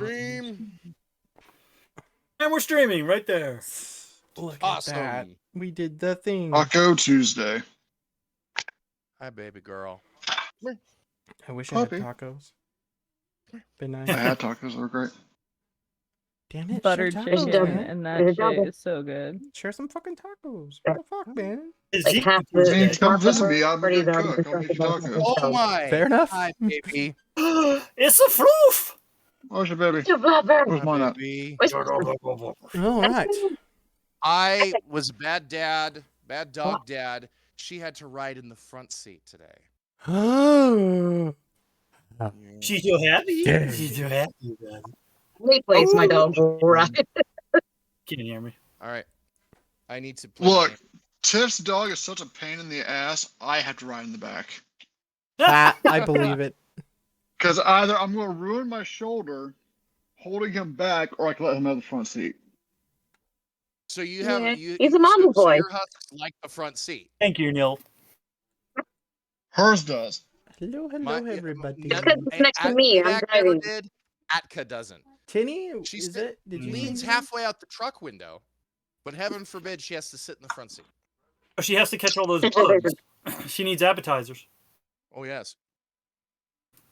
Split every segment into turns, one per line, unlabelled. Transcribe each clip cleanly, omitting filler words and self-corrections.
Stream.
And we're streaming right there.
Look
Awesome.
at that. We did the thing.
Taco Tuesday.
Hi, baby girl.
I wish
Puppy.
I had tacos. Been
I
nice.
had tacos. They were great.
Damn it.
Buttered
share
chicken,
tacos, man.
and that shit is so good.
Share some fucking tacos. What the fuck, man?
Zeke
I mean, come visit me. I'm a good cook. I'll make you tacos.
Oh my.
Fair enough.
Hi, baby.
It's a floof.
Where's your baby? Where's mine
Hi,
at?
baby.
All right.
I was a bad dad, bad dog dad. She had to ride in the front seat today.
Oh.
She's so happy.
Yeah.
She's so happy. Man.
He plays my dog right.
Can you hear me?
All right. I need to play.
Look, Tiff's dog is such a pain in the ass. I have to ride in the back
That, I believe it.
because either I'm going to ruin my shoulder holding him back, or I can let him have the front seat.
So you have
Yeah,
you.
he's a mama
so
boy.
your husks like the front seat.
Thank you, Neil.
Hers does.
Hello, hello,
My-
everybody.
Just 'cause it's next to me, I'm
Atka
driving.
did, Atka doesn't.
Tinny,
She
is
said-
it? Did you
Leans
say-
halfway out the truck window, but heaven forbid she has to sit in the front seat.
Oh, she has to catch all those bugs. She needs appetizers.
Oh yes.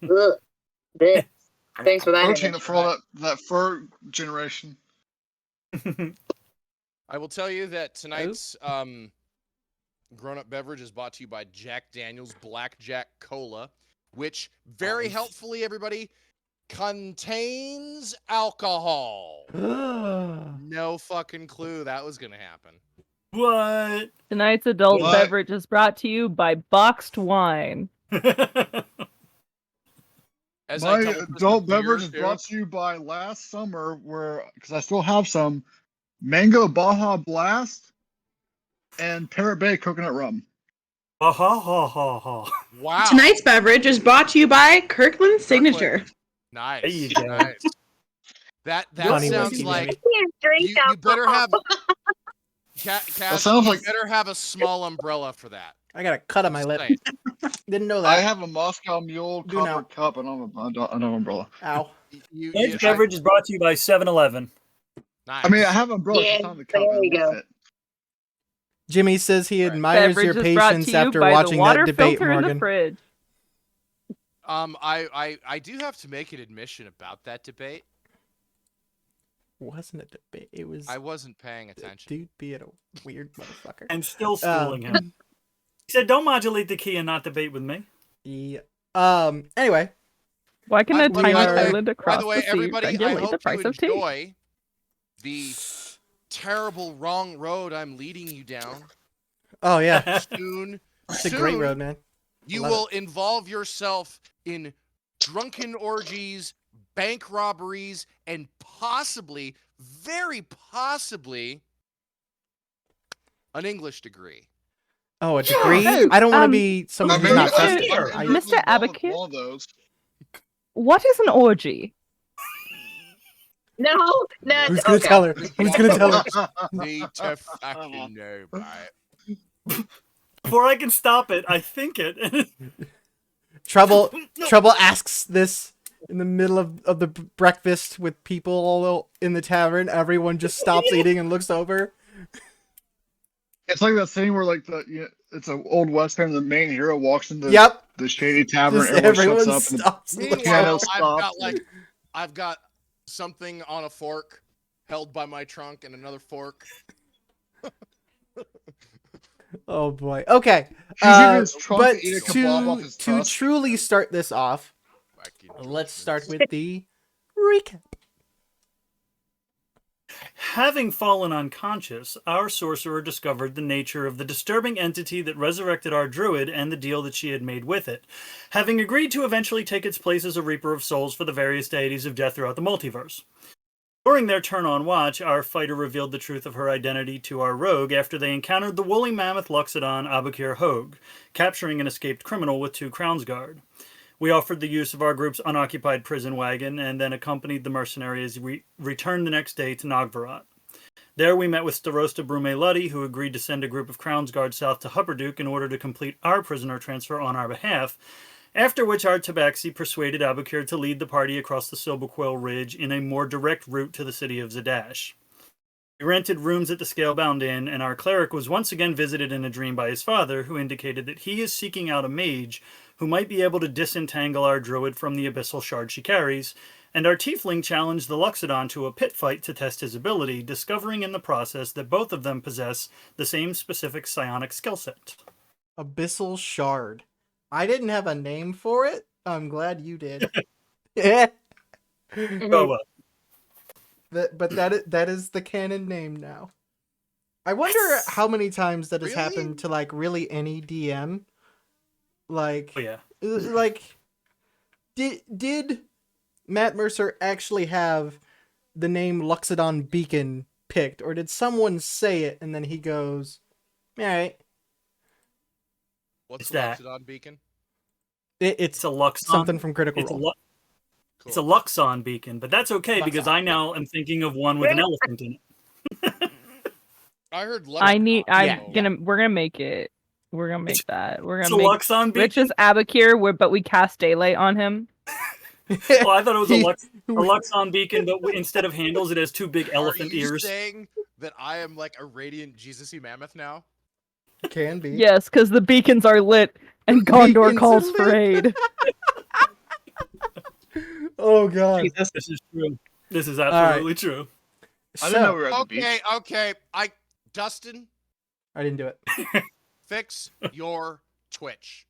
Ugh. Blech. Thanks for that.
Protein for all that fur generation.
I will tell you that tonight's grown-up beverage is brought to you by Jack Daniel's Blackjack Cola, which very
Nice.
helpfully, everybody, contains alcohol. No fucking clue that was gonna happen.
What?
Tonight's adult
What?
beverage is brought to you by Boxed Wine.
As I
My
tell Kristen
adult
for
beverage
years,
is
dude,
brought to you by last summer, where because I still have some Mango Baja Blast and Parrot Bay Coconut Rum.
Ha ha ha ha ha.
Wow.
Tonight's beverage is brought to you by Kirkland Signature.
Nice.
There you go.
Nice. That
Honey
sounds
whiskey,
like
baby.
Can't drink
you better have Cass,
sounds
you
like-
better have a small umbrella for that.
I got a cut on my
Just
lip.
saying.
Didn't know
I
that.
have a Moscow Mule
Do
copper
now.
cup and I don't have an umbrella.
Ow.
Tonight's beverage is brought to you by 7-Eleven.
Nice.
I mean, I have an umbrella.
Yeah,
It's on the cup.
there you
It won't
go.
fit.
Jimmy says he
Right.
admires your
Beverage is brought
patience
to you
after
by
watching
the water
that debate,
filter in the
Morgan.
fridge.
I do have to make an admission about that debate.
Wasn't a debate. It was
I wasn't paying attention.
dude being a weird motherfucker.
I'm still schooling him. He said, "Don't modulate the key and not debate with me."
Yeah. Anyway,
Why can
By-
a
by
the
tiny
way-
island
By
across
the way,
sea
everybody, I
regulate
hope
the price
you
of tea?
enjoy the terrible wrong road I'm leading you down.
oh yeah,
Soon,
it's a great
soon
road, man.
you
Love
will involve yourself in drunken orgies, bank robberies, and possibly, very possibly, an English degree.
Oh, a degree?
Oh,
I don't want to be
I
someone who's
mean,
not
Mr.
trusted.
I'm
I-
really
Mr.
involved with
Abacus?
one of those.
What is an orgy?
No, no.
Who's gonna
okay.
tell her? Who's gonna tell her?
Need to fucking know, right?
Before I can stop it, I think it.
Trouble asks this in the middle of the breakfast with people all in the tavern. Everyone just stops eating and looks over.
It's like that scene where it's an old western. The main hero walks into
Yep.
the shady tavern.
Just
Everyone
everyone
shuts up. And
stops.
the
looking.
piano
Meanwhile,
stops.
I've got something on a fork held by my trunk and another fork.
Oh boy. Okay.
He's using his trunk
But
to eat a kebab off his
to
tusk.
truly start this off,
Fucking
let's start
Jesus.
with the recap.
Having fallen unconscious, our sorcerer discovered the nature of the disturbing entity that resurrected our druid and the deal that she had made with it, having agreed to eventually take its place as a reaper of souls for the various deities of death throughout the multiverse. During their turn on watch, our fighter revealed the truth of her identity to our rogue after they encountered the woolly mammoth Loxodon Abukir Hogue, capturing an escaped criminal with 2 Crowns Guard. We offered the use of our group's unoccupied prison wagon and then accompanied the mercenary as we returned the next day to Nogvarat. There we met with Starosta Brume Luddy, who agreed to send a group of Crowns Guard south to Hupperduke in order to complete our prisoner transfer on our behalf, After which Artabaxi persuaded Abukir to lead the party across the Soboquel Ridge in a more direct route to the city of Zadash. We rented rooms at the Scalebound Inn, and our cleric was once again visited in a dream by his father, who indicated that he is seeking out a mage who might be able to disentangle our druid from the abyssal shard she carries, and our tiefling challenged the Luxodon to a pit fight to test his ability, discovering in the process that both of them possess the same specific psionic skill set.
Abyssal Shard. I didn't have a name for it. I'm glad you did. Yeah.
Oh, well.
But that is the canon name now. I wonder how many times that has
Really?
happened to like really any DM. Like,
Oh, yeah.
like, did Matt Mercer actually have the name Luxodon Beacon picked, or did someone say it and then he goes, "All right,
What's
It's
the
that.
Luxodon beacon?
it's
It's a Luxon.
something from Critical
It's a,
Role."
Lu- it's a Luxon beacon, but that's okay because
Luxon.
I now am thinking of one with an elephant in it.
I heard Luxodon.
I need.
Yeah.
We're gonna make it. We're gonna make that. We're
It's a
gonna make
Luxon beacon.
Rich is Abakir, but we cast daylight on him.
Oh, I thought it was
He-
a Luxon beacon, but instead of handles, it has two big elephant
Are you
ears.
saying that I am like a radiant Jesus-y mammoth now?
Can be.
Yes, because the beacons are lit and Gondor
Beacons are
calls for
lit.
aid.
Oh god.
Jesus.
This is true. This is
right.
absolutely true.
I didn't know we
So,
were at the beach.
Okay. Dustin,
I didn't do it.
fix your Twitch.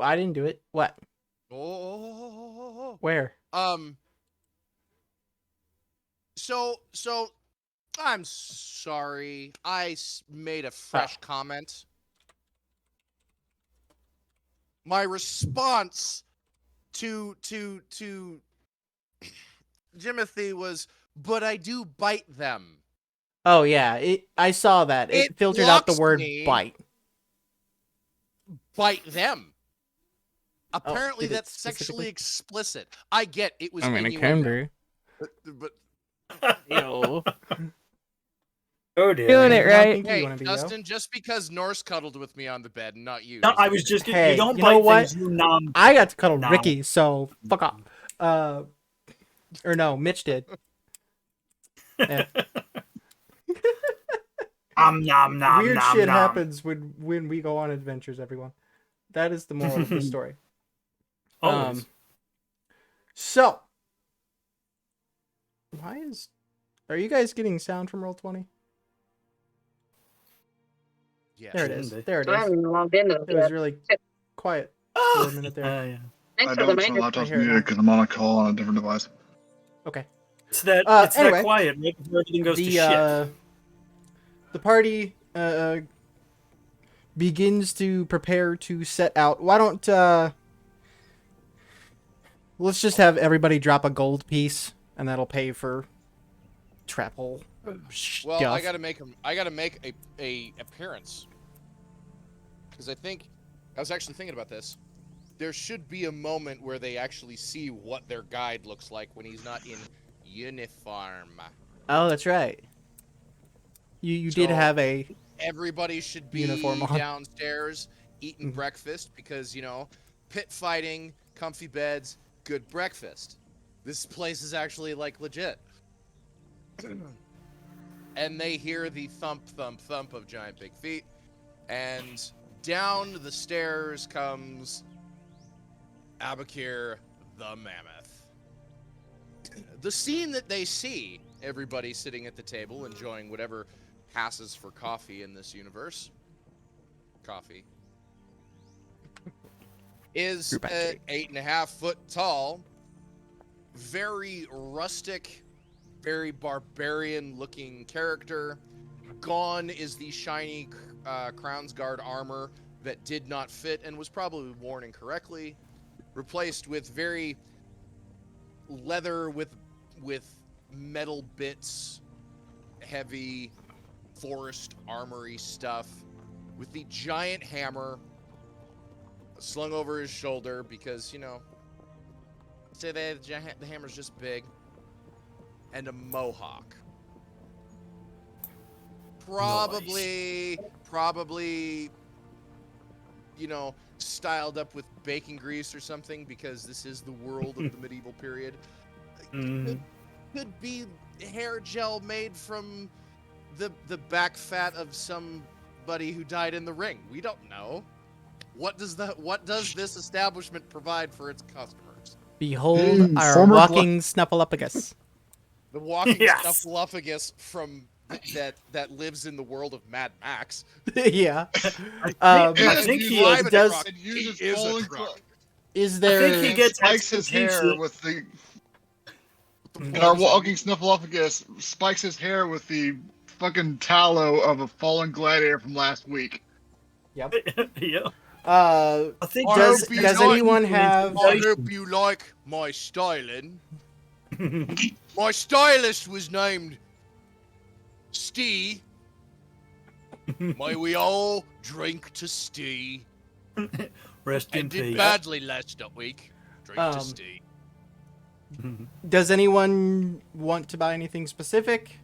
I didn't do it. What?
Oh.
Where?
So I'm sorry. I made a fresh comment. My response to Jimothy was, "But I do bite them."
Oh yeah, I saw that. It
It
filtered out the
blocks
word
me.
bite.
Bite them.
Oh,
Apparently,
did it
that's sexually
specifically?
explicit. I get it was.
I mean, it can
innuendo,
be.
but
Ew.
Oh dear.
Doing it
How
right.
kinky you
hey,
wanna be, yo?
Dustin, just because Norse cuddled with me on the bed, and not you.
No, I
doesn't
was
mean
just
Hey,
you don't
you
bite
know what?
things, you nom.
I got to cuddle
No.
Ricky, so fuck off. Or no, Mitch did. Yeah.
Nom nom
Weird
nom
shit
nom.
happens when we go on adventures, everyone. That is the moral of the story.
Always.
So, are you guys getting sound from Roll20?
Yes.
There it is.
Shouldn't
There it
I
is.
haven't logged into
It was
yet.
really quiet for a minute there.
Yeah.
Thanks
I
for the
don't, so my
manager.
laptop's
I hear it now.
muted because I'm on a call on a different device.
Okay.
It's that.
Anyway,
that quiet right before everything goes to shit.
The party begins to prepare to set out. Why don't let's just have everybody drop a gold piece, and that'll pay for trap hole stuff.
Well, I gotta make a appearance because I was actually thinking about this. There should be a moment where they actually see what their guide looks like when he's not in uniform.
Oh, that's right. You did
So-
have a
Everybody should be
Uniform on.
downstairs eating
Mhm.
breakfast because pit fighting, comfy beds, good breakfast. This place is actually like legit. And they hear the thump, thump, thump of giant big feet. And down the stairs comes Abakir the Mammoth. The scene that they see, everybody sitting at the table enjoying whatever passes for coffee in this universe. Coffee. Is
Group
an 8.5 foot tall, very rustic, very barbarian looking character. Gone is the shiny Crown's Guard armor that did not fit and was probably worn incorrectly. Replaced with very leather with metal bits, heavy forest armory stuff, with the giant hammer slung over his shoulder because say the hammer's just big, and a mohawk. Probably styled up with bacon grease or something, because this is the world of the medieval period.
Mhm.
Could be hair gel made from the back fat of somebody who died in the ring. We don't know. What does this establishment provide for its customers?
Behold our
Former
walking Snuffleupagus.
The walking
Yes.
snuffleupagus from that lives in the world of Mad Max.
Yeah.
I
And
think
you
he
drive a
does-
truck,
And
he
uses
is a
falling
truck.
cl-
Is
I
there?
think he
and
gets
spikes his
expertise
hair
that-
with the.
The
And our
ones-
walking Snuffleupagus spikes his hair with the fucking tallow of a fallen gladiator from last week.
yeah.
Uh,
I think
I
does
hope you
does
like-
anyone have?
I hope you like my styling. My stylist was named Stee. May we all drink to Stee.
Rest in
And did
peace.
badly last week. Drink to
Um,
Stee.
Does anyone want to buy anything specific?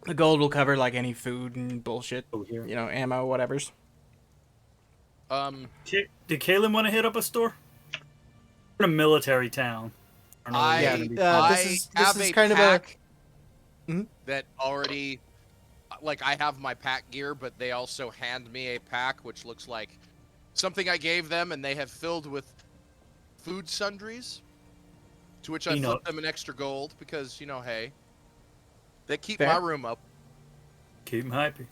The gold will cover like any food and bullshit,
Oh, here.
you know, ammo, whatever's.
Um,
Did Kaylin want to hit up a store? We're in a military town. I don't know where
I,
you're
Yeah,
gonna be.
this
I
is
have a
kind of a-
pack
Mhm.
that already, like, I have my pack gear, but they also hand me a pack which looks like something I gave them, and they have filled with food sundries, to which I flip
Peanut.
them an extra gold because, hey, they keep
Fair.
my room up.
Keep him happy.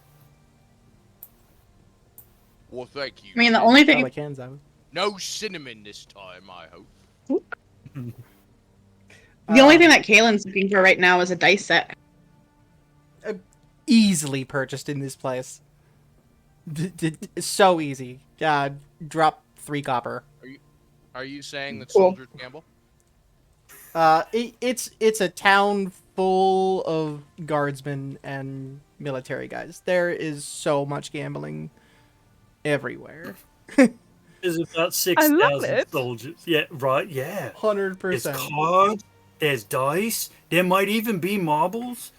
Well, thank you.
I mean, the
Sid.
only
Oh,
thing.
the cans out.
No cinnamon this time, I hope.
The only thing that Kaylin's looking for right now is a dice set.
Easily purchased in this place. So easy. Drop 3 copper.
Are you saying that
Cool.
soldiers gamble?
It's a town full of guardsmen and military guys. There is so much gambling everywhere.
There's about
I
6,000
love it.
soldiers. Yeah, right, yeah. There's
100%.
cards, there's dice, there might even be marbles.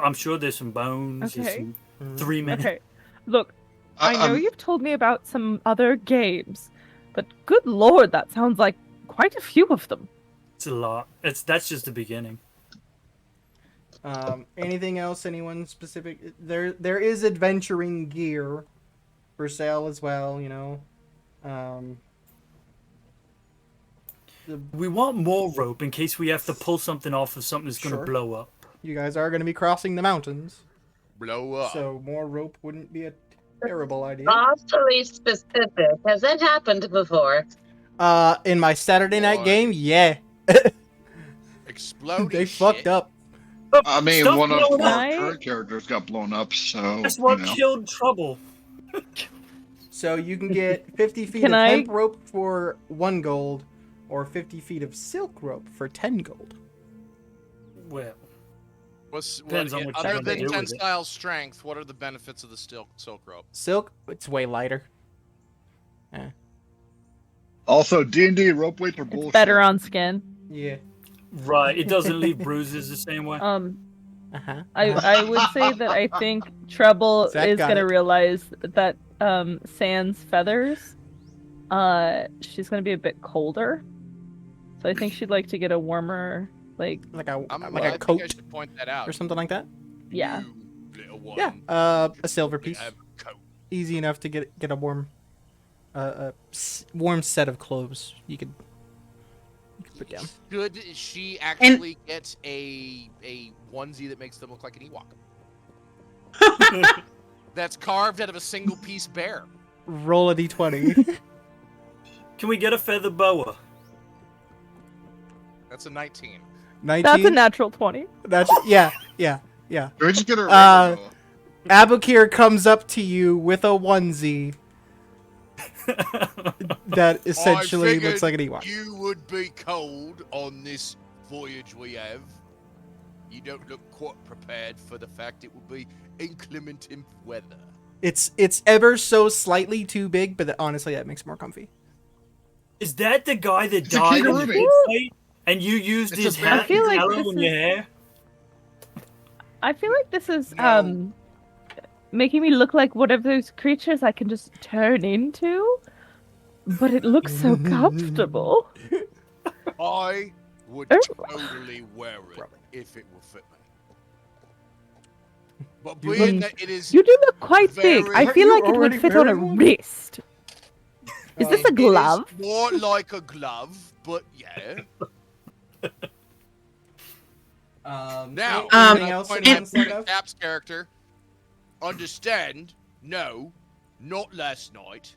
I'm sure there's some bones, there's
Okay.
some 3-minute.
Okay. Look, I know you've told me about some other games, but good lord, that sounds like quite a few of them.
It's a lot. That's just the beginning.
Anything else? Anyone specific? There is adventuring gear for sale as well.
We want more rope in case we have to pull something off of something that's going to
Sure.
blow up.
You guys are going to be crossing the mountains,
Blow up.
so more rope wouldn't be a terrible idea.
Awfully specific. Has that happened before?
In my Saturday night
Boy.
game, yeah,
Exploding
they
shit.
fucked up.
I mean,
Stuff
one of
blowing
our
up.
current characters got blown up, so
That's what
you know.
killed Trouble.
So you can get 50 feet
Can
of
I-
hemp rope for 1 gold, or 50 feet of silk rope for 10 gold.
Well,
Depends
Depends on what you're
other
gonna
than
do with it.
tensile strength, what are the benefits of the silk rope?
Silk, it's way lighter.
Also, D&D rope weights are
It's
bullshit.
better on skin.
Yeah.
right. It doesn't leave bruises the same way.
Uh huh.
I would say that I think Treble
Zach
is
got
gonna
it.
realize that Sans feathers, she's gonna be a bit colder. So I think she'd like to get a warmer, like,
Like a
I
like a
think
coat
I should point that out.
or something like that.
yeah.
You little one.
Yeah. A silver
You
piece.
have a coat.
Easy enough to get a warm, warm set of clothes. You could put down.
Should she actually get a onesie that makes them look like an Ewok? That's carved out of a single piece bear.
Roll a d20.
Can we get a feather boa?
That's a 19.
19.
That's a natural 20.
Yeah.
Can we just get her
Abukir comes up to you with a onesie that essentially
figured
looks like an Ewok.
You would be cold on this voyage we have. You don't look quite prepared for the fact it will be inclement in weather.
It's ever so slightly too big, but honestly, that makes it more comfy.
Is that the guy that
It's a
died in the
kigurumi.
big fight and you used
It's
his
a
hat
bear.
I feel
and
like
tallow
this
in your
is-
hair?
I feel like this is
No.
making me look like one of those creatures I can just turn into. But it looks so comfortable.
I would
Oh.
totally wear it if it will fit me. But
You
being
look-
that it is
You do look quite big. I
Very-
feel
You
like it would
already
fit on a
wearing one?
wrist. Is this a
it is
glove?
more like a glove, but yeah. Now,
anything
I
else
point
anyone
out
thought
to
of?
Cap's character. Understand? No, not last night.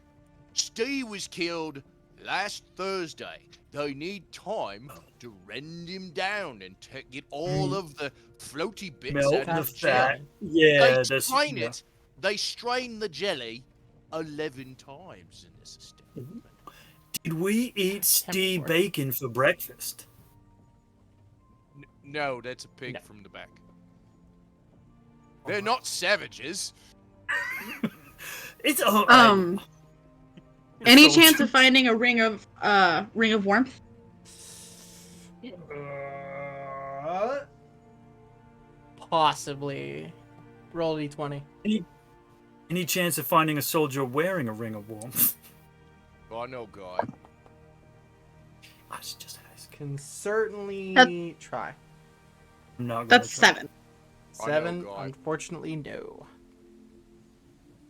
Steve was killed last Thursday. They need time to rend him down and get all of the floaty bits
Melt
out
the
of the gel.
fat. Yeah,
They
that's
strain
yeah.
it. They strain the jelly 11 times in this experiment.
Did we eat Steve bacon for breakfast?
No, that's a pig
No.
from the back. They're not savages.
It's all
Any
So-
chance of finding a ring of warmth?
Possibly. Roll a d20.
Any chance of finding a soldier wearing a ring of warmth?
I know, guy.
I was just asking.
Can certainly
That-
try.
I'm not gonna
That's
try.
7.
I know,
7,
God.
unfortunately, no.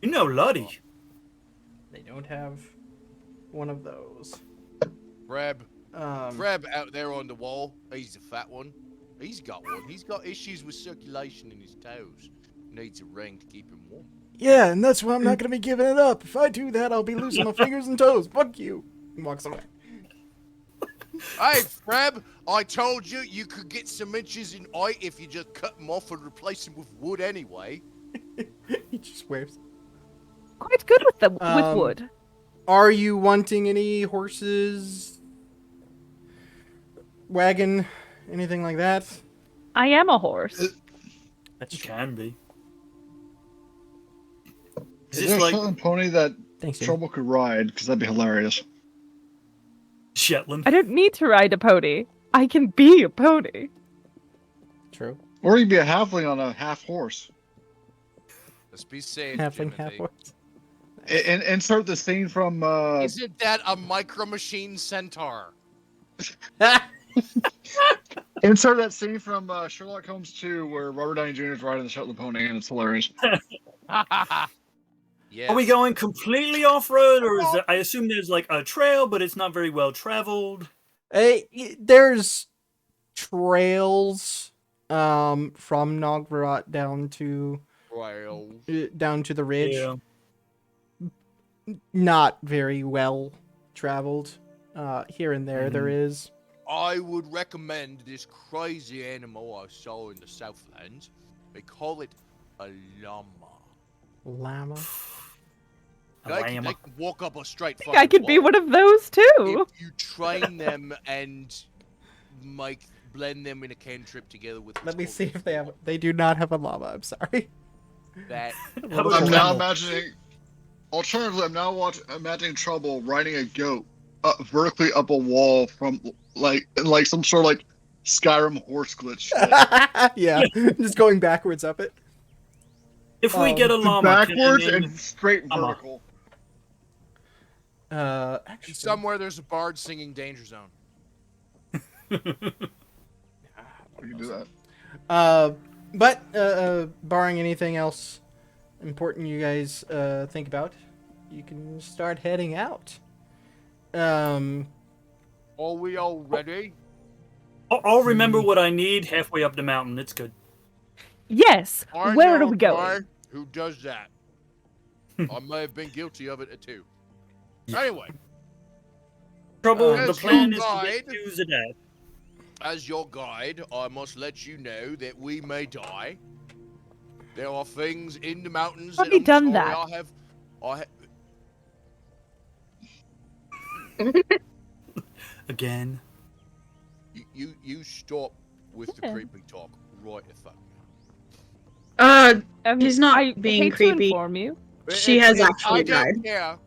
You know, Lottie.
They don't have one of those.
Freb.
Um,
Freb out there on the wall. He's the fat one. He's got one. He's got issues with circulation in his toes. Needs a ring to keep him warm.
yeah, and that's why I'm not going to be giving it up. If I do that, I'll be losing my fingers and toes. Fuck you. He walks away.
Hey, Freb, I told you you could get some inches in height if you just cut them off and replace them with wood anyway.
He just swears.
Quite good with the
Um,
with wood.
Are you wanting any horses? Wagon? Anything like that?
I am a horse.
You can be. Is
Is
this
there a
like
Shetland pony that
Thanks, Jim.
Trouble could ride? Because that'd be hilarious.
Shetland?
I don't need to ride a pony. I can be a pony.
True.
Or you'd be a halfling on a half horse.
Let's be safe,
Halfling,
Timothy.
half horse.
And insert the scene from
Isn't that a micro machine centaur?
insert that scene from Sherlock Holmes 2 where Robert Downey Jr. is riding the Shetland pony and it's hilarious.
Yeah.
Are we going completely off-road, or is there, I assume there's like a trail, but it's not very well traveled?
There's trails from Nogvarat down to the ridge.
Yeah.
Not very well traveled. Here and there, there is.
I would recommend this crazy animal I saw in the Southlands. They call it a llama.
Llama.
A
They can
llama.
walk up a straight
I think I could be one of those too.
If you train them and blend them in a cantrip together with
Let me see if they have. They do not have a llama. I'm sorry.
that.
How about
I'm
a
now
camel?
imagining. Alternatively, I'm now imagining Trouble riding a goat vertically up a wall from like some sort of like Skyrim horse glitch.
Yeah, just going backwards up it.
If we get a llama,
backwards
can I name
and straight
llama?
vertical.
Actually,
Somewhere there's a bard singing Danger Zone.
We can do that.
But barring anything else important you guys think about, you can start heading out.
Are we all ready?
I'll remember what I need halfway up the mountain. It's good.
Yes.
I
Where
know
are we
a guy
going?
Who does that? I may have been guilty of it too. Anyway,
Trouble,
As
the plan
your
is to
guide-
get to Zadad.
as your guide, I must let you know that we may die. There are things in the mountains
Have
that
you
I'm
done
sorry
that?
Again.
You stop with the
Yeah.
creepy talk right the fuck
He's not
I
being
hate
creepy.
To inform you.
now.
She has actually
I don't
died.
care.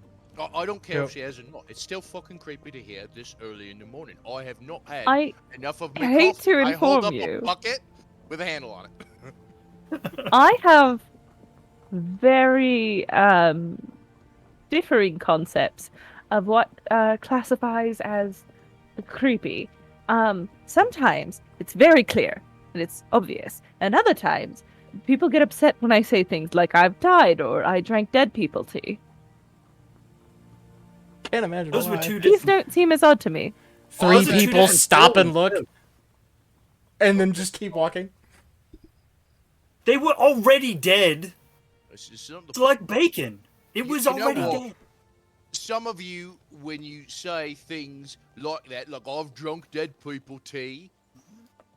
I don't care
Yep.
if she has or not. It's still fucking creepy to hear this early in the morning. I have not had
I
enough of
I
my
hate
coffee.
to
I hold
inform
up
you.
a bucket with a handle on it.
I have very differing concepts of what classifies as creepy. Sometimes it's very clear and it's obvious, and other times people get upset when I say things like "I've died" or "I drank dead people tea."
Can't imagine
Those were
why.
two
These
different.
don't seem as odd to me.
Three
Those are two
people
different
stop and
stories,
look,
too.
and then just keep walking.
They were already dead.
It's
Like bacon. It
You-
was
you know
already
what?
dead.
Some of you, when you say things like that, like I've drunk dead people tea,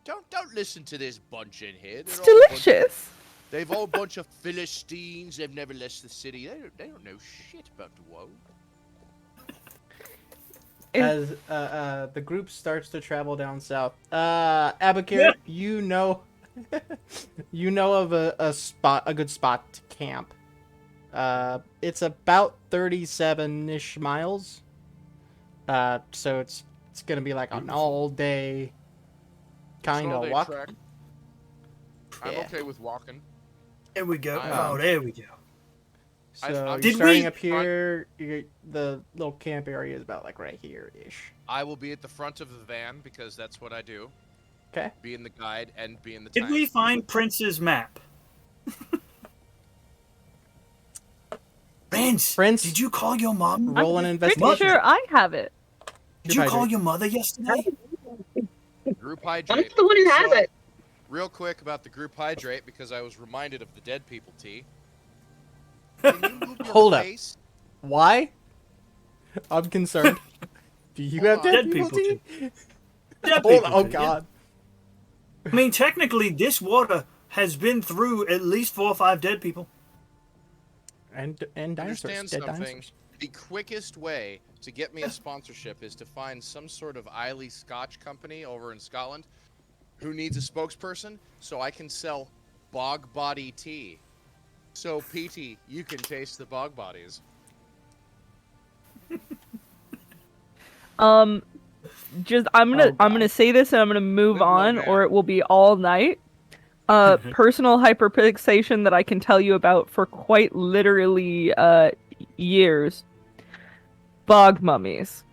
don't listen to this bunch in here.
It's
They're all a bunch-
delicious.
They've all a bunch of Philistines. They've never left the city. They don't know shit about the world.
As the group starts to travel down south, Abakir, you know of a good spot to camp. It's about 37-ish miles. So it's gonna be like an all day kind of
All-day
walk.
trek. I'm
Yeah.
okay with walking.
There we go.
I-
Oh, there we go.
So
I'm
you're
Did
starting
we-
up here. The little camp area is about like right here ish.
I will be at the front of the van because that's what I do.
Okay.
Be in the guide and be in the
Did
tank.
we find Prince's map?
Prince?
Did you call your mom?
Roll an
Pretty
investigation.
sure I have it.
Did you
Hydrate.
call your mother yesterday?
Group
I'm
hydrate.
the one who has
So,
it.
Real quick about the group hydrate because I was reminded of the dead people tea. Can you move your
Hold up.
face?
Why? I'm concerned. Do you have
Hold on.
dead
Dead
people
people
tea?
Dead
Hold
people
Oh
did, yeah.
God.
I mean, technically, this water has been through at least 4 or 5 dead people.
And dinosaurs.
Understand
Dead
something.
dinosaurs.
The quickest way to get me a sponsorship is to find some sort of Islay Scotch company over in Scotland who needs a spokesperson so I can sell bog body tea. So, PT, you can taste the bog bodies.
Just I'm
Oh,
gonna
God.
say this and I'm gonna move
Live
on,
low,
or
man.
it will be all night. Personal hyperfixation that I can tell you about for quite literally years. Bog mummies.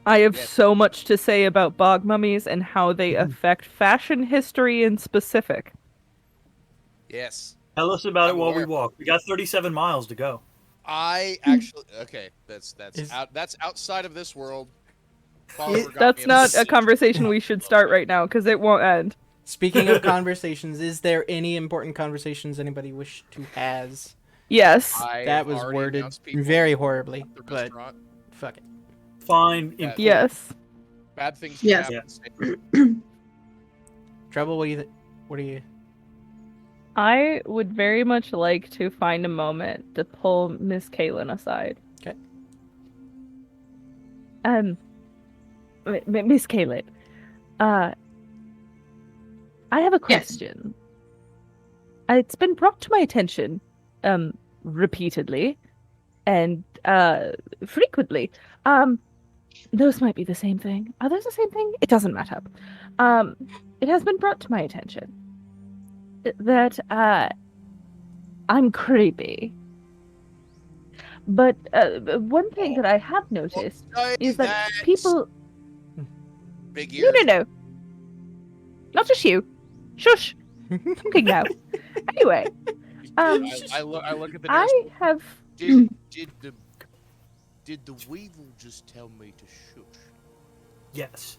I have
Yes.
so much to say about bog mummies and how they affect fashion history in specific.
Yes.
Tell us about
I'm
it while we
aware.
walk. We got 37 miles to go.
I actually okay. That's
Is-
that's outside of this world.
It-
Follower got
That's
me
not a
upset.
conversation we should start right now because it won't end.
Speaking of conversations, is there any important conversations anybody wish to has?
Yes.
I
That
have
was
already
worded
announced people
very horribly,
at the
but
restaurant.
fuck it.
Fine.
Yeah.
Yes.
Bad things
Yes.
can happen.
Trouble. What do you?
I would very much like to find a moment to pull Miss Kaylin aside.
Okay.
Miss Kaylin, I have a
Yes.
question. It's been brought to my attention, repeatedly, and frequently. Those might be the same thing. Are those the same thing? It doesn't matter. It has been brought to my attention that I'm creepy. But one thing that I have noticed is that people.
Big
No,
ears.
no, no. Not just you. Shush. Talking now. Anyway,
I look at the
I
nurse.
have.
Did the weevil just tell me to shush?
Yes.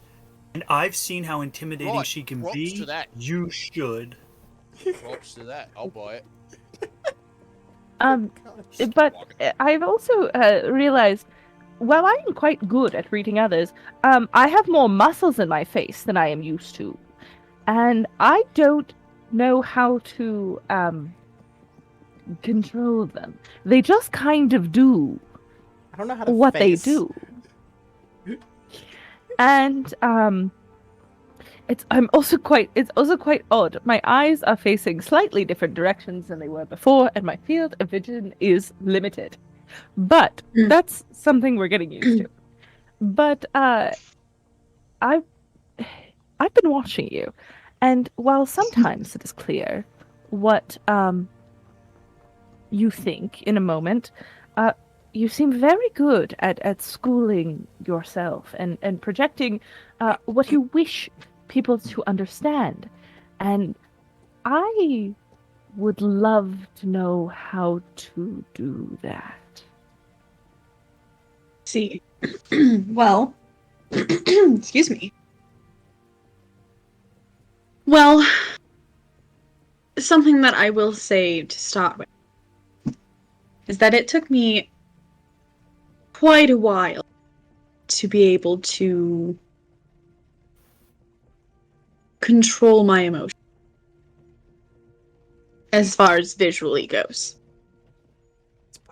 And I've seen how intimidating
Right,
she can
props
be.
to that.
You should.
Props to that. I'll buy it.
But I've also realized, while I am quite good at reading others, I have more muscles in my face than I am used to, and I don't know how to control them. They just kind of do
I don't know how to
what
face.
they do. And it's also quite odd. My eyes are facing slightly different directions than they were before, and my field of vision is limited. But
Mm.
that's something we're getting used to. But I've been watching you, and while sometimes it is clear what you think in a moment. You seem very good at schooling yourself and projecting what you wish people to understand. And I would love to know how to do that.
See. Well, excuse me. Well, something that I will say to start with is that it took me quite a while to be able to control my emotions as far as visually goes.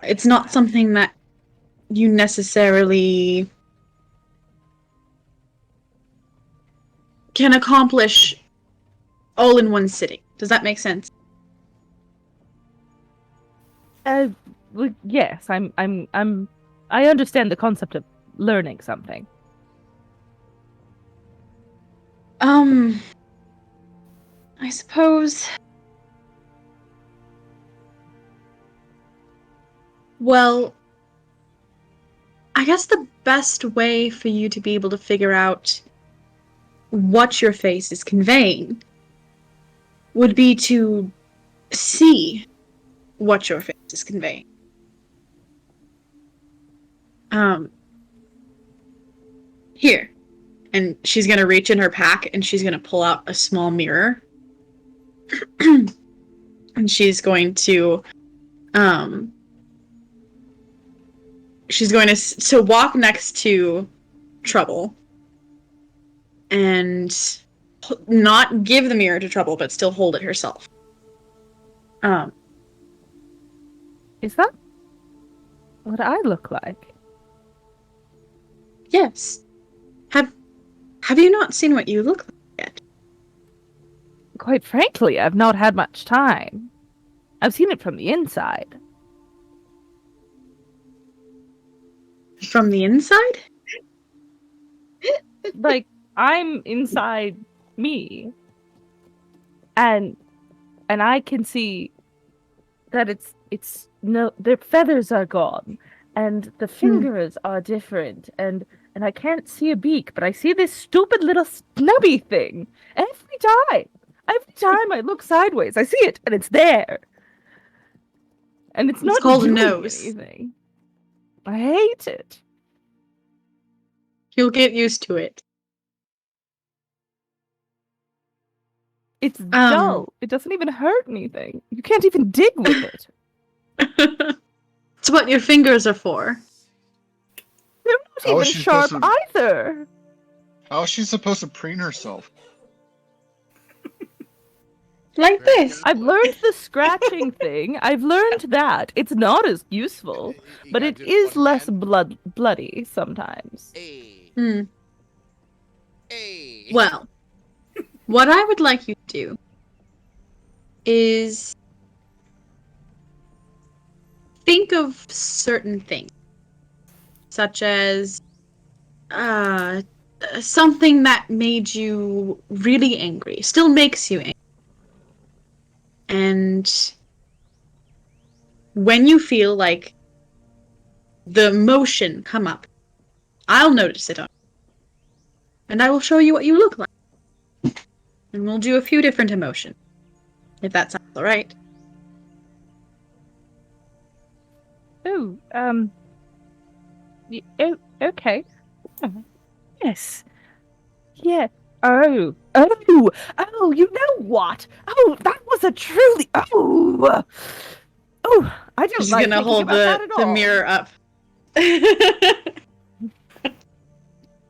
It's not something that you necessarily can accomplish all in one sitting. Does that make sense?
Well, yes, I understand the concept of learning something.
I suppose. Well, I guess the best way for you to be able to figure out what your face is conveying would be to see what your face is conveying. Here. And she's gonna reach in her pack and she's gonna pull out a small mirror. And she's going to walk next to Trouble and not give the mirror to Trouble, but still hold it herself.
Is that what I look like?
Yes. Have you not seen what you look like yet?
Quite frankly, I've not had much time. I've seen it from the inside.
From the inside?
Like, I'm inside me. And I can see that their feathers are gone and the fingers are different and I can't see a beak, but I see this stupid little snubby thing every time. Every time I look sideways, I see it and it's there. And it's not
called a
doing
nose.
anything. I hate it.
You'll get used to it.
It's dull. It doesn't even hurt anything. You can't even dig with it.
It's what your fingers are for.
They're
How
not
is
even
she
sharp
supposed
either.
How is she supposed to preen herself?
Like
Very
this.
I've learned the scratching thing. I've learned that. It's not as useful,
You
but
gotta
it
do
is
one
less
hand.
bloody sometimes.
Hey.
Hmm.
Hey.
Well, what I would like you to do is think of certain things, such as something that made you really angry, still makes you angry. And when you feel like the emotion come up, I'll notice it on you. And I will show you what you look like. And we'll do a few different emotions, if that sounds alright.
Oh, okay. Oh, yes. Yeah. Oh, you know what? Oh, that was a truly, I don't
She's
like
gonna
thinking
hold
about that at
the
all.
mirror up.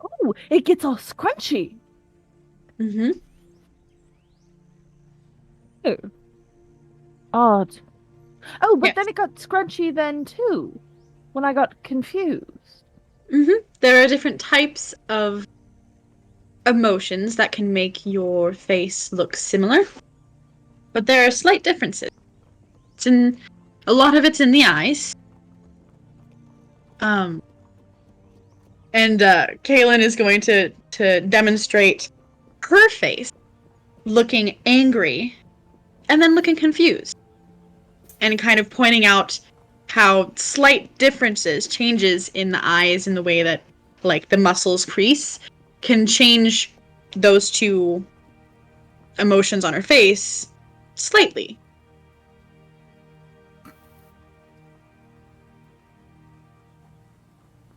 Oh, it gets all scrunchy.
Mm-hmm.
Oh. Odd. Oh, but
Yes.
then it got scrunchy then too, when I got confused.
Mm-hmm. There are different types of emotions that can make your face look similar, but there are slight differences. A lot of it's in the eyes. And Kaylin is going to demonstrate her face looking angry and then looking confused. and kind of pointing out how slight differences, changes in the eyes and the way that, like, the muscles crease can change those two emotions on her face slightly.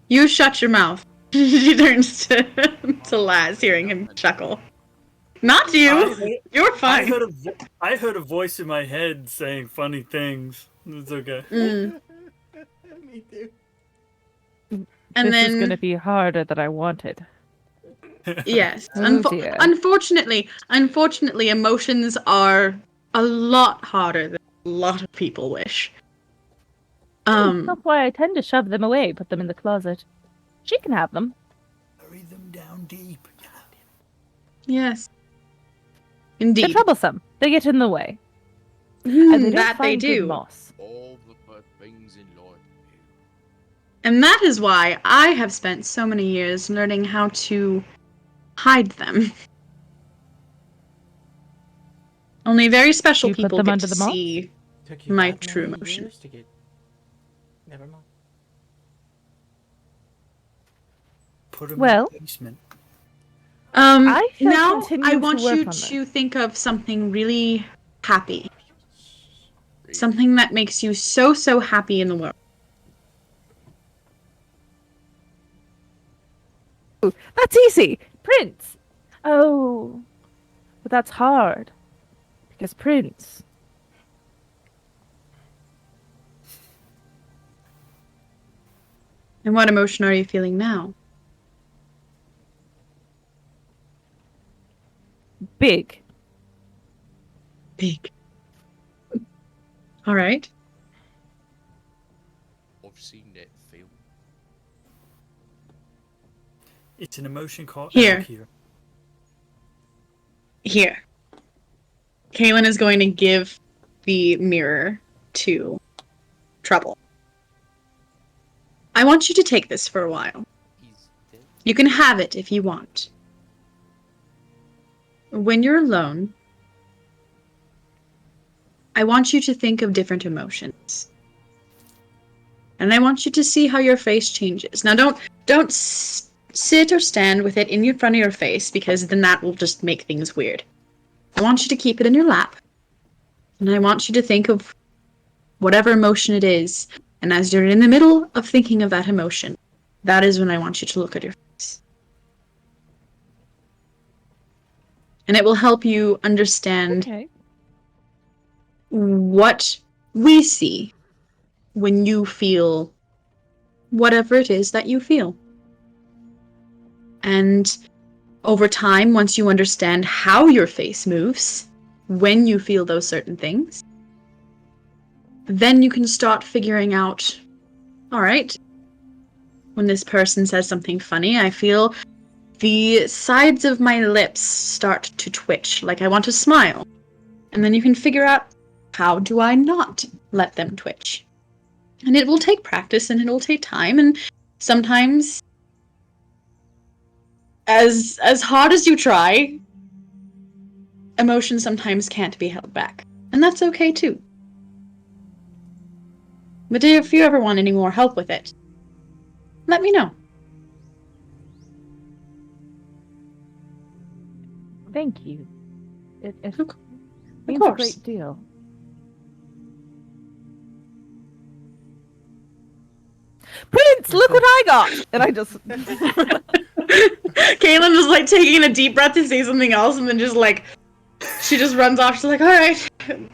You shut your mouth. She turns to Laz, hearing him chuckle. Not you. You're
I
fine.
I heard a voice in my head saying funny things. It's okay.
Mm.
Me too.
And
this
then
is going to be harder than I wanted.
yes,
Oh, dear.
unfortunately, emotions are a lot harder than a lot of people wish.
That's why I tend to shove them away, put them in the closet. She can have them.
Bury them down deep.
Yes,
They're
indeed.
troublesome. They get in the way. And they don't
That they
find good
do.
moss.
All the bad things in life.
And that is why I have spent so many years learning how to hide them. Only very special
You put
people
them
get
under
to
the moss?
see
Took you
my
that
true
many
emotion.
years to get. Never mind.
Put them
Well-
in the basement.
I shall
now
continue
I
to
want
work
you
on this.
to think of something really happy.
Great.
Something that makes you so, so happy in the world.
That's easy. Prince. Oh. But that's hard. Because Prince.
And what emotion are you feeling now?
Big.
Big. All right.
I've seen that film.
It's an emotion called
Here.
Alakir.
Here. Kaylin is going to give the mirror to Trouble. I want you to take this for a while.
He's dead.
You can have it if you want. When you're alone, I want you to think of different emotions. And I want you to see how your face changes. Now don't sit or stand with it in your front of your face, because then that will just make things weird. I want you to keep it in your lap. And I want you to think of whatever emotion it is. And as you're in the middle of thinking of that emotion, that is when I want you to look at your face. And it will help you understand
Okay.
what we see when you feel whatever it is that you feel. And over time, once you understand how your face moves, when you feel those certain things, then you can start figuring out, all right, when this person says something funny, I feel the sides of my lips start to twitch, like I want to smile. And then you can figure out, how do I not let them twitch? And it will take practice and it will take time, and sometimes as hard as you try, emotions sometimes can't be held back. And that's okay too. But if you ever want any more help with it, let me know.
Thank you. It
Of
means a
course.
great deal. Prince, look what I got! And I just
Caitlin was like taking a deep breath to say something else, and then just like she just runs off. She's like, "All right."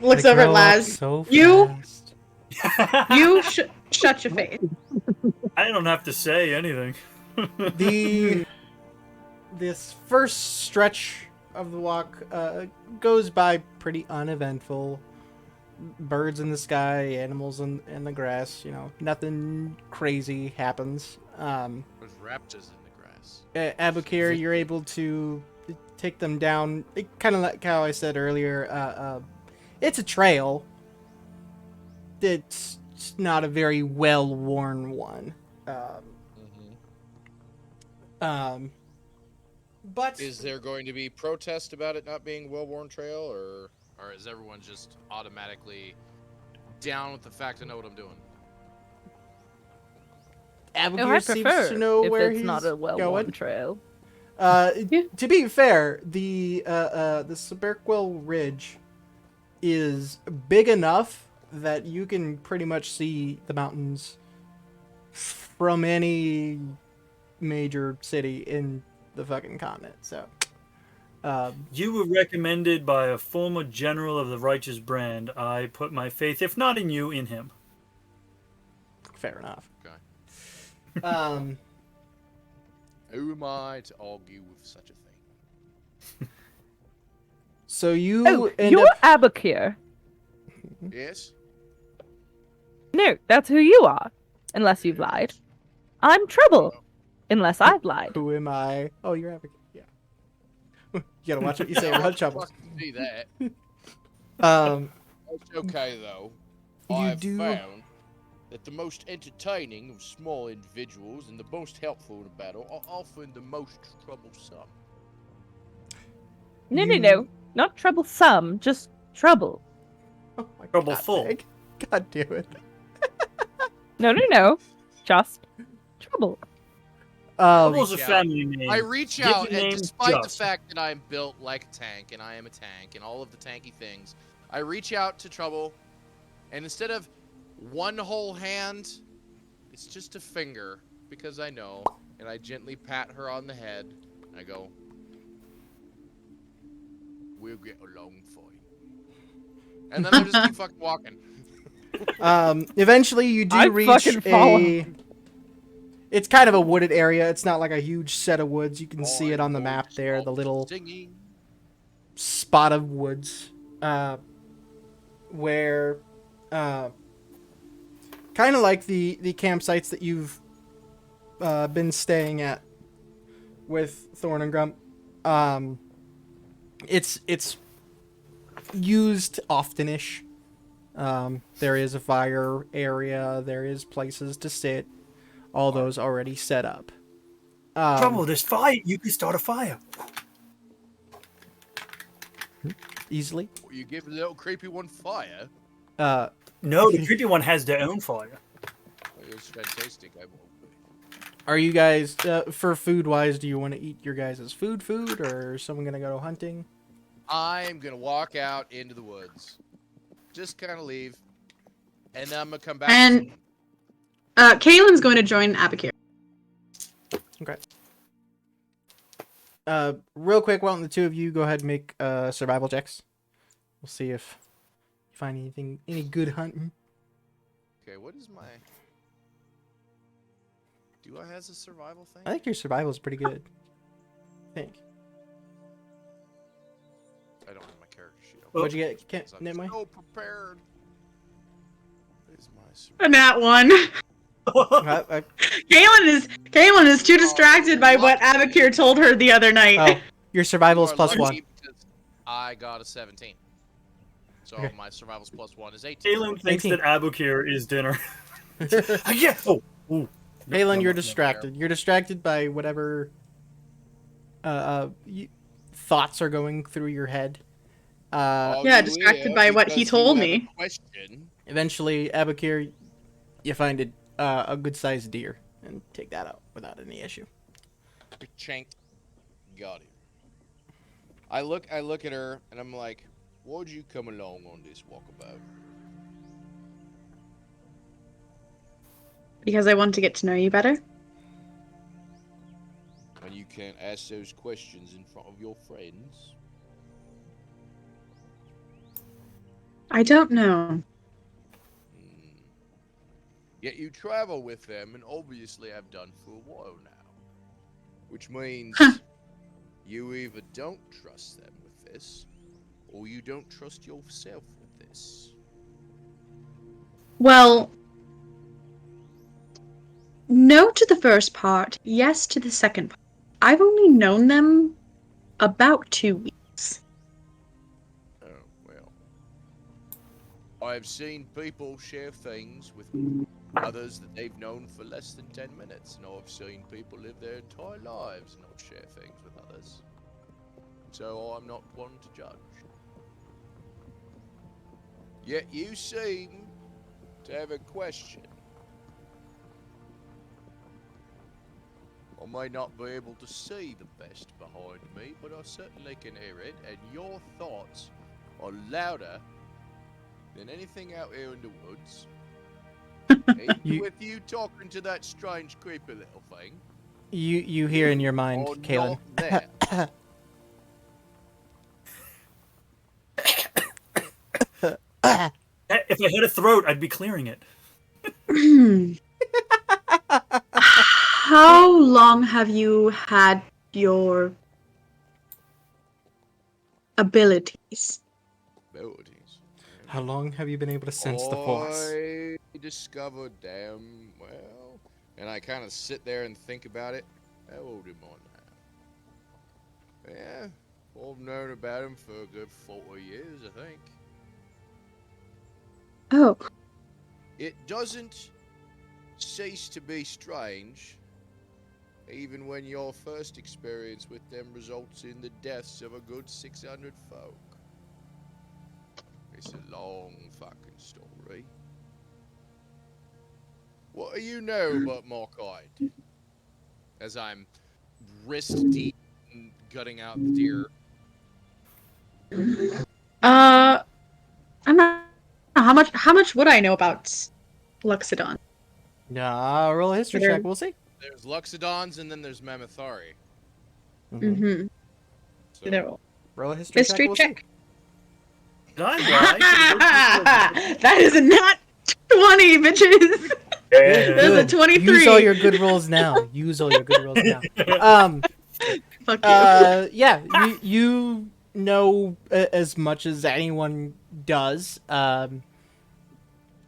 Looks
They
over at
grow up
Laz.
so
You-
fast.
You shut your face.
I don't have to say anything.
This first stretch of the walk goes by pretty uneventful. Birds in the sky, animals in the grass. You know, nothing crazy happens.
There's raptors in the grass.
Abukir, you're able to take them down. Kind of like how I said earlier. It's a trail. It's not a very well-worn one. But
Is there going to be protest about it not being a well-worn trail, or is everyone just automatically down with the fact I know what I'm doing.
Abigail
I
seems
prefer
to know
if
where
it's
he's
not a well-worn
going.
trail.
Yeah.
To be fair, the Suburquil Ridge is big enough that you can pretty much see the mountains from any major city in the fucking continent. So,
You were recommended by a former general of the righteous brand. I put my faith, if not in you, in him.
fair enough.
Okay. Who am I to argue with such a thing?
So you
Oh,
end
you're
up.
Abakir.
Yes?
No, that's who you are. Unless you've lied. I'm Trouble. Unless I've lied.
Who am I? Oh, you're Abigail. Yeah. You gotta watch what you say around trouble.
Fucking see that. It's okay though.
You
I've
do-
found that the most entertaining of small individuals and the most helpful in a battle are often the most troublesome.
No. Not troublesome, just trouble.
Oh my
Troubleful.
God, Meg. God damn it.
No. Just trouble.
Trouble's a
Reach out.
family name.
I reach
Give
out,
your
and
name
despite the
Just.
fact that I'm built like a tank, and I am a tank, and all of the tanky things, I reach out to Trouble, and instead of one whole hand, it's just a finger, because I know, and I gently pat her on the head, and I go, we'll get along fine. And then I just keep fucking walking.
Eventually you do
I'd
reach
fucking follow.
It's kind of a wooded area. It's not like a huge set of woods. You can see it
I'm
on the
going
map
to
there, the
stop
little
singing.
spot of woods, where, kind of like the campsites that you've been staying at with Thorn and Grump. It's used oftenish. There is a fire area. There is places to sit. All those already set up.
Trouble, there's fire. You can start a fire.
Easily.
You give the little creepy one fire.
No, the creepy one has their own fire.
It was fantastic. I won't.
Are you guys, for food wise, do you want to eat your guys' food, or is someone gonna go hunting?
I'm gonna walk out into the woods. Just kind of leave. And then I'm gonna come back.
And Kaylin's going to join Abakir.
Okay. Real quick, why don't the two of you go ahead and make survival checks? We'll see if you find any good hunting.
Okay, what is my... Do I have a survival thing?
I think your survival is pretty good. I think.
I don't have my character sheet open.
What'd you get? Can't,
I'm
Nitmai?
so prepared. What is my
A nat one. Kaylin is too distracted by what Abakir told her the other night.
Oh, your survival is
You are
plus
lucky
1.
because I got a 17. So
Okay.
my survival's plus 1 is 18.
Kalen thinks
18.
that Abukir is dinner. Yeah. Oh. Ooh.
Halen, you're
No.
distracted. You're distracted by whatever thoughts are going through your head.
Are
Yeah,
you
distracted
here
by what he
because
told
you have a
me.
question?
Eventually, Abakir, you find a good-sized deer and take that out without any issue.
Chanked. Got it. I look at her and I'm like, why'd you come along on this walkabout?
Because I want to get to know you better.
And you can't ask those questions in front of your friends.
I don't know.
Yet you travel with them and obviously have done for a while now. Which means you either don't trust them with this, or you don't trust yourself with this.
Well, no to the first part, yes to the second part. I've only known them about 2 weeks.
Oh, well. I've seen people share things with others that they've known for less than 10 minutes, and I've seen people live their entire lives and not share things with others. So I'm not one to judge. Yet you seem I have a question. I may not be able to see the best behind me, but I certainly can hear it, and your thoughts are louder than anything out here in the woods. Even
You-
with you talking to that strange, creepy little thing.
You hear in your mind,
Or
Kalen.
not there.
If I had a throat, I'd be clearing it.
How long have you had your abilities?
Abilities.
How long have you been able to sense the Force?
I discovered damn well, and I kind of sit there and think about it. How old am I now? Yeah, I've known about him for a good 40 years, I think.
Oh,
It doesn't cease to be strange, even when your first experience with them results in the deaths of a good 600 folk. It's a long fucking story. What do you know about my kind? As I'm wrist deep in gutting out the deer.
I'm not. How much would I know about Luxodon?
Nah, roll a history
Better-
check. We'll see.
There's Luxodons and then there's Mammothari.
Mm-hmm.
So,
Roll a history,
History
check. We'll
check.
Did I lie?
That is not 20, bitches.
Yeah.
There's a 23.
Use all your good rolls now. Use all your good rolls now.
Fuck you.
Yeah, you know as much as anyone does.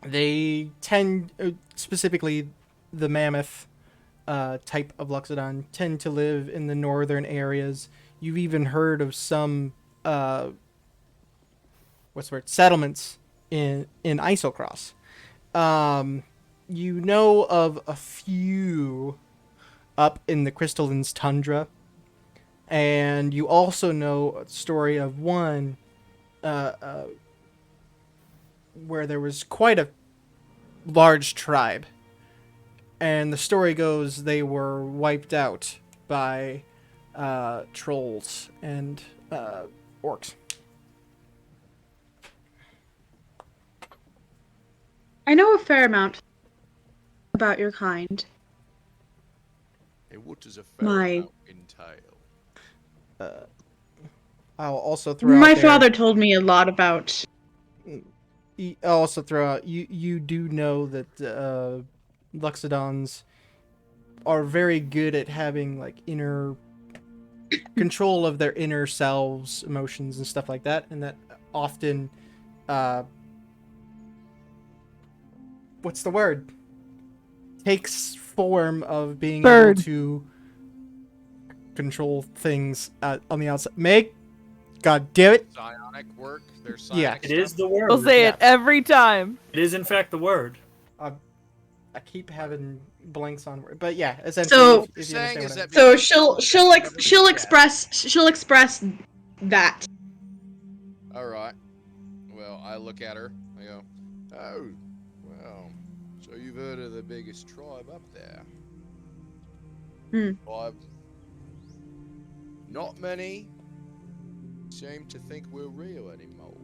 They tend, specifically the mammoth type of Luxodon, tend to live in the northern areas. You've even heard of some settlements in Isocross. You know of a few up in the Crystalline's tundra, and you also know a story of one where there was quite a large tribe, and the story goes they were wiped out by trolls and orcs.
I know a fair amount about your kind.
and what does a fair
My-
amount entail?
I'll also throw
My
out there,
father told me a lot about.
I'll also throw out you do know that Luxodons are very good at having like inner control of their inner selves, emotions and stuff like that, and that often what's the word? Takes form of being
Bird.
able to control things on the outside. Meg, God damn it!
Psionic work? There's
Yeah.
psionic
It is
stuff?
the word.
We'll say
Yeah.
it every time.
It is, in fact, the word.
I keep having blanks on, but yeah, essentially.
So-
if you
Saying
understand
is
what I
that
So
because
she'll express that.
Alright. Well, I look at her. I go, oh, well, so you've heard of the biggest tribe up there? Tribe. Not many seem to think we're real anymore.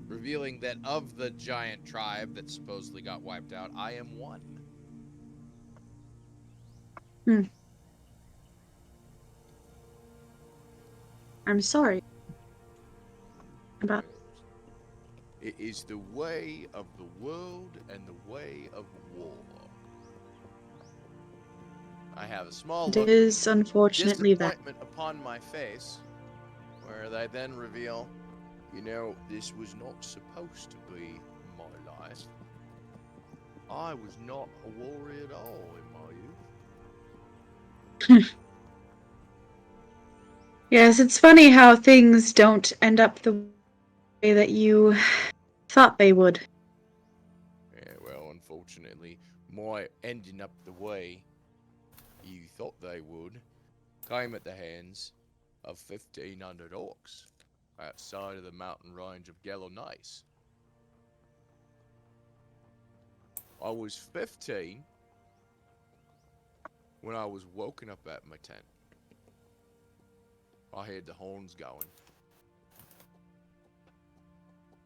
Revealing that of the giant tribe that supposedly got wiped out, I am one.
I'm sorry. About
It is the way of the world and the way of war. I have a small
it
look
is unfortunately that.
disappointment upon my face, where they then reveal, you know, this was not supposed to be my life. I was not a warrior at all in my youth.
Yes, it's funny how things don't end up the way that you thought they would.
Yeah, well, unfortunately, my ending up the way you thought they would came at the hands of 1,500 orcs outside of the mountain range of Gallonice. I was 15 when I was woken up at my tent. I had the horns going.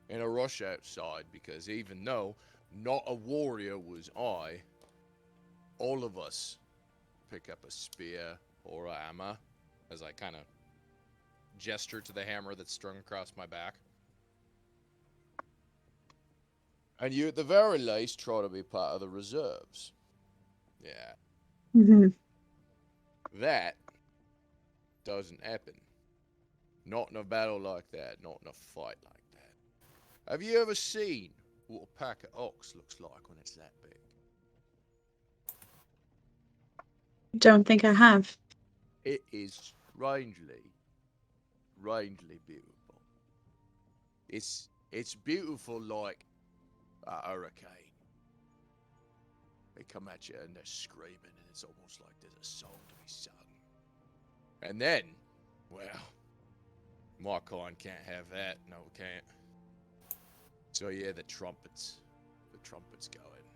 And I rush outside because even though not a warrior was I, all of us pick up a spear or a hammer as I kind of gesture to the hammer that's strung across my back. And you at the very least try to be part of the reserves. Yeah.
Mhm.
That doesn't happen. Not in a battle like that, not in a fight like that. Have you ever seen what a pack of ox looks like when it's that big?
Don't think I have.
It is strangely beautiful. It's beautiful like a hurricane. They come at you and they're screaming, and it's almost like there's a song to be sung. And then, well, my kind can't have that. No, we can't. So yeah, the trumpets going.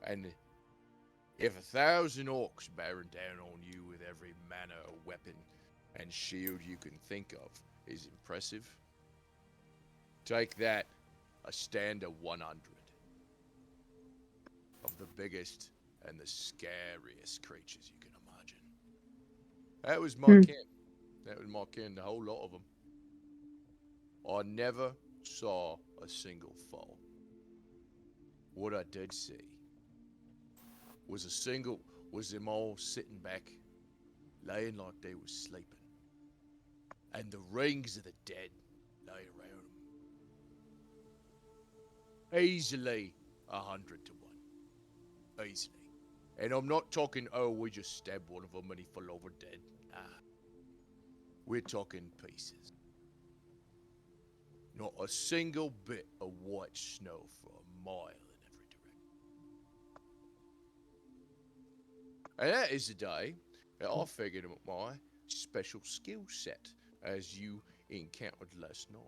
And if 1,000 orcs bearing down on you with every manner of weapon and shield you can think of is impressive, take that a stand of 100 of the biggest and the scariest creatures you can imagine. That was my kin. That was my kin, the whole lot of them. I never saw a single foe. What I did see was them all sitting back, laying like they was sleeping. And the rings of the dead lay around them. Easily 100 to 1. Easily. And I'm not talking, oh, we just stabbed one of them and he fell over dead. Nah. We're talking pieces. Not a single bit of white snow for a mile in every direction. And that is the day that I figured out my special skill set as you encountered last night.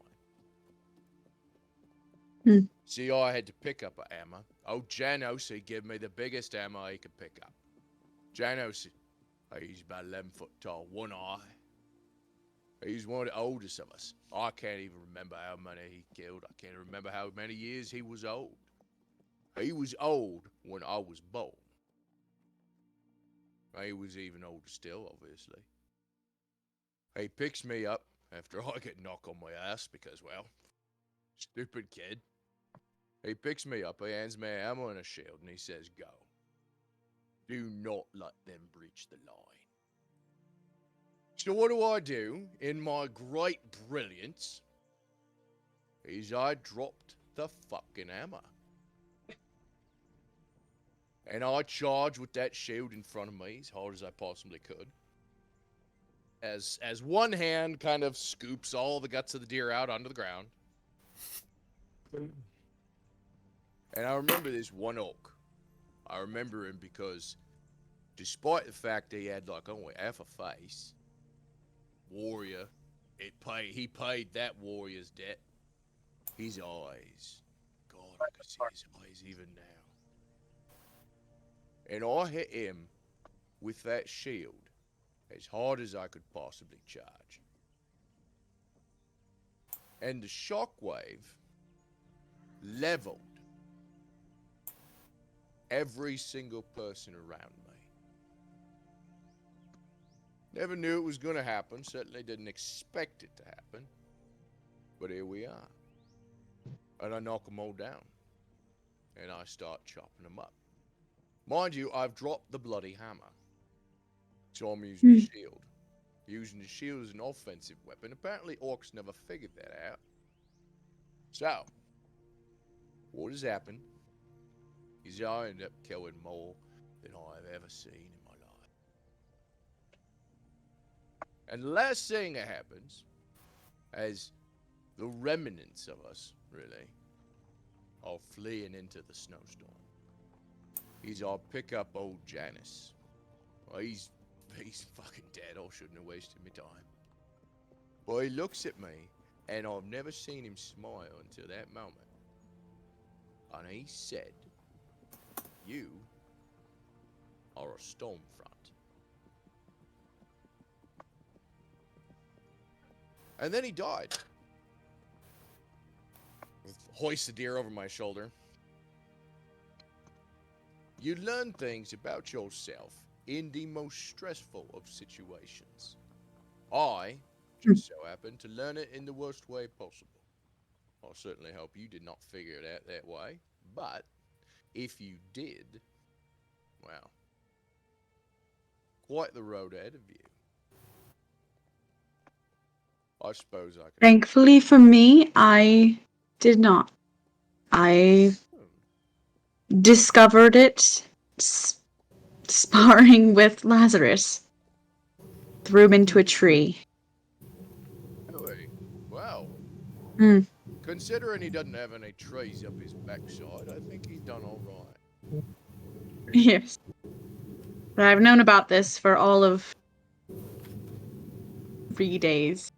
See, I had to pick up a hammer. Oh, Janos, he gave me the biggest hammer he could pick up. Janos, he's about 11 foot tall, one eye. He's one of the oldest of us. I can't even remember how many he killed. I can't remember how many years he was old. He was old when I was born. He was even older still, obviously. He picks me up after I get knocked on my ass because, well, stupid kid. He picks me up, he hands me a hammer and a shield, and he says, go. Do not let them breach the line. So what do? In my great brilliance, is I dropped the fucking hammer. And I charged with that shield in front of me as hard as I possibly could. As one hand kind of scoops all the guts of the deer out onto the ground. And I remember this one oak. I remember him because despite the fact that he had like only half a face, warrior, he paid that warrior's debt. His eyes. God, I can see his eyes even now. And I hit him with that shield as hard as I could possibly charge. And the shockwave leveled every single person around me. Never knew it was going to happen. Certainly didn't expect it to happen. But here we are. And I knock them all down. And I start chopping them up. Mind you, I've dropped the bloody hammer. So I'm using the shield. Using the shield as an offensive weapon. Apparently orcs never figured that out. So, what has happened is I end up killing more than I've ever seen in my life. And the last thing that happens, as the remnants of us, really, are fleeing into the snowstorm, is I'll pick up old Janus. Well, he's fucking dead. I shouldn't have wasted my time. But he looks at me, and I've never seen him smile until that moment. And he said, you are a storm front. And then he died. Hoist the deer over my shoulder. You learn things about yourself in the most stressful of situations. I just so happened to learn it in the worst way possible. I certainly hope you did not figure it out that way, but if you did, well, quite the road ahead of you. I suppose I could.
Thankfully for me, I did not. I discovered it sparring with Lazarus. Threw him into a tree.
Really? Wow.
Hmm.
Considering he doesn't have any trees up his backside, I think he's done all right.
Yes. But I've known about this for all of 3 days.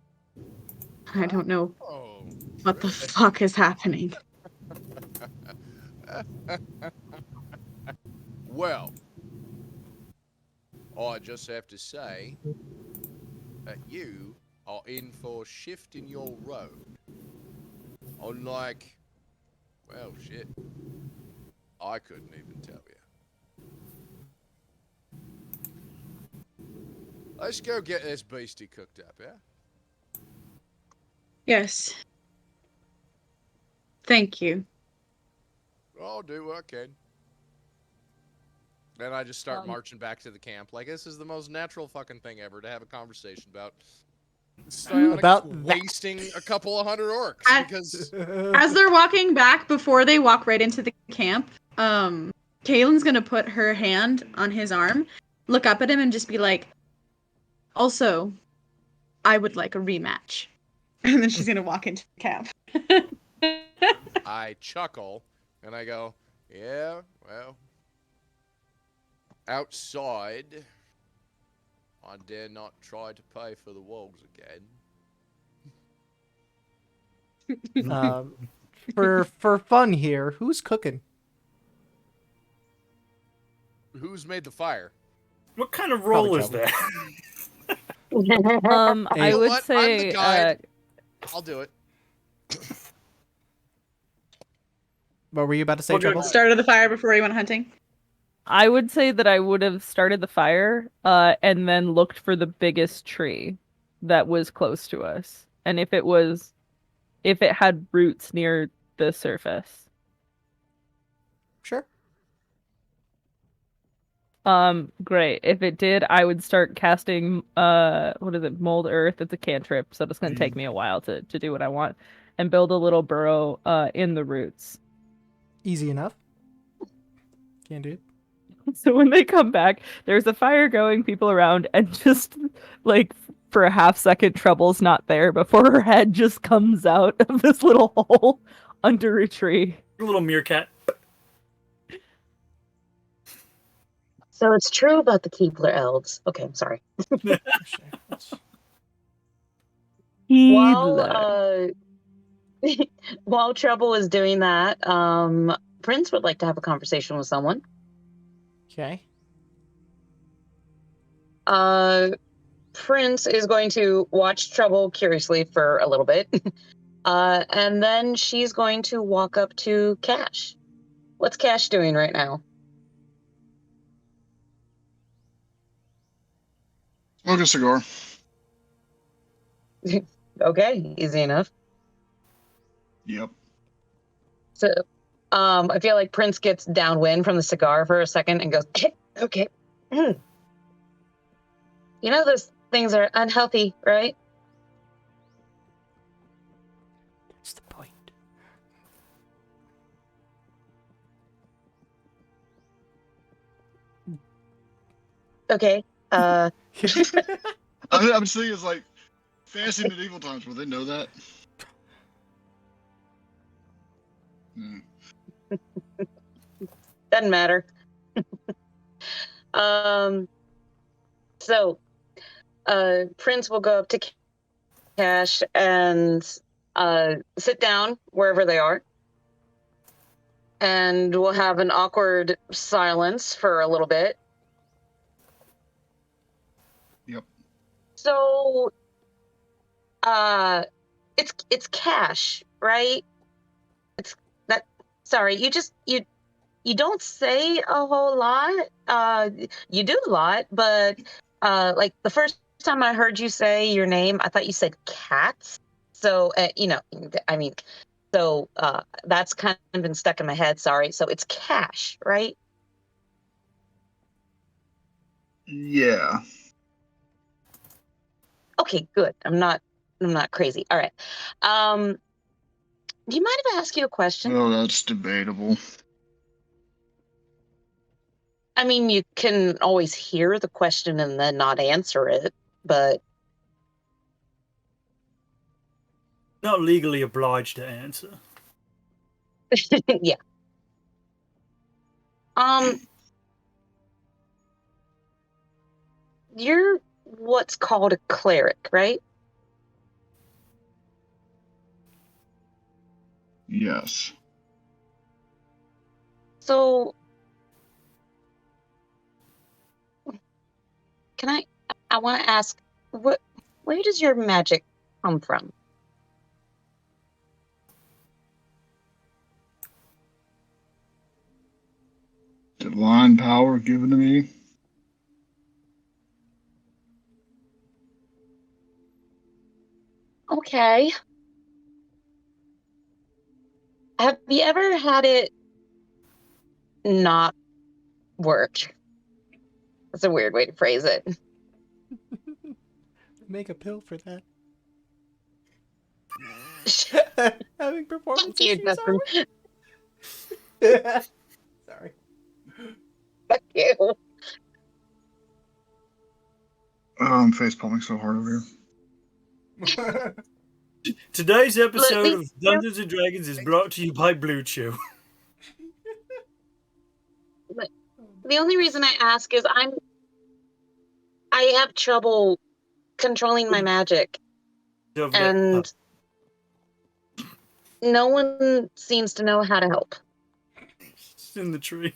I don't know
Oh,
what the
really?
fuck is happening.
Well, I just have to say that you are in for a shift in your road. Unlike, well, shit, I couldn't even tell you. Let's go get this beastie cooked up, yeah?
Yes. Thank you.
I'll do what I can. Then I just start marching back to the camp. Like, this is the most natural fucking thing ever to have a conversation about.
About that.
wasting a couple of hundred orcs
I-
because
As they're walking back, before they walk right into the camp, Kaylin's gonna put her hand on his arm, look up at him, and just be like, also, I would like a rematch. And then she's gonna walk into the camp.
I chuckle and I go, yeah, well, outside, I dare not try to pay for the wolves again.
For fun here, who's cooking?
Who's made the fire?
What kind of role
Probably
is that?
Hey,
You
I
know
would
what? I'm the
say,
guide. I'll do it.
What were you about to say,
Well, good.
Trouble?
Started the fire before he went hunting.
I would say that I would have started the fire, and then looked for the biggest tree that was close to us, and if it had roots near the surface.
Sure.
Great. If it did, I would start casting what is it, mold earth. It's a cantrip, so it's gonna take me a while to do what I want, and build a little burrow in the roots.
Easy enough. Can do it.
So when they come back, there's a fire going, people around, and just like for a half second, Trouble's not there before her head just comes out of this little hole under a tree.
A little meerkat.
So it's true about the Keebler elves. Okay, I'm sorry. While while Trouble is doing that, Prince would like to have a conversation with someone.
Okay.
Prince is going to watch Trouble curiously for a little bit. And then she's going to walk up to Cash. What's Cash doing right now?
Smoke a cigar.
Okay, easy enough.
Yep.
So, I feel like Prince gets downwind from the cigar for a second and goes, okay. You know those things are unhealthy, right?
That's the point.
Okay.
I'm just thinking it's like fantasy medieval times where they know that. Hmm.
Doesn't matter. So, Prince will go up to Cash and sit down wherever they are. And we'll have an awkward silence for a little bit.
Yep.
So, it's Cash, right? It's that. Sorry, you don't say a whole lot. You do a lot, but like the first time I heard you say your name, I thought you said cats. So I mean, so that's kind of been stuck in my head. Sorry. So it's Cash, right?
Yeah.
Okay, good. I'm not crazy. All right. Do you mind if I ask you a question?
Well, that's debatable.
I mean, you can always hear the question and then not answer it, but
Not legally obliged to answer.
yeah. You're what's called a cleric, right?
Yes.
So, I want to ask, where does your magic come from?
Divine power given to me.
Okay. Have you ever had it not work? That's a weird way to phrase it.
Make a pill for that.
Fuck
Having performance
you,
issues,
Justin.
are we? Sorry.
Fuck you.
Oh, I'm face palming so hard over here.
Today's episode
Look,
of Dungeons and Dragons is brought to you by Blue Chew.
The only reason I ask is I have trouble controlling my magic,
Over there.
and no one seems to know how to help.
It's in the tree.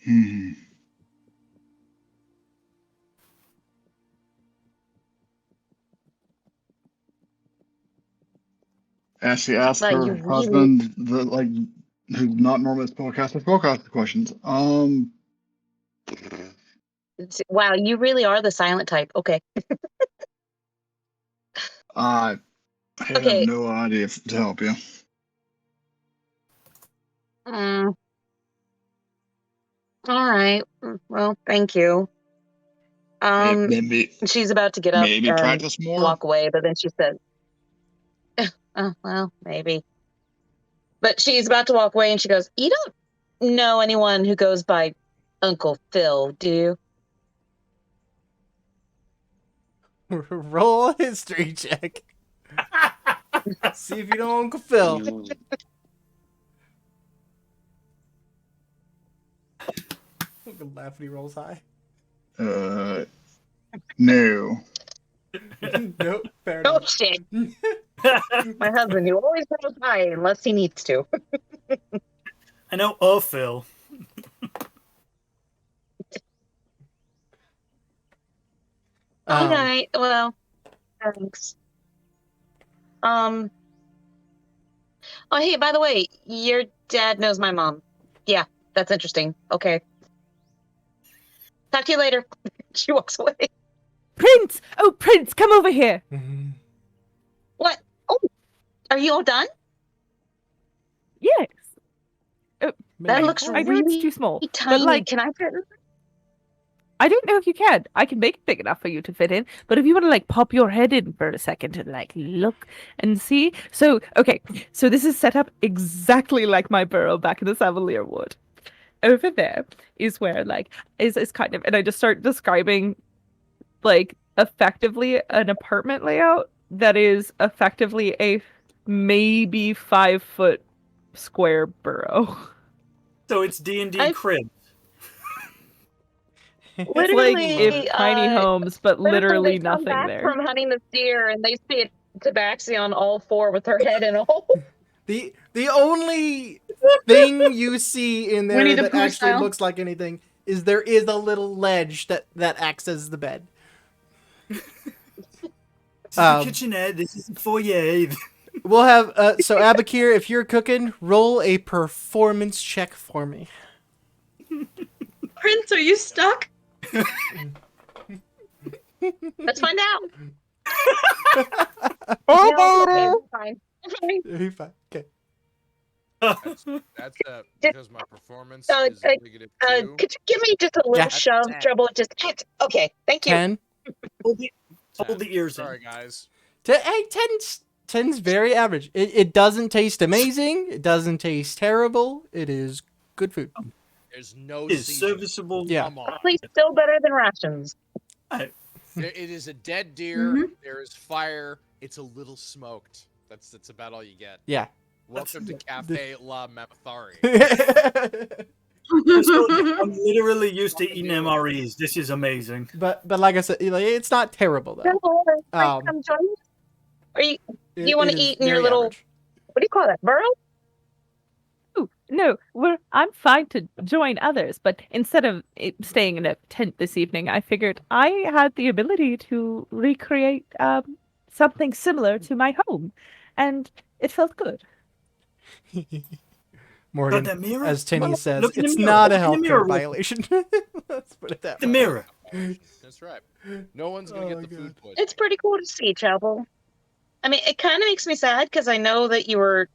Hmm. Ashley asked
Like,
her
you really-
husband, who's not normally a spellcaster questions.
Wow, you really are the silent type. Okay.
I have
Okay.
no idea to help you.
All right. Well, thank you.
Maybe
She's about to get up and
practice more.
walk away, but then she said, "Oh, well, maybe." But she's about to walk away, and she goes, "You don't know anyone who goes by Uncle Phil, do you?"
Roll a history check. See if you know Uncle Phil. Uncle laugh when he rolls high.
No.
Nope, fair
Oh
enough.
shit! My husband, who always goes high unless he needs to.
I know Phil.
All right. Well, thanks. Oh, hey, by the way, your dad knows my mom. Yeah, that's interesting. Okay. Talk to you later. She walks away.
Prince! Oh, Prince, come over here.
What? Oh, are you all done?
Yes.
That looks
I know it's
really
too small,
tiny.
but like,
Can I fit in?
I don't know if you can. I can make it big enough for you to fit in, but if you want to like pop your head in for a second and like look and see. So, okay, so this is set up exactly like my burrow back in the Savalier Wood. Over there is where like is kind of, and I just start describing like effectively an apartment layout that is effectively a maybe 5-foot square burrow.
So it's D&D
I-
crib.
It's
Literally,
like if tiny homes, but literally
they come
nothing
back
there.
from hunting the deer and they see Tabaxi on all four with her head in a hole.
The only thing you see in there
Winnie the
that
Pooh
actually
style.
looks like anything is there is a little ledge that acts as the bed.
This is the kitchenette. This is the foyer.
We'll have so Abakir, if you're cooking, roll a performance check for me.
Prince, are you stuck?
Let's find out.
Oh,
No, okay, I'm fine. I'm fine.
You're fine. Okay.
That's because my performance
Uh,
is
uh,
negative
Uh,
2.
could you give me just a little
Yeah.
shove, Trouble? Just okay. Thank you.
10.
Hold the ears
Sorry,
in.
guys.
Hey, 10's very average. It doesn't taste amazing. It doesn't taste terrible. It is good food.
There's no
It's
seasoning.
serviceable.
Yeah.
Come on.
Please, still better than rations.
It is a dead deer.
Mhm.
There is fire. It's a little smoked. That's about all you get.
Yeah.
Welcome to Cafe La Mamathari.
I'm literally used to eating MREs. This is amazing.
but like I said, like, it's not terrible though.
Trouble,
Um,
come join us. Are you?
It-
You wanna
it is
eat in your
very
little-
average.
What do you call that? Burrow?
Ooh, no, I'm fine to join others, but instead of staying in a tent this evening, I figured I had the ability to recreate something similar to my home, and it felt good.
Morgan,
But the mirror?
as Tinny
Look,
says,
look in the
it's
mirror.
not a
Look in the
healthcare
mirror.
violation. Let's put it that
The
way.
mirror.
That's right. No one's gonna
Oh
get
my
the food
God.
poisoning.
It's pretty cool to see, Trouble. I mean, it kind of makes me sad because I know that you were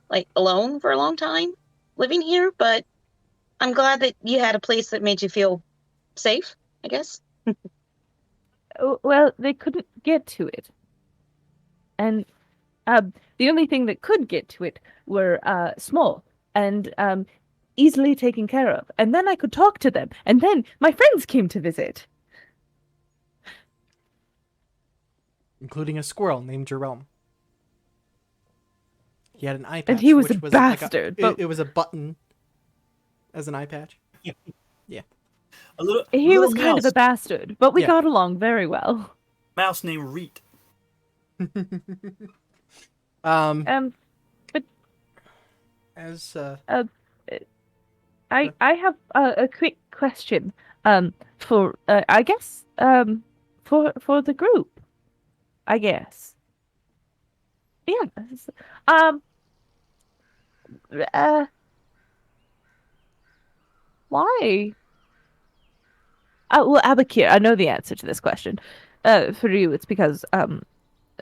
like alone for a long time living here, but I'm glad that you had a place that made you feel safe, I guess.
Oh, well, they couldn't get to it, and the only thing that could get to it were small and easily taken care of, and then I could talk to them, and then my friends came to visit.
Including a squirrel named Jerome. He had an eye patch.
And he was
which
a
was
bastard,
Like
but-
it was a button as an eye patch.
A little,
He
little
was kind of a
mouse,
bastard, but we
Yeah.
got along very well.
mouse named Reet.
Um,
But
as
I have a quick question for I guess for the group, I guess. Yes. Why? Well, Abakir, I know the answer to this question. For you, it's because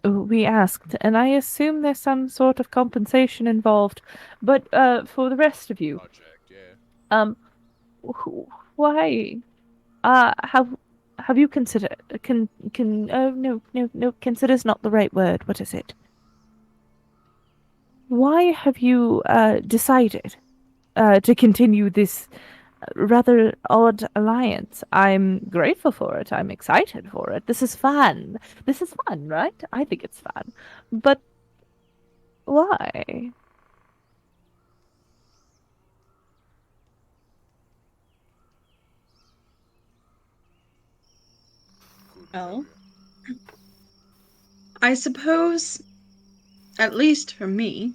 we asked, and I assume there's some sort of compensation involved. But for the rest of you,
Project, yeah.
why? Have you considered? No. Consider's not the right word. What is it? Why have you decided to continue this rather odd alliance? I'm grateful for it. I'm excited for it. This is fun. This is fun, right? I think it's fun. But why?
Well, I suppose, at least for me,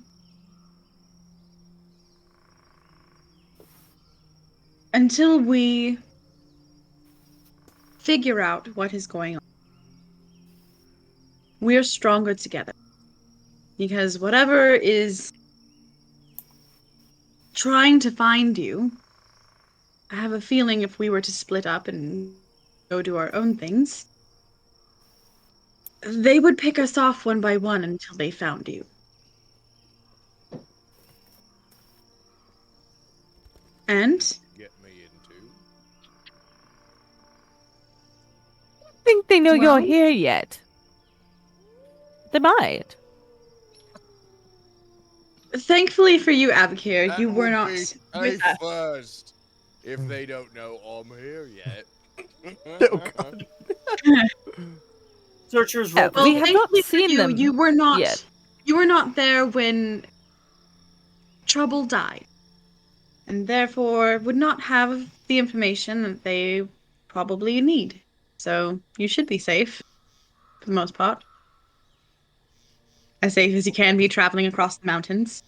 until we figure out what is going on, we're stronger together. Because whatever is trying to find you, I have a feeling if we were to split up and go do our own things, they would pick us off one by one until they found you. And
Get me into.
Think they know you're
Well-
here yet? They might.
thankfully for you, Abakir,
That
you were
would
not
be
with
a
us.
first. If they don't know I'm here yet.
Oh, God.
Searchers
Yeah,
roll.
Well,
we have not
thankfully for
seen
you,
them
You were not.
yet.
You were not there when Trouble died, and therefore would not have the information that they probably need. So you should be safe, for the most part. as safe as you can be traveling across the mountains.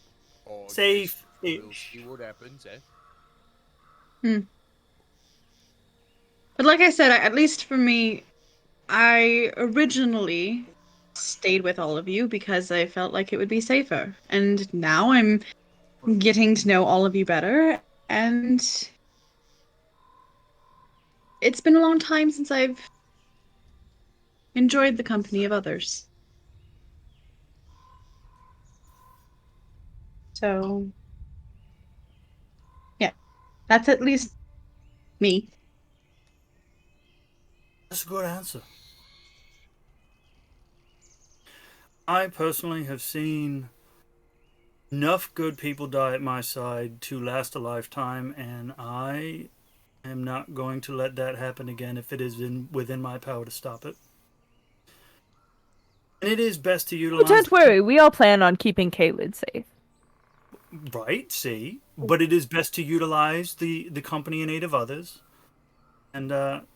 Oh, yes,
Safe-ish.
we'll see what happens, eh?
But like I said, at least for me, I originally stayed with all of you because I felt like it would be safer. And now I'm getting to know all of you better, and it's been a long time since I've enjoyed the company of others. So, yeah, that's at least me.
That's a good answer. I personally have seen enough good people die at my side to last a lifetime, and I am not going to let that happen again if it is within my power to stop it. And it is best to
Oh,
utilize.
don't worry. We all plan on keeping Caelid safe.
Right, see? But it is best to utilize the company and aid of others. And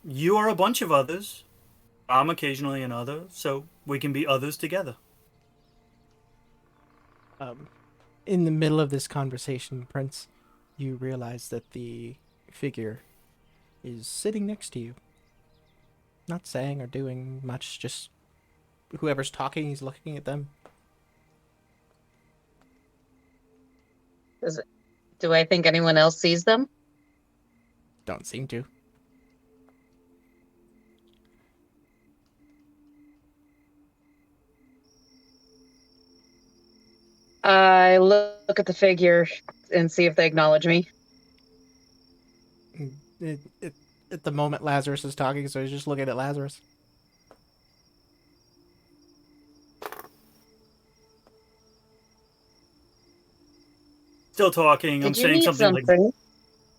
you are a bunch of others. I'm occasionally another, so we can be others together.
In the middle of this conversation, Prince, you realize that the figure is sitting next to you. Not saying or doing much, just whoever's talking, he's looking at them.
Do I think anyone else sees them?
Don't seem to.
I look at the figure and see if they acknowledge me.
At the moment, Lazarus is talking, so he's just looking at Lazarus.
Still talking. I'm
Did you
saying
need
something like
something?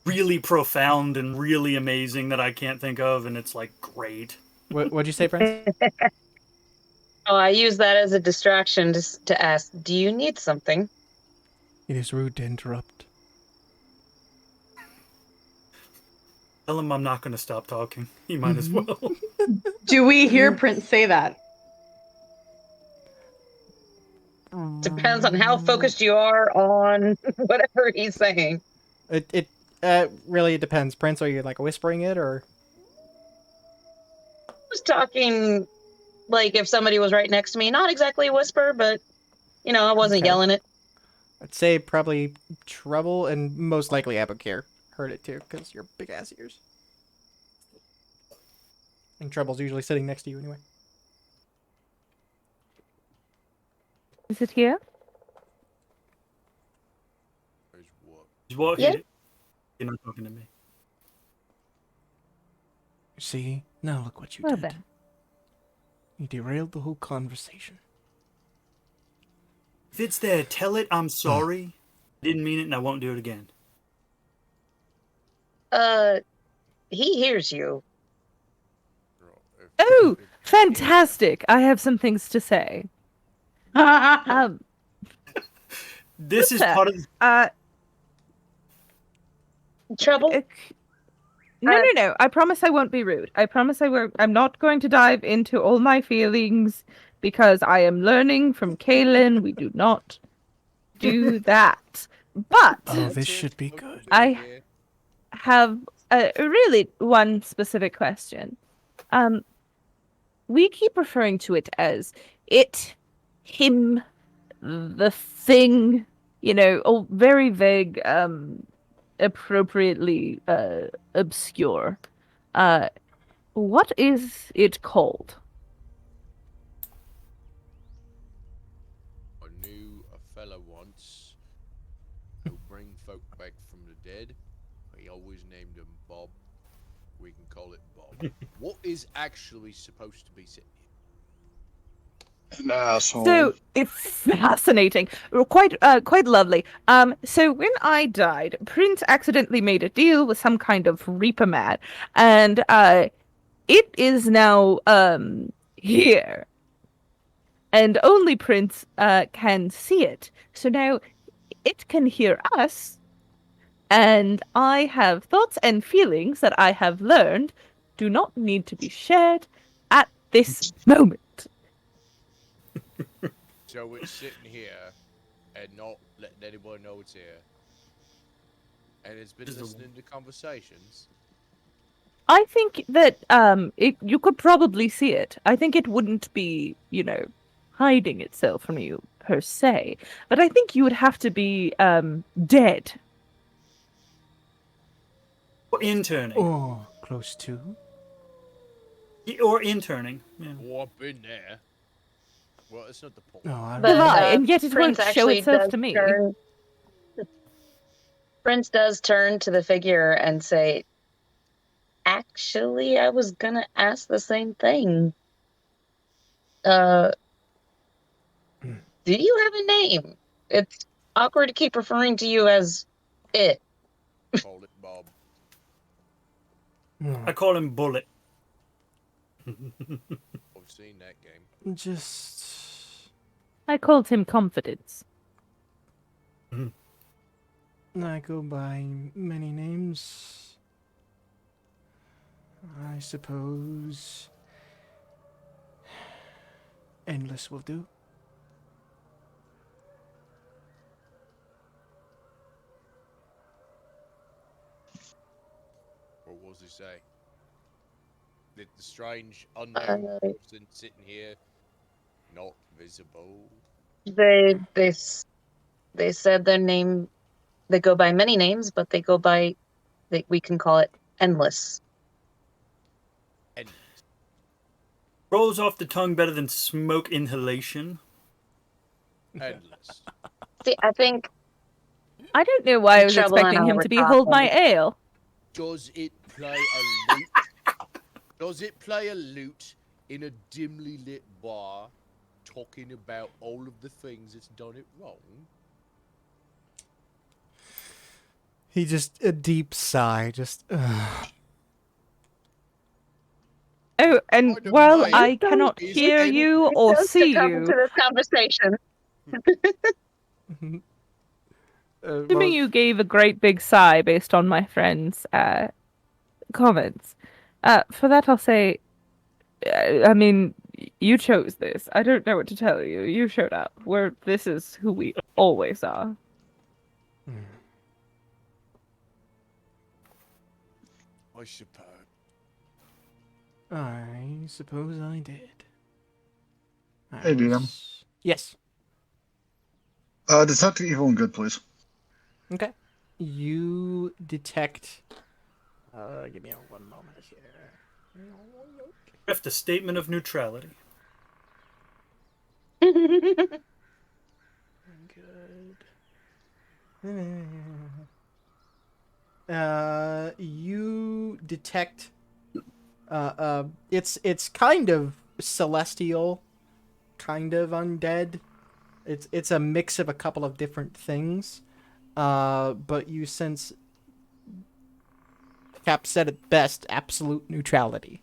really profound and really amazing that I can't think of, and it's like great.
What'd you say, Prince?
Oh, I use that as a distraction to ask, do you need something?
It is rude to interrupt.
Tell him I'm not going to stop talking. He might as well.
Do we hear Prince say that?
Depends on how focused you are on whatever he's saying.
It really depends. Prince, are you like whispering it or?
I was talking like if somebody was right next to me, not exactly a whisper, but I wasn't
Okay.
yelling it.
I'd say probably Trouble and most likely Abacare heard it too, because your big ass ears. And Trouble's usually sitting next to you anyway.
Is it here?
There's what?
What?
Yeah.
You're not talking to me.
See, now look what you
Well
did.
then.
You derailed the whole conversation.
If it's there, tell it I'm sorry. I didn't mean it, and I won't do it again.
He hears you.
Oh, fantastic! I have some things to say.
This is
Luther,
part of.
Trouble?
No. I promise I won't be rude. I promise I won't. I'm not going to dive into all my feelings because I am learning from Kaylin. We do not do that. But
Oh, this should be good.
I have really one specific question. We keep referring to it as it, him, the thing, all very vague, appropriately obscure. What is it called?
I knew a fella once who bring folk back from the dead. He always named him Bob. We can call it Bob. What is actually supposed to be sitting here?
An asshole.
So it's fascinating, quite lovely. So when I died, Prince accidentally made a deal with some kind of Reaper man, and it is now here, and only Prince can see it. So now it can hear us, and I have thoughts and feelings that I have learned do not need to be shared at this moment.
So So it's sitting here and not letting anyone know it's here. And it's been
Is the-
listening to conversations.
I think that you could probably see it. I think it wouldn't be, hiding itself from you per se, but I think you would have to be dead.
Or interning.
Oh, close to.
Or interning. Yeah.
Oh, I've been there. Well, it's not the point.
No, I
But,
don't
Have I,
know.
and yet it
Prince
won't show
actually
itself
does
to me.
Prince does turn to the figure and say, "Actually, I was gonna ask the same thing. Uh, do you have a name? It's awkward to keep referring to you as it."
Call it Bob.
I call him Bullet.
I've seen that game.
Just.
I called him Confidence.
I go by many names. I suppose. Endless will do.
What was he say? Did the strange unknown person sitting here not visible?
They said their name. They go by many names, but they go by. We can call it Endless.
And
Rolls off the tongue better than smoke inhalation.
endless.
See, I think
I don't know why I was
Trouble and
expecting
I
him
were
to be hold my
talking.
ale.
Does it play a lute? Does it play a lute in a dimly lit bar, talking about all of the things that's done it wrong?
He just a deep sigh. Just.
Oh, and
Pardon
while
my-
I cannot
Is
hear
any-
you or
Just
see
to come
you,
to this conversation.
assuming you gave a great big sigh based on my friend's comments, for that I'll say, I mean, you chose this. I don't know what to tell you. You showed up. This is who we always are.
I suppose.
I suppose I did.
Hey, DM.
Yes.
Detect evil and good, please.
Okay. You detect. Give me one moment here.
Left a statement of neutrality.
Good. You detect. It's kind of celestial, kind of undead. It's a mix of a couple of different things. But you sense. Cap said it best: absolute neutrality.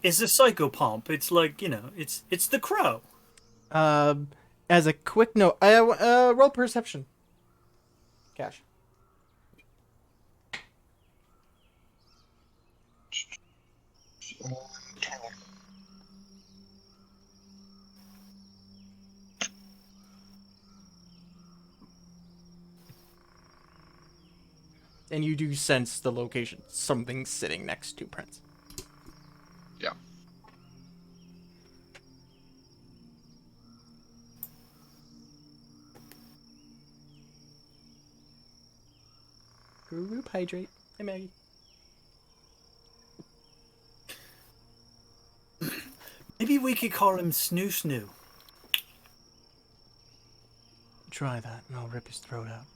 It's a psychopomp. It's like, it's the crow.
As a quick note, roll perception. Cash. And you do sense the location. Something's sitting next to Prince.
Yeah.
Group hydrate. Hey, Maggie.
Maybe we could call him Snoo Snoo.
Try that, and I'll rip his throat out.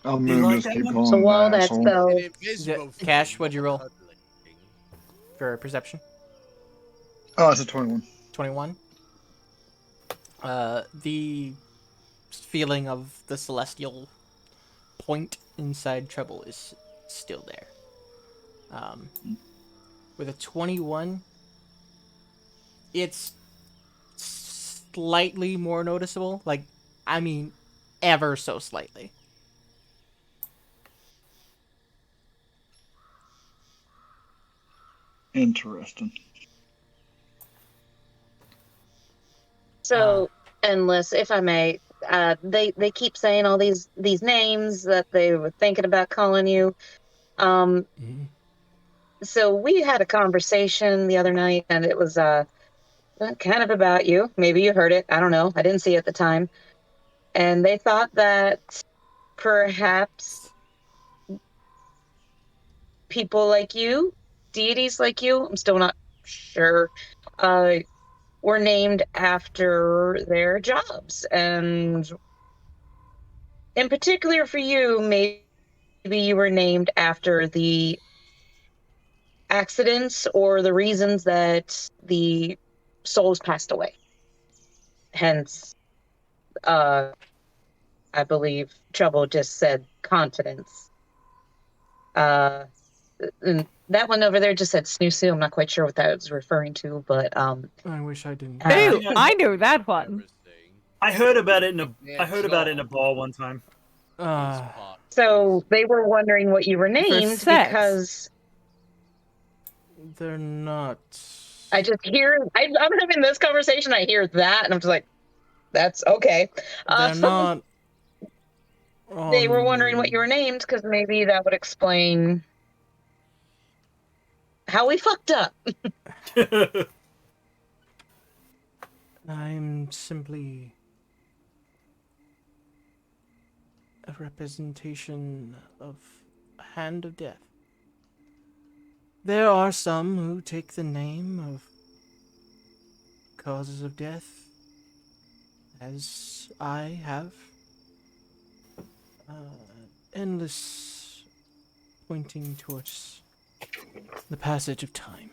I'm
You
gonna
like
just
that
keep
one?
calling
So
him
while
an
that
asshole.
spell,
An invisible
Cash,
thing,
what'd you
not
roll?
cuddling thing.
For perception.
Oh, it's a 21.
21. The feeling of the celestial point inside Trouble is still there. With a 21, it's slightly more noticeable. Like, I mean, ever so slightly.
Interesting.
So, Endless, if I may, they keep saying all these names that they were thinking about calling you.
Mhm.
So we had a conversation the other night, and it was kind of about you. Maybe you heard it. I don't know. I didn't see it at the time. And they thought that perhaps people like you, deities like you, I'm still not sure, were named after their jobs. And in particular for you, maybe you were named after the accidents or the reasons that the souls passed away. Hence, I believe Trouble just said confidence. And that one over there just said snoosu. I'm not quite sure what that was referring to, but
I wish I didn't.
Ooh,
Yeah.
I know that one.
I heard about it in
Man,
a ball one time.
so they were wondering what you were named
sex.
because
They're not.
I just hear I'm having this conversation. I hear that, and I'm just like, that's okay.
They're not.
They were
on
wondering what you were named because maybe that would explain how we fucked up.
I'm simply a representation of a hand of death. There are some who take the name of causes of death, as I have. Endless pointing towards the passage of time.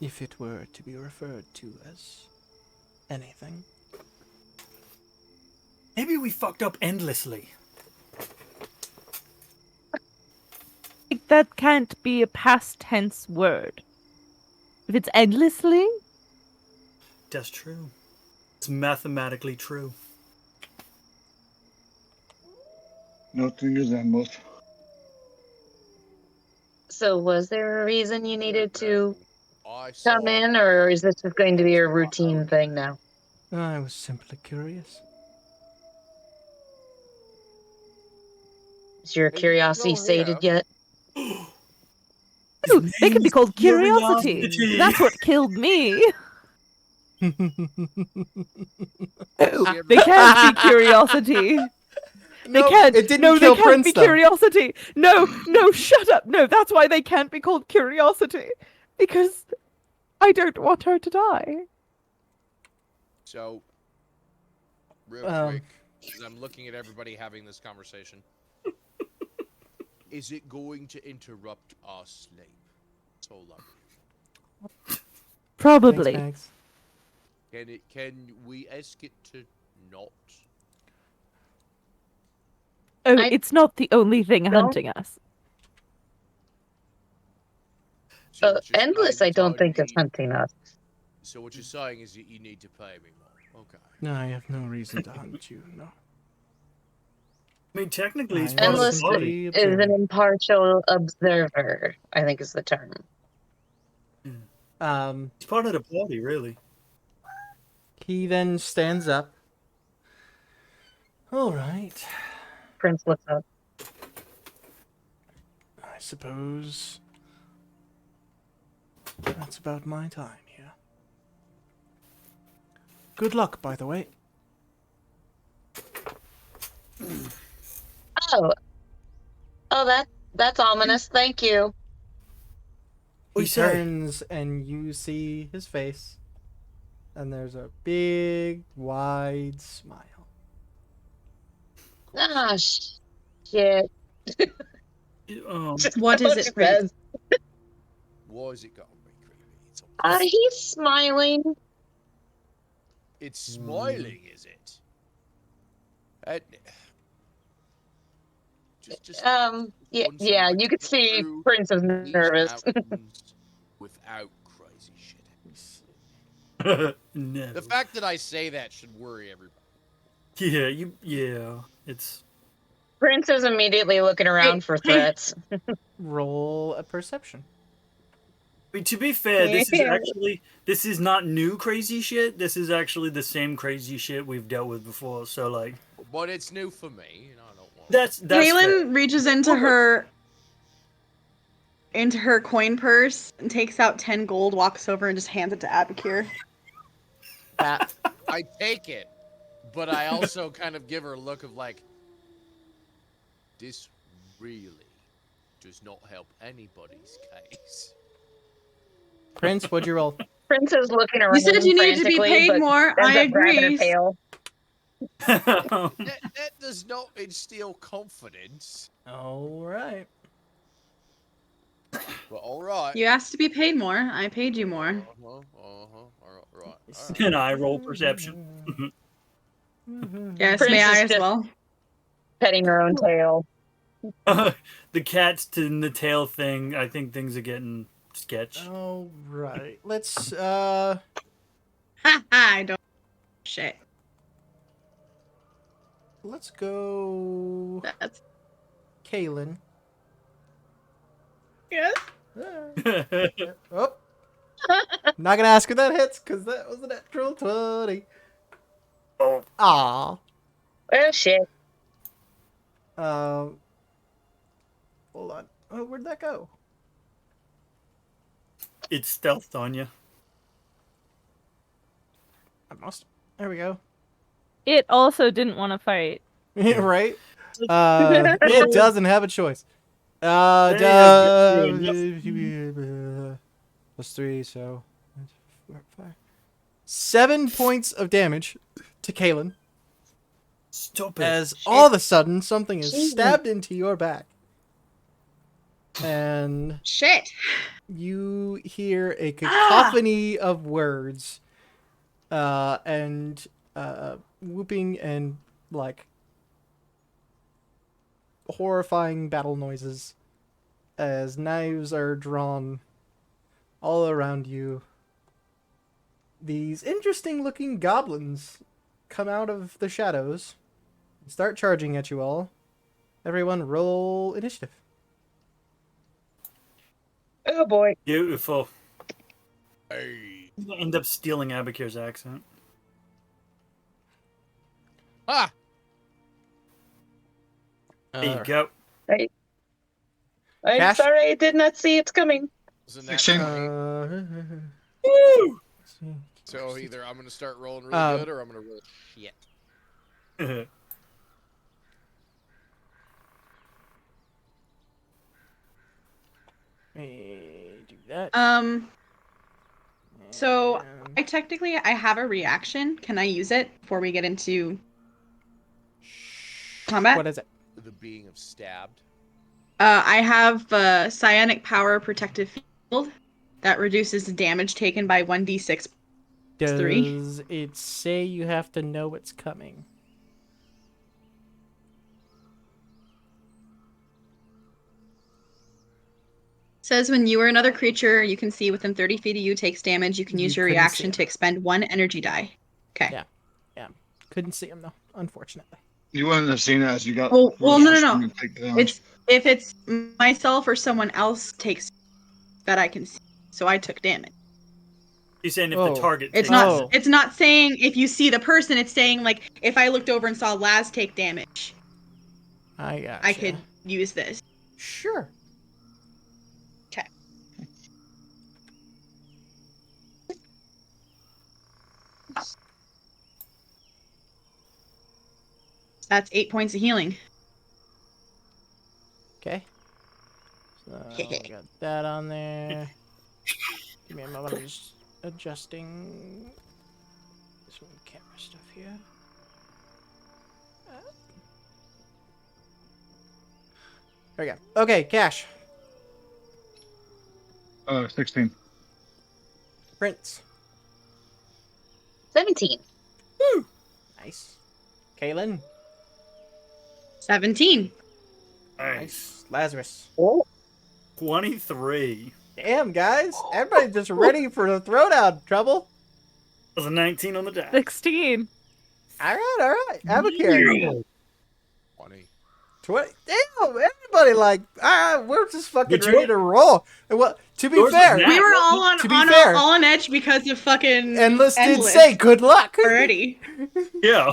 If it were to be referred to as anything.
Maybe we fucked up endlessly.
That can't be a past tense word. If it's endlessly,
That's true. It's mathematically true.
Nothing is endless.
So, was there a reason you needed to
I saw
come in, or is this just going to be a routine thing now?
I was simply curious.
Is your
Hey,
curiosity
go
sated
here.
yet?
ooh, they could be called
Curiosity.
curiosity. That's what killed me. Ooh, they can't be curiosity. They
Nope,
can't.
it didn't
no,
kill
they can't
Prince,
be
though.
curiosity. No, no, shut up. No, that's why they can't be called curiosity. Because I don't want her to die.
So, real
Um.
quick, as I'm looking at everybody having this conversation, is it going to interrupt our sleep? So long.
Probably.
Thanks, Max.
Can we ask it to not?
Oh,
I
it's not the only thing
don't-
hunting us.
So what you're
Endless,
saying
I don't
is
think is
need-
hunting us.
So what you're saying is that you need to pay me more. Okay.
No, I have no reason to hunt you, no.
I mean, technically, it's
I
part of the
Endless
body.
simply
is an
observe.
impartial observer, I think is the term.
It's part of the body, really.
He then stands up. All right.
Prince looks up.
I suppose that's about my time here. Good luck, by the way.
Oh, that's ominous. Thank you.
What
He
you say?
turns and you see his face, and there's a big, wide smile.
Ah, shit. Just
What is it,
she
Prince?
says.
What has it got on me, Crispy?
He's smiling.
It's smiling, is it? Just
Yeah,
once
yeah.
I'd like
You
to
could
get
see
through
Prince is
these
nervous.
mountains without crazy shit.
No.
The fact that I say that should worry everybody.
Yeah, it's
Prince is immediately looking around for threats.
Roll a perception.
I mean, to be fair,
Yeah.
this is not new crazy shit. This is actually the same crazy shit we've dealt with before. So like,
But it's new for me. You know, I don't want.
that's fair.
Kaylin reaches into her coin purse and takes out 10 gold, walks over and just hands it to Abakir.
That
I take it, but I also kind of give her a look of like, this really does not help anybody's case.
Prince, what'd you roll?
Prince is looking around.
You said you needed to be
frantically,
paid
but
more.
ends
I
up grabbing her
agree.
tail.
That does not instill confidence.
All right.
But all right.
You asked to be paid more. I paid you more.
All right.
And I roll perception.
Yes,
Prince
may
is
I as
just-
well?
Petting her own tail.
The cat's to the tail thing. I think things are getting sketch.
All right. Let's
Ha I don't. Shit.
let's go
That's.
Kaylin.
Yes.
Oh. Not gonna ask if that hits, because that was a natural 20.
Oh.
Aw.
Well, shit.
Hold on. Oh, where'd that go?
It's stealthed on you.
I must. There we go.
It also didn't want to fight.
Right? It doesn't have a choice.
There
Plus 3, so 4, 5. 7 points of damage to Kaylin
Stop it.
as all of a sudden something is stabbed into your back. And
Shit.
you hear a cacophony of words and whooping and like horrifying battle noises as knives are drawn all around you. These interesting looking goblins come out of the shadows and start charging at you all. Everyone roll initiative.
Oh boy.
Beautiful.
Hey.
I'm gonna end up stealing Abakir's accent.
Ah!
There you go.
I'm
Cash?
sorry, I did not see it's coming.
It's a nat
16.
20.
Woo!
So either I'm gonna start rolling really
Um,
good, or I'm gonna roll shit.
Do that.
So
And-
I have a reaction. Can I use it before we get into combat?
What is it?
The being of stabbed.
I have Psionic Power Protective Field that reduces the damage taken by 1d6.
Does
3.
it say you have to know what's coming?
Says when you or another creature you can see within 30 feet of you takes damage, you can use
You
your
couldn't
reaction
see
to expend 1 energy die. Okay.
Yeah. Couldn't see him though, unfortunately.
You wouldn't have seen it as you got.
Well, no.
You take the damage.
It's if it's myself or someone else takes that I can see. So I took damage.
He's saying if
Oh.
the target
It's
takes
not
Oh.
it's not saying if you see the person, it's saying like if I looked over and saw Laz take damage,
I got.
I could use this.
Sure.
Okay. That's 8 points of healing.
Okay. So we got that on there. Give me a moment. I'm just adjusting this one camera stuff here. There we go. Okay, Cash.
16.
Prince.
17.
Nice. Kaylin.
17.
Nice.
Lazarus.
Oh,
23.
Damn, guys. Everybody's just ready for the throwdown trouble.
That was a 19 on the die.
16.
All right. Abakir.
20.
20. Damn, everybody like, we're just fucking
Good
ready
job.
to roll. And well, to be
Yours was
fair,
nat.
We were all on
To be fair-
all on edge because of fucking
Endless did say good luck.
already.
Yeah.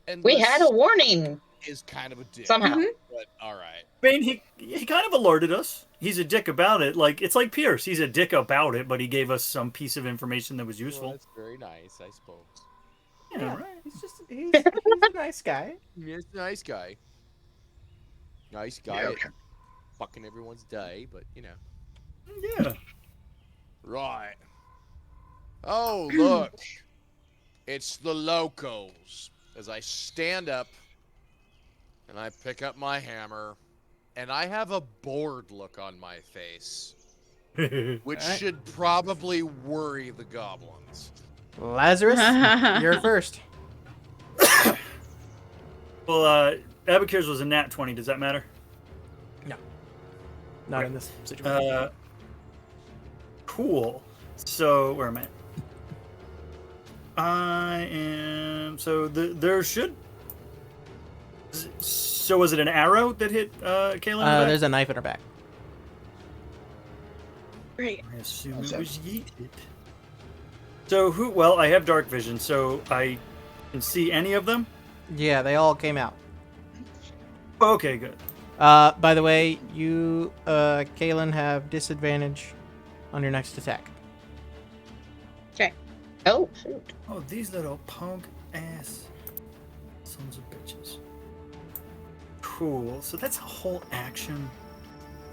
And
We had a warning
is kind of a dick.
somehow.
But all right.
I mean, he kind of alerted us. He's a dick about it. Like, it's like Pierce. He's a dick about it, but he gave us some piece of information that was
Well,
useful.
that's very nice, I suppose.
Yeah, right.
He's a nice guy.
He's a nice guy. Nice guy
Yeah,
at
okay.
fucking everyone's day, but you know.
Yeah.
Right. Oh, look. It's the locals. As I stand up and I pick up my hammer, and I have a bored look on my face, which
Alright.
should probably worry the goblins.
Lazarus, you're first.
Well, Abacir's was a nat 20. Does that matter?
Not in this situation.
Cool. So, where am I? I am. So, there should. So, was it an arrow that hit Kaylin?
There's a knife in her back.
Great.
I assume
That's
it
it.
was yeeted. So, who. Well, I have dark vision, so I can see any of them?
Yeah, they all came out.
Okay, good.
By the way, you, Kaylin, have disadvantage on your next attack.
Oh, shoot.
Oh, these little punk ass sons of bitches. Cool. So that's a whole action.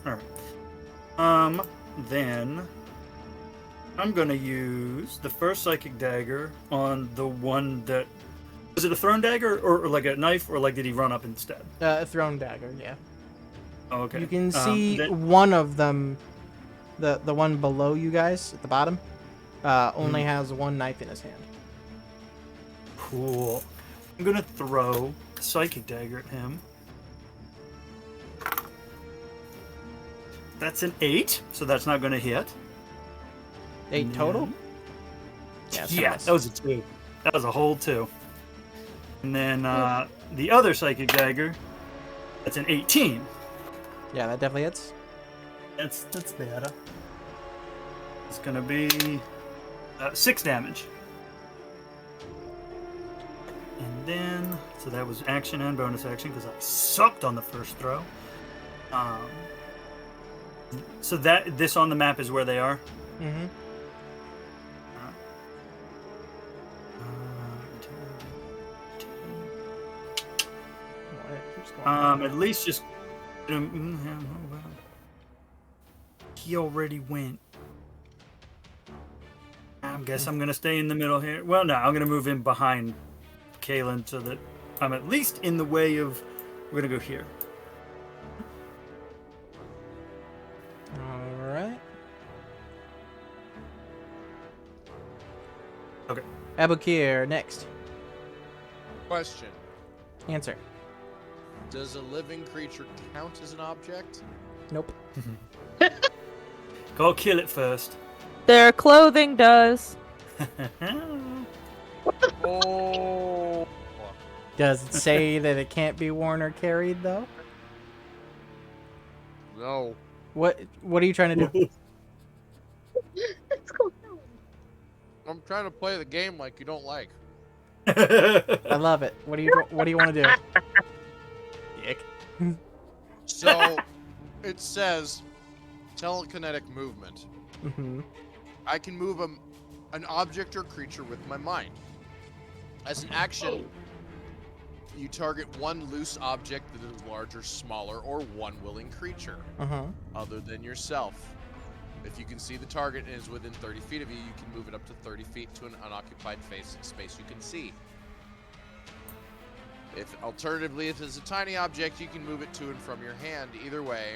Alright. Then I'm gonna use the first psychic dagger on the one that was it a thrown dagger or like a knife or like did he run up instead?
Thrown dagger, yeah.
Oh, okay.
You can see
then-
one of them, the one below you guys at the bottom, only has one knife in his hand.
Cool. I'm gonna throw a psychic dagger at him. That's an 8, so that's not gonna hit.
8 total?
And
Yeah, it's
then-
a
Yeah,
miss.
that was a 2. That was a whole 2. And then the other psychic dagger, that's an 18.
Yeah, that definitely hits.
That's better. It's gonna be 6 damage. And then, so that was action and bonus action because I sucked on the first throw. So this on the map is where they are.
Mm-hmm.
At least just. He already went. I guess I'm gonna stay in the middle here. Well, no, I'm gonna move in behind Kaylin so that I'm at least in the way of. We're gonna go here.
Alright.
Okay.
Abukir, next.
Question.
Answer.
Does a living creature count as an object?
Nope.
Go kill it first.
Their clothing does.
Oh.
Does it say that it can't be worn or carried, though?
No.
What are you trying to do?
What's going on?
I'm trying to play the game like you don't like.
I love it. What do you want to do? Dick.
So, it says telekinetic movement.
Mm-hmm.
I can move an object or creature with my mind. As an action, you target one loose object that is larger, smaller, or one willing creature,
Uh-huh.
other than yourself. If you can see the target and is within 30 feet of you, you can move it up to 30 feet to an unoccupied space you can see. Alternatively, if it's a tiny object, you can move it to and from your hand. Either way,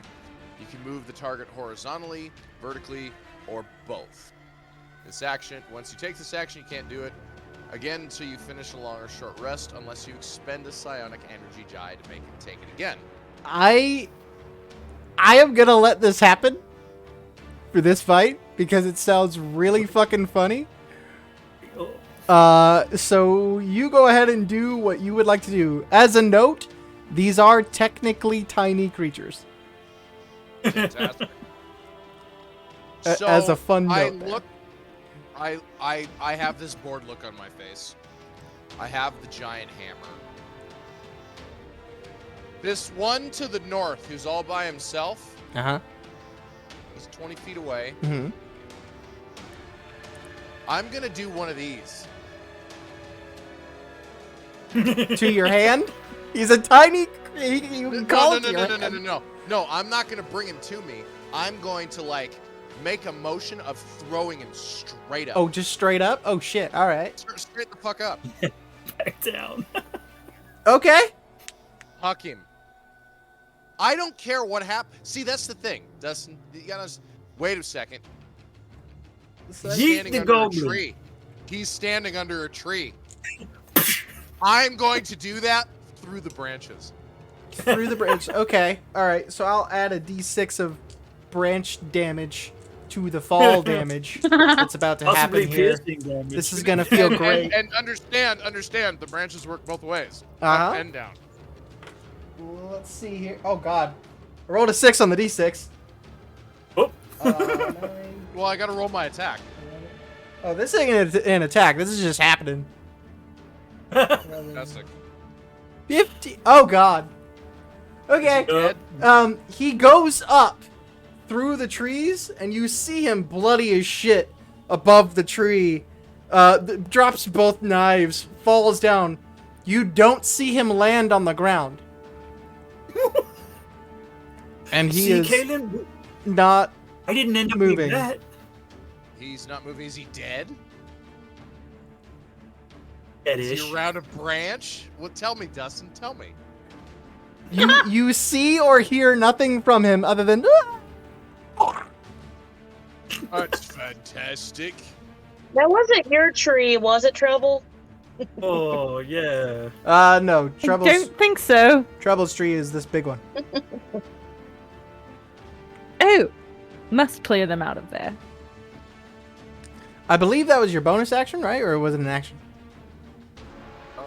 you can move the target horizontally, vertically, or both. This action, once you take this action, you can't do it again until you finish a long or short rest, unless you expend a psionic energy die to make it take it again.
I am gonna let this happen for this fight because it sounds really fucking funny. So you go ahead and do what you would like to do. As a note, these are technically tiny creatures.
Fantastic.
As a fun
I
note.
look. I have this bored look on my face. I have the giant hammer. This one to the north, who's all by himself,
Uh
he's 20 feet away.
huh.
I'm gonna do one of these.
To your hand. He's a tiny. You can call
No,
it
no,
to
no,
your
no, no,
hand.
no, no. No, I'm not gonna bring him to me. I'm going to like make a motion of throwing him straight up.
Oh, just straight up. Oh shit. All right.
Straight the fuck up.
Back down.
Okay.
Huck him. I don't care what happens. See, that's the thing, Dustin. You gotta wait a second. He's
Yeet
standing
the
under a
goblin.
tree. He's standing under a tree. I'm going to do that through the branches.
Through the branch. Okay. All right. So I'll add a d6 of branch damage to the fall damage that's about to
Possibly
happen here.
piercing damage.
This is gonna feel great.
And understand, the branches work both ways.
Uh-huh.
Up and down.
Let's see here. Oh god. I rolled a 6 on the d6.
Oh.
9,
Well, I gotta roll my attack.
oh, this ain't an attack. This is just happening.
Fantastic.
50. Oh god. Okay. He goes up through the trees, and you see him bloody as shit above the tree. Drops both knives, falls down. You don't see him land on the ground. And he
See,
is
Kaylin,
not.
I didn't end up
moving.
moving that.
He's not moving. Is he dead?
Deadish.
Is he around a branch? Well, tell me, Dustin. Tell me.
You see or hear nothing from him other than.
That's fantastic.
That wasn't your tree, was it, Trouble?
Oh yeah.
No.
I
Trouble's
don't think so.
tree is this big one.
Oh, must clear them out of there.
I believe that was your bonus action, right? Or was it an action?
Um,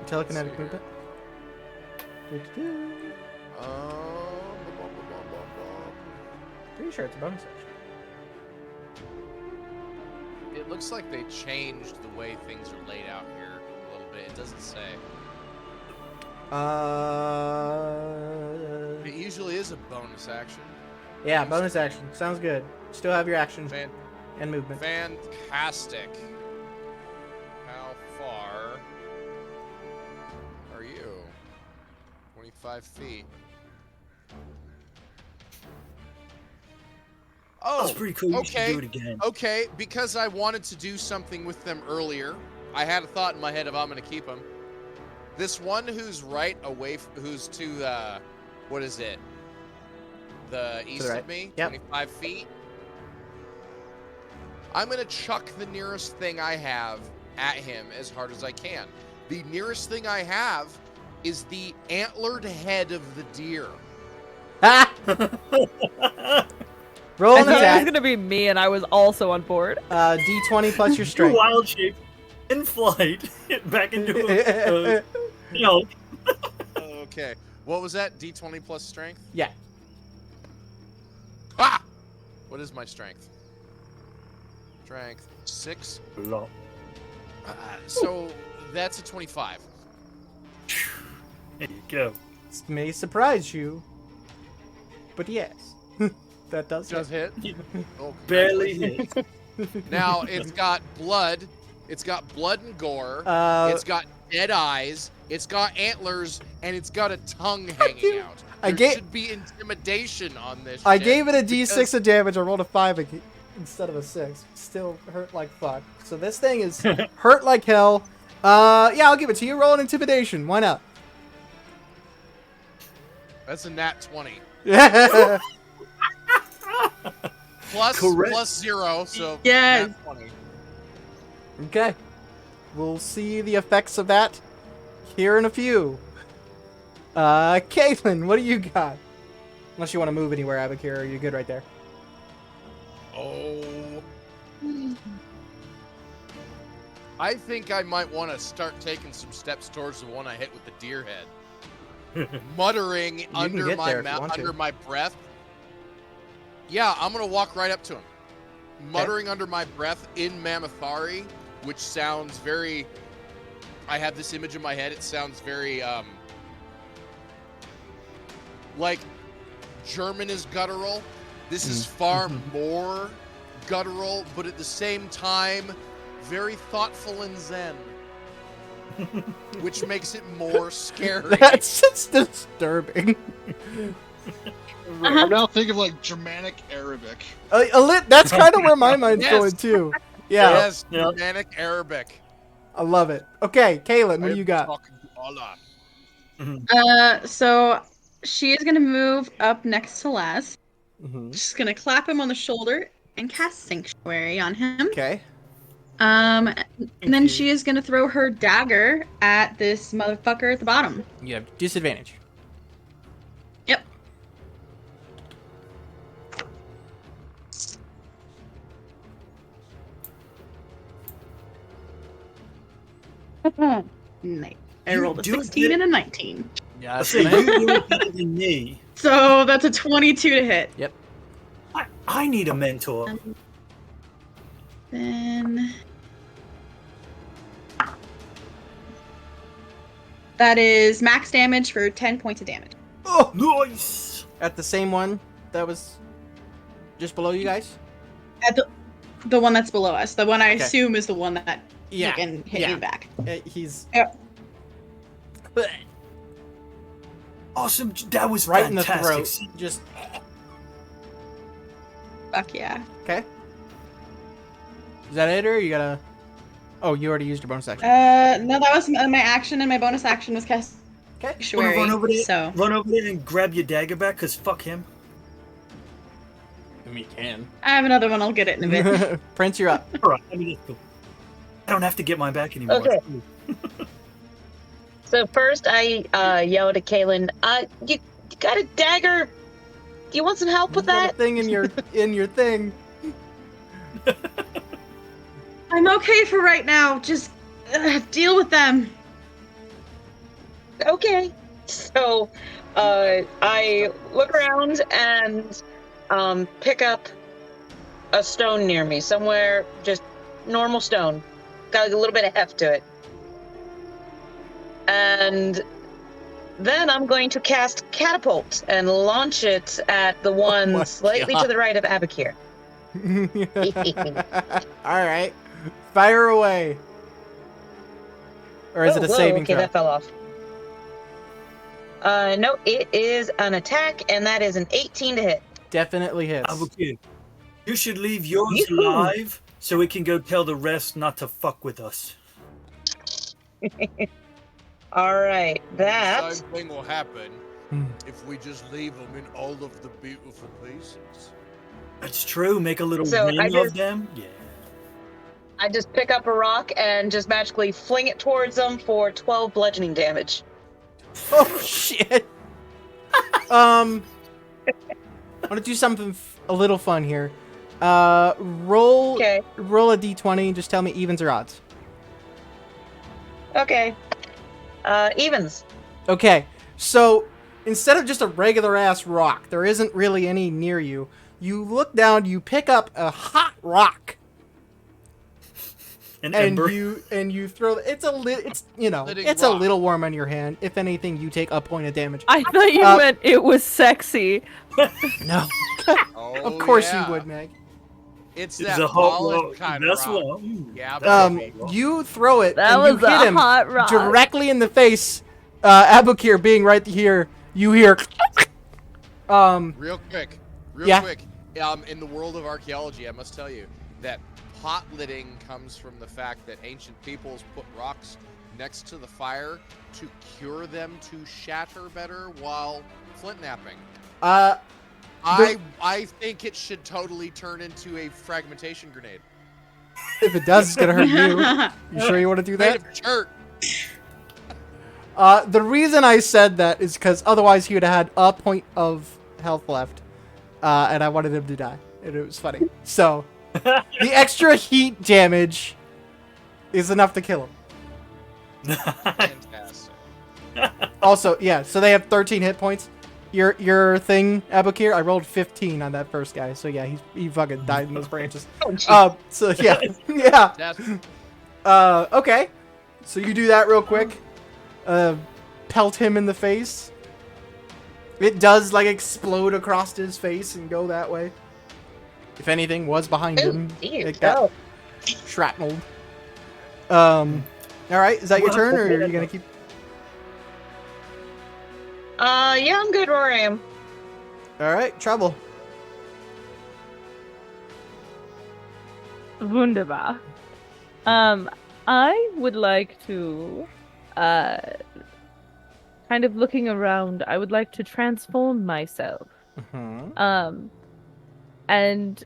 Telekinetic
see
movement? Pretty sure it's a bonus action.
It looks like they changed the way things are laid out here a little bit. It doesn't say. It usually is a bonus action.
Yeah, bonus action. Sounds good. Still have your action
Fan-
and movement.
fantastic. How far are you? 25 feet.
That
Oh,
was pretty cool. You
okay.
should do it again.
okay. Because I wanted to do something with them earlier, I had a thought in my head of I'm going to keep them. This one who's right away, who's to, what is it? The east
right.
of me,
Yep.
25 feet. I'm going to chuck the nearest thing I have at him as hard as I can. The nearest thing I have is the antlered head of the deer.
Ha! Roll
I
an
thought it was
attack.
gonna be me, and I was also on board.
D20 plus your
Your
strength.
wild shape in flight back into a elk.
Okay. What was that? D20 plus strength?
Yeah.
Ah! What is my strength? Strength 6. So that's a 25.
There you go.
This may surprise you, but yes, that does.
Does hit? Oh,
Barely hit.
Now it's got blood. It's got blood and gore. It's got dead eyes. It's got antlers, and it's got a tongue hanging out.
I
There
ga-
should be intimidation on this.
I
shit
gave it a D6
because-
of damage. I rolled a 5 instead of a 6. Still hurt like fuck. So this thing is hurt like hell. Yeah, I'll give it to you. Roll an intimidation. Why not?
That's a nat 20.
Yeah.
Correct.
Plus 0, so
Yes.
nat 20.
Okay. We'll see the effects of that here in a few. Caitlin, what do you got? Unless you want to move anywhere, Abakir, are you good right there?
Oh. I think I might want to start taking some steps towards the one I hit with the deer head. Muttering under
get
my
there if you want to.
under my breath. Yeah, I'm gonna walk right up to him. Muttering under my breath in Mammothari, which sounds very... I have this image in my head. It sounds very, like German is guttural. This is far more guttural, but at the same time, very thoughtful and zen. Which makes it more scary.
That's disturbing.
I'm now thinking of like Germanic Arabic.
That's kind of where my mind's
Yes.
going too. Yeah,
Yes,
Yeah.
Germanic Arabic.
I love it. Okay, Kaylin, what
I
do you
am
got?
talking to Allah.
So she is gonna move up next to Laz.
Mm-hmm.
She's gonna clap him on the shoulder and cast Sanctuary on him.
Okay.
And then
you.
she is gonna throw her dagger at this motherfucker at the bottom.
You have disadvantage.
Yep. Nice. I
You
rolled a
do
16
it.
and a 19.
Yeah,
I say you do it better than me.
So that's a 22 to hit.
I need a mentor.
Then that is max damage for 10 points of damage.
Oh,
Nice.
at the same one that was just below you guys.
At the one that's below us, the one I
Okay.
assume is the one that
Yeah,
can hit
yeah.
you back.
He's
Yep.
Awesome. That was
right in the
fantastic.
throat. Just
Fuck yeah.
okay. Is that it, or you gotta? Oh, you already used your bonus action.
No, that was my action, and my bonus action was cast
Okay.
Wanna
Sanctuary.
run over there?
So
Run over there and grab your dagger back, cause fuck him.
I mean, you can.
I have another one. I'll get it in a bit.
Prince, you're up.
All right. I mean, that's cool. I don't have to get mine back anymore.
Okay. So first, I yell to Kaylin, you got a dagger? Do you want some help with
You got
that?
a thing in your thing.
I'm okay for right now. Just deal with them.
Okay. So, I look around and pick up a stone near me, somewhere just normal stone, got a little bit of heft to it, and then I'm going to cast catapult and launch it at the one
my
slightly
God.
to the right of Abakir.
All right, fire away. Or is it a saving
okay,
throw?
that fell off. No, it is an attack, and that is an 18 to hit.
Definitely hits.
Abukir, you should leave yours
Yoo-hoo.
alive so we can go tell the rest not to fuck with us.
All right,
The
that
same thing will happen
Hmm.
if we just leave them in all of the beautiful places.
That's true. Make a little
So
ring
I
of
just-
them. Yeah.
I just pick up a rock and just magically fling it towards them for 12 bludgeoning damage.
Oh shit. I want to do something a little fun here. Roll
Okay,
roll a d20 and just tell me evens or odds.
okay. Evens.
Okay, so instead of just a regular ass rock, there isn't really any near you. You look down, you pick up a hot rock,
An
and
ember.
you throw. It's a
Flitting
it's
rock.
a little warm on your hand. If anything, you take a point of damage.
I thought you
Uh,
meant it was sexy.
No,
Oh,
of course
yeah.
you would, Meg.
It's
It's
that
a hot
polished
rock.
kind of
That's
rock.
what.
Yeah, baby.
You throw it,
That
and
was
you hit
a
him
hot rock.
directly in the face. Abukir being right here, you hear.
Real quick.
Yeah.
In the world of archaeology, I must tell you that pot lidding comes from the fact that ancient peoples put rocks next to the fire to cure them to shatter better while flint napping. I think it should totally turn into a fragmentation grenade.
If it does, it's gonna hurt you. You sure you want to do
Made
that?
of chert.
The reason I said that is because otherwise he would have had a point of health left, and I wanted him to die, and it was funny. So, the extra heat damage is enough to kill him.
Fantastic.
Also, yeah, so they have 13 hit points. Your thing, Abukir, I rolled 15 on that first guy, so yeah, he fucking died in those branches.
Oh, jeez.
So yeah, yeah.
That's
Okay. So you do that real quick. Pelt him in the face. It does like explode across his face and go that way. If anything was behind
Oh,
him,
dear.
it got shrapnelled. All right, is that your turn, or are you gonna keep?
Yeah, I'm good where I am.
All right, Trouble.
Wunderbar. I would like to, kind of looking around, I would like to transform myself.
Mm-hmm.
And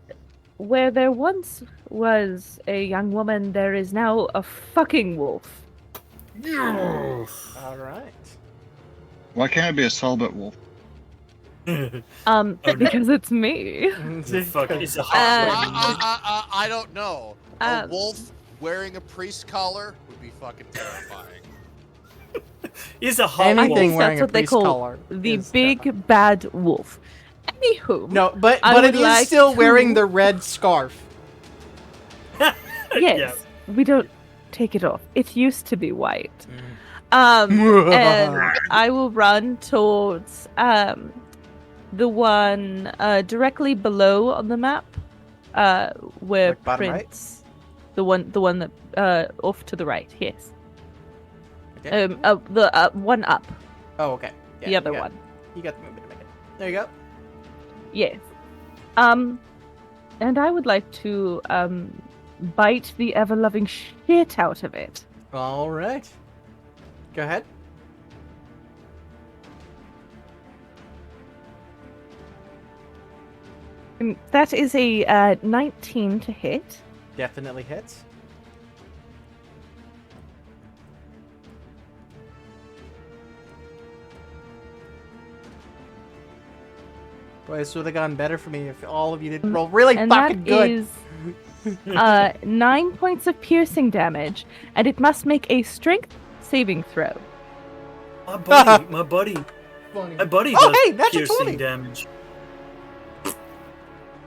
where there once was a young woman, there is now a fucking wolf.
All right.
Why can't it be a celibate wolf?
Because it's me.
Fuck, it's a
Uh,
hot
I don't know. A
Um,
wolf wearing a priest collar would be fucking terrifying.
It's a hot
Anything
that's
wearing a
what they
priest
call
collar.
The
is
big
terrifying.
bad wolf. Anywho,
No, but
I
it
would
is
like
still
to-
wearing the red scarf.
wolf.
yes, we don't take it off. It used to be white.
Mm.
And I will run towards the one directly below on the map, where
Like bottom right?
Prince, the one that off to the right. Yes.
Okay.
The one up,
Oh, okay. Yeah,
the
you
other
got-
one.
You got the movement to make it. There you go.
Yes. And I would like to bite the ever-loving shit out of it.
All right. Go ahead.
That is a 19 to hit.
Definitely hits. Boy, this would have gone better for me if all of you did roll really
And
fucking
that
good.
is 9 points of piercing damage, and it must make a strength saving throw.
My buddy
Funny.
does
Oh, hey, natural
piercing
20.
damage.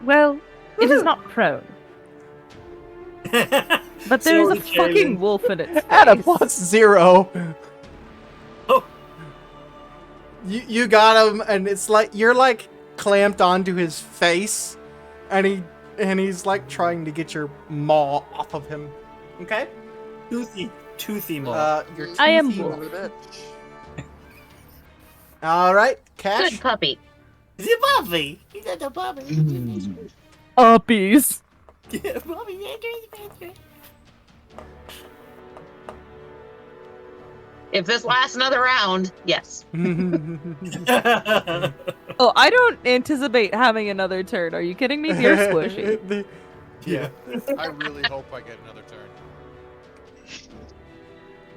Well, it is not prone, but there is a
Sorry, Kaylin.
fucking wolf in its face.
At a +0.
Oh.
You got him, and it's like you're like clamped onto his face, and he's like trying to get your maw off of him. Okay.
Toothy maw.
Your
I am
toothy-
wolf.
All right, Cash.
Good puppy.
The puppy. The puppy.
Uppies.
If this lasts another round, yes.
Oh, I don't anticipate having another turn. Are you kidding me? You're squishy.
Yeah.
I really hope I get another turn.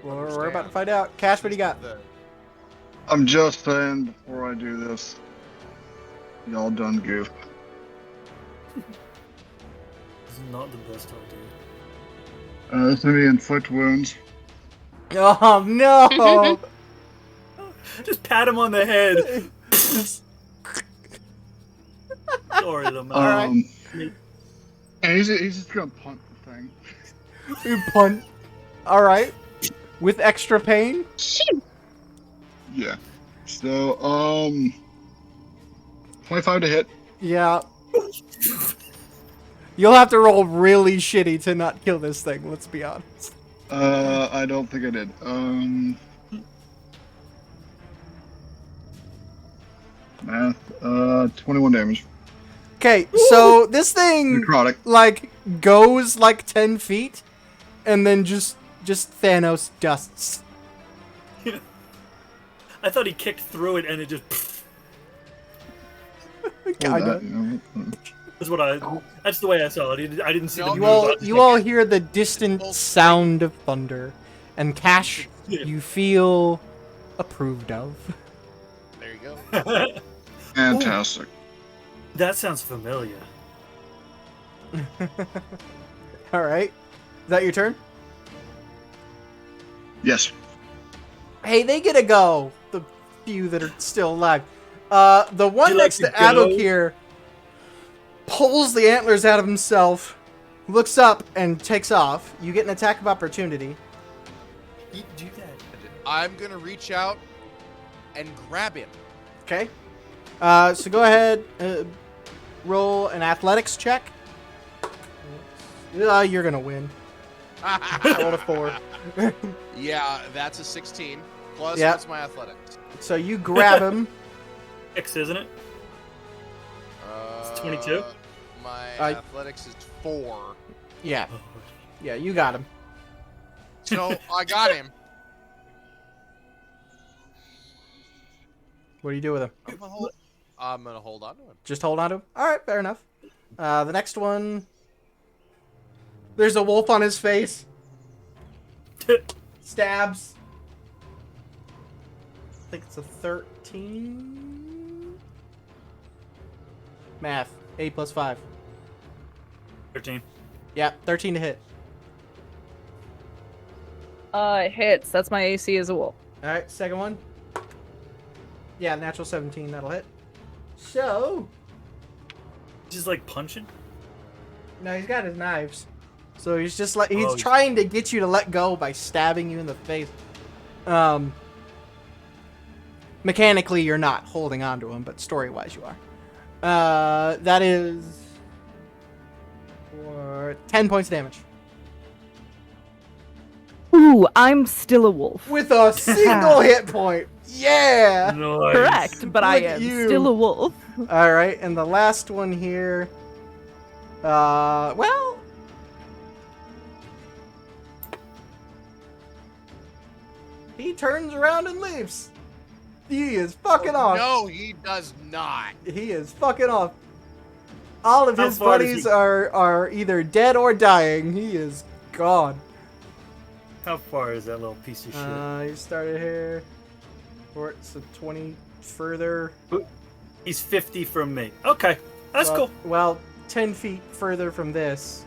Well, we're about to find out. Cash, what do you got?
I'm just saying before I do this, y'all done goof.
This is not the best idea.
This is gonna be inflict wounds.
Oh no!
Just pat him on the head. Sorry, Lamar.
Alright.
And he's just gonna punt the thing.
You punt. All right. With extra pain.
Shoot.
Yeah. So 25 to hit.
Yeah. You'll have to roll really shitty to not kill this thing. Let's be honest.
I don't think I did. Math. 21 damage.
Okay, so this thing
Necrotic.
like goes like 10 feet, and then just Thanos dusts.
I thought he kicked through it and it just.
Kinda.
That's what That's the way I saw it. I didn't see the
No,
move.
You all hear the distant sound of thunder, and Cash, you feel approved of.
There you go.
Fantastic.
That sounds familiar.
All right, is that your turn?
Yes.
Hey, they get a go. The few that are still alive. The one
You like
next
to
to
go?
Abokir pulls the antlers out of himself, looks up, and takes off. You get an attack of opportunity.
You do that.
I'm gonna reach out and grab him.
Okay. So go ahead, roll an athletics check. You're gonna win. Roll a 4.
Yeah, that's a 16. Plus,
Yeah.
what's my athletics?
So you grab him.
X, isn't it? It's 22?
My
I-
athletics is 4.
Yeah. Yeah, you got him.
So I got him.
What do you do with him?
I'm gonna hold on to him.
Just hold on to him? Alright, fair enough. The next one. There's a wolf on his face. Stabs. I think it's a 13. Math. 8 plus 5.
13.
Yeah, 13 to hit.
It hits. That's my AC as a wolf.
Alright, second one. Yeah, natural 17, that'll hit. So,
Just like punching?
no, he's got his knives. So he's just like, he's
Oh,
trying to get you to let go by stabbing you in the face. Mechanically, you're not holding on to him, but story-wise, you are. That is for 10 points of damage.
Ooh, I'm still a wolf.
With a single hit point. Yeah!
Nice.
Correct, but I
Look at
am
you.
still a wolf.
Alright, and the last one here. Well. He turns around and leaves. He is fucking off.
No, he does not.
He is fucking off. All of
How
his
far does
buddies
he-
are either dead or dying. He is gone.
How far is that little piece of shit?
He started here. So 20 further.
He's 50 from me. Okay, that's
well,
cool.
Well, 10 feet further from this.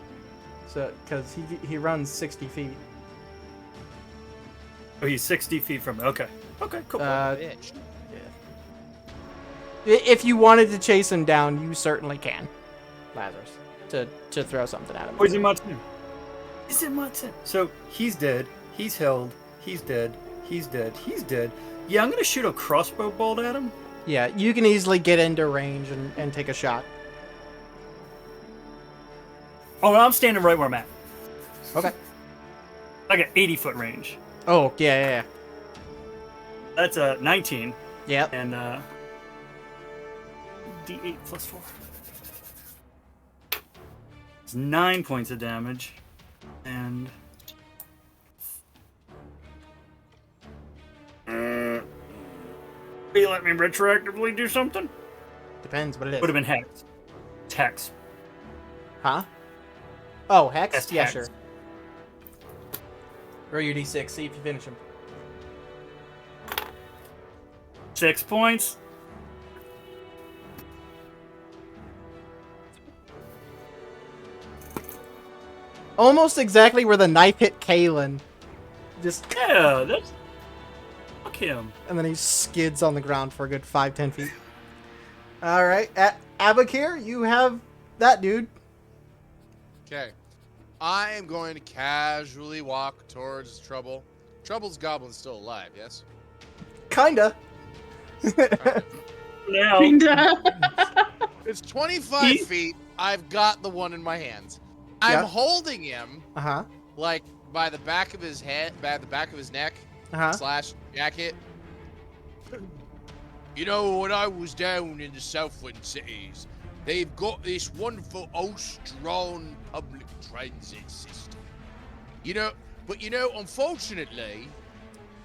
So, because he runs 60 feet.
Oh, he's 60 feet from me. Okay. Okay, cool.
Bitch.
If you wanted to chase him down, you certainly can, Lazarus, to throw something at him.
Where's he Matsun? Is it Matsun? So he's dead. He's held. He's dead. He's dead. He's dead. Yeah, I'm gonna shoot a crossbow bolt at him.
Yeah, you can easily get into range and take a shot.
Oh, no, I'm standing right where I'm at.
Okay.
I got 80-foot range.
Oh, yeah.
That's a 19
Yep.
and D8 plus 4. It's 9 points of damage, and will you let me retroactively do something?
Depends what it is.
Would have been hex. It's hex.
Huh? Oh, Hex?
That's
Yeah,
Hex.
sure. Roll your D6, see if you finish him.
6 points.
Almost exactly where the knife hit Kalen. Just,
Yeah, that's. Fuck him.
and then he skids on the ground for a good 5-10 feet. Alright, Abakir, you have that dude.
Okay. I am going to casually walk towards Trouble. Trouble's goblin's still alive, yes?
Kinda.
Now,
It's 25
He-
feet. I've got the one in my hands. I'm
Yeah.
holding him
Uh-huh.
like by the back of his head, by the back of his neck
Uh-huh.
/ jacket. You know, when I was down in the Southland cities, they've got this wonderful horse-drawn public transit system. But unfortunately,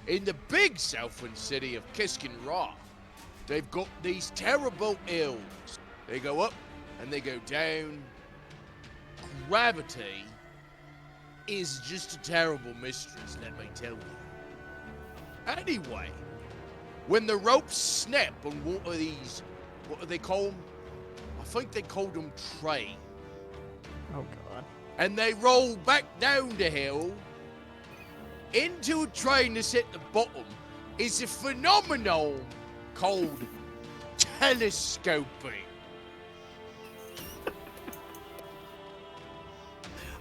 in the big Southland city of Kiskin Raw, they've got these terrible hills. They go up and they go down. Gravity is just a terrible mistress, let me tell you. Anyway, when the ropes snap on one of these, what do they call them? I think they call them tray.
Oh, God.
And they roll back down the hill, into a train that's at the bottom is a phenomenon called telescoping.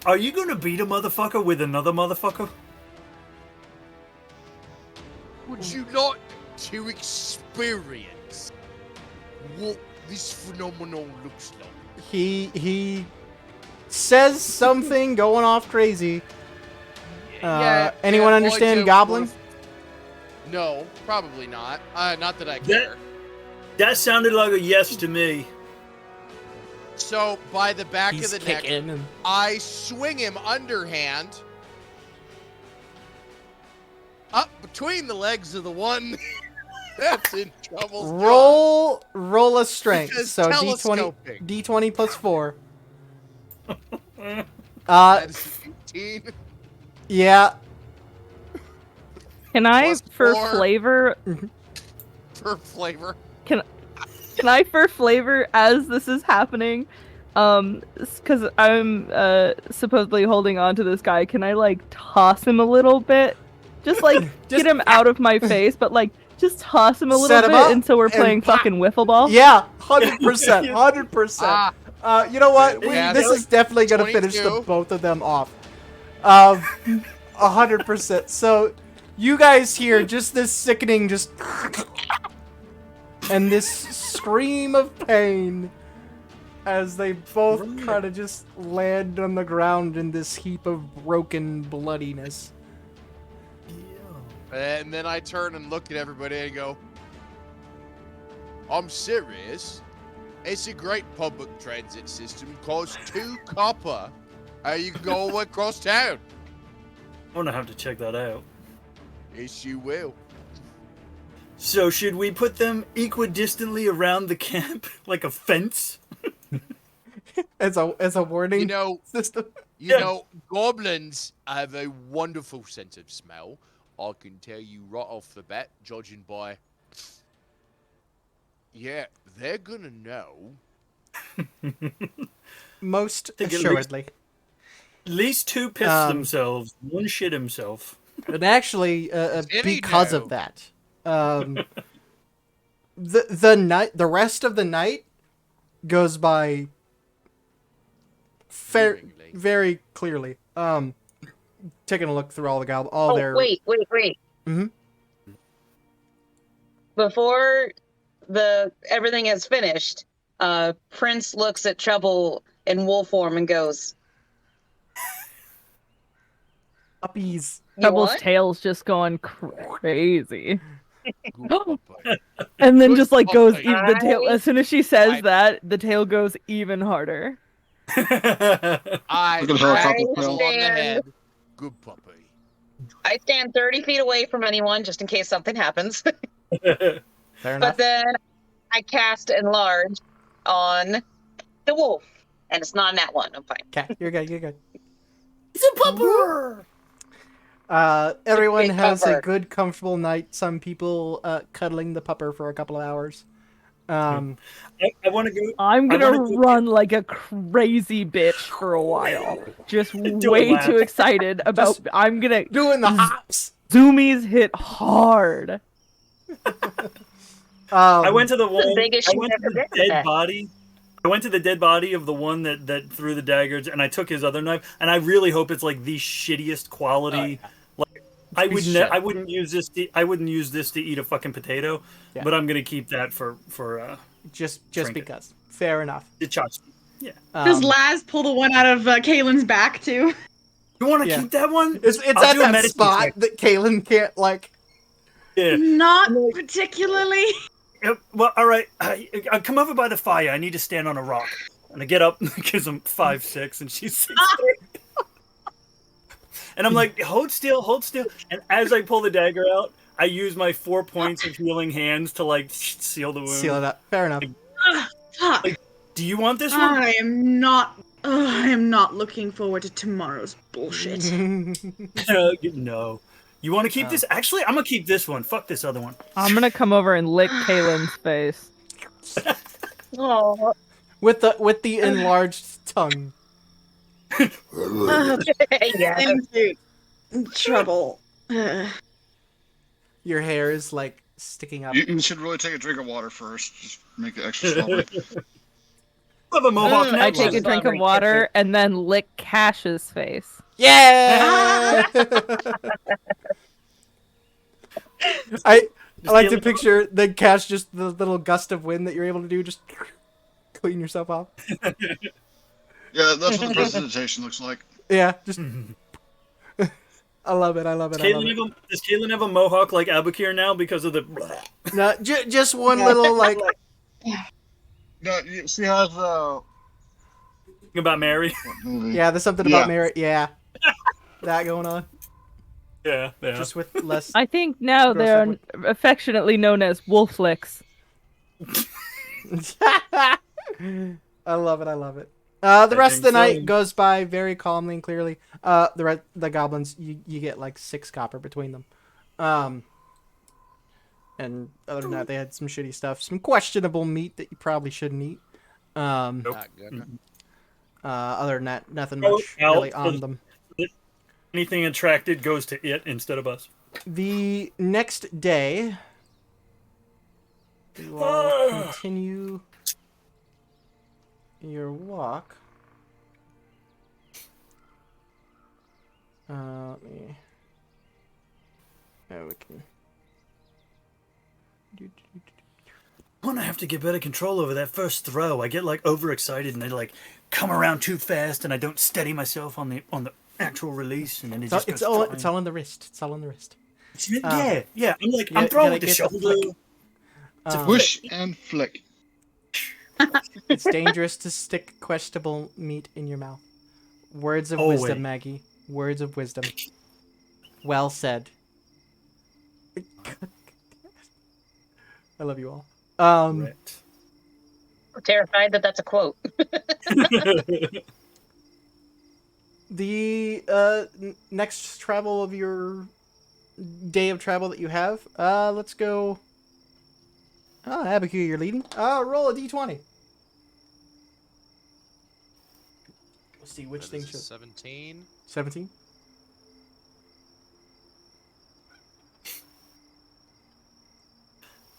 Are you gonna beat a motherfucker with another motherfucker?
Would you like to experience what this phenomenon looks like?
He says something going off crazy. Anyone understand
Joe,
Goblin?
No, probably not. Not that I care.
That sounded like a yes to me.
So, by the back
He's
of the neck,
kicking and
I swing him underhand up between the legs of the one that's in trouble.
roll a strength.
Because
So
telescoping.
D20 plus 4.
That is 18.
Yeah.
Can I,
Plus
for
4.
flavor,
For flavor.
can I, for flavor, as this is happening, because I'm supposedly holding on to this guy, can I like toss him a little bit, just like
Just-
get him out of my face, but like just toss him a little
Set him
bit,
up
and so we're
and
playing
pop.
fucking wiffle ball.
Yeah, 100%. 100%.
Ah,
You know what?
Yeah,
This is definitely going to finish the
22.
both of them off. 100%. So, you guys hear just this sickening, just, and this scream of pain as they both kind of just land on the ground in this heap of broken bloodiness.
and then I turn and look at everybody and go, I'm serious. It's a great public transit system. Costs 2 copper. You can go all the way across town.
I'm gonna have to check that out.
Yes, you will.
So should we put them equidistantly around the camp like a fence?
As a warning
You know,
system.
goblins have a wonderful sense of smell. I can tell you right off the bat, judging by. Yeah, they're gonna know.
Most
Think at least-
assuredly.
At least 2 pissed themselves, 1 shit himself.
And actually, because of that, the rest of the night goes by
Seemingly.
very clearly. Taking a look through all the their.
Wait.
Mhm.
Before everything is finished, Prince looks at Trouble in wolf form and goes,
Puppies.
"You
Trouble's
what?"
tail's just going crazy,
Good papa.
and then
Good
just like goes
puppy.
the tail. As soon as she says
I-
that, the tail goes even harder.
I
Look at her
pat
couple
him
tails.
on the
stand.
head. Good puppy.
I stand 30 feet away from anyone just in case something happens.
Fair enough.
But then I cast Enlarge on the wolf. And it's not in that one. I'm fine.
Okay, you're good. You're good.
It's a pupper!
Everyone
Big
has a
pupper.
good, comfortable night. Some people cuddling the pupper for a couple of hours.
I want to go.
I'm
I
gonna
wanna go-
run like a crazy bitch for a while. Just
Do a
way
lap.
too excited about.
Just
I'm gonna
Doing the hops.
zoomies hit hard.
I went to the
the
one.
biggest
I
she's
went to
ever
the
been.
dead body. I went to the dead body of the one that threw the daggers, and I took his other knife. And I really hope it's like the shittiest quality. Like I
piece
would,
of shit.
I wouldn't use this. I wouldn't use this to eat a fucking potato.
Yeah.
But I'm gonna keep that for
just
Trinket.
because. Fair enough.
the tchotchke.
Does Laz pull the one out of Kaylin's back too?
You want to
Yeah.
keep that one?
It's
I'll
at
do a
that
medicine
spot
check.
that Kaylin can't like.
Yeah.
Not particularly.
Well, all right. I come over by the fire. I need to stand on a rock. And I get up because I'm 5'6", and she's 6'3". And I'm like, hold still, hold still. And as I pull the dagger out, I use my 4 points of healing hands to like seal the wound.
Seal it up. Fair enough.
Fuck.
Do you want this one?
I am not. I am not looking forward to tomorrow's bullshit.
No. You want to keep this? Actually, I'm gonna keep this one. Fuck this other one.
I'm gonna come over and lick Kaylin's face.
Oh,
with the enlarged tongue.
yeah.
Thank you. Trouble.
Your hair is like sticking up.
You should really take a drink of water first. Just make it extra slobbery.
Have a mohawk now.
I take a
love it.
drink of water and then lick Cash's face.
Yeah. I like to picture the Cash, just the little gust of wind that you're able to do, just clean yourself off.
Yeah, that's what the presentation looks like.
Yeah, just. I love it. I love it. I love it.
Does Caitlin have a mohawk like Abukir now because of the?
No, just one little like.
No, she has
About Mary.
what movie?
Yeah, there's something about Mary. Yeah, that going on.
Yeah.
Just with less.
I think now
Gross
they're
segue.
affectionately known as wolf licks.
I love it. I love it. The rest of the
think
night
so.
goes by very calmly and clearly. The goblins, you get like 6 copper between them. And other than that, they had some shitty stuff, some questionable meat that you probably shouldn't eat.
Nope.
Not good.
Other than that, nothing
Oh,
much
Al,
really on them.
Anything attracted goes to it instead of us.
The next day, you all continue your walk. Let me. Oh, we can.
When I have to get better control over that first throw, I get like overexcited and I like come around too fast and I don't steady myself on the actual release and then it just
It's
goes
all
flying.
it's all on the wrist. It's all on the wrist.
Yeah. I'm like
you
I'm
gotta
throwing with the
get the
shoulder.
flick.
Whoosh and flick.
It's dangerous to stick questionable meat in your mouth. Words of
Always.
wisdom, Maggie. Words of wisdom. Well said. I love you all.
Correct.
I'm terrified that that's a quote.
The next travel of your day of travel that you have, let's go. Oh, Abigail, you're leading. Roll a d20. Let's see which
That
thing
is a
should.
17.
17.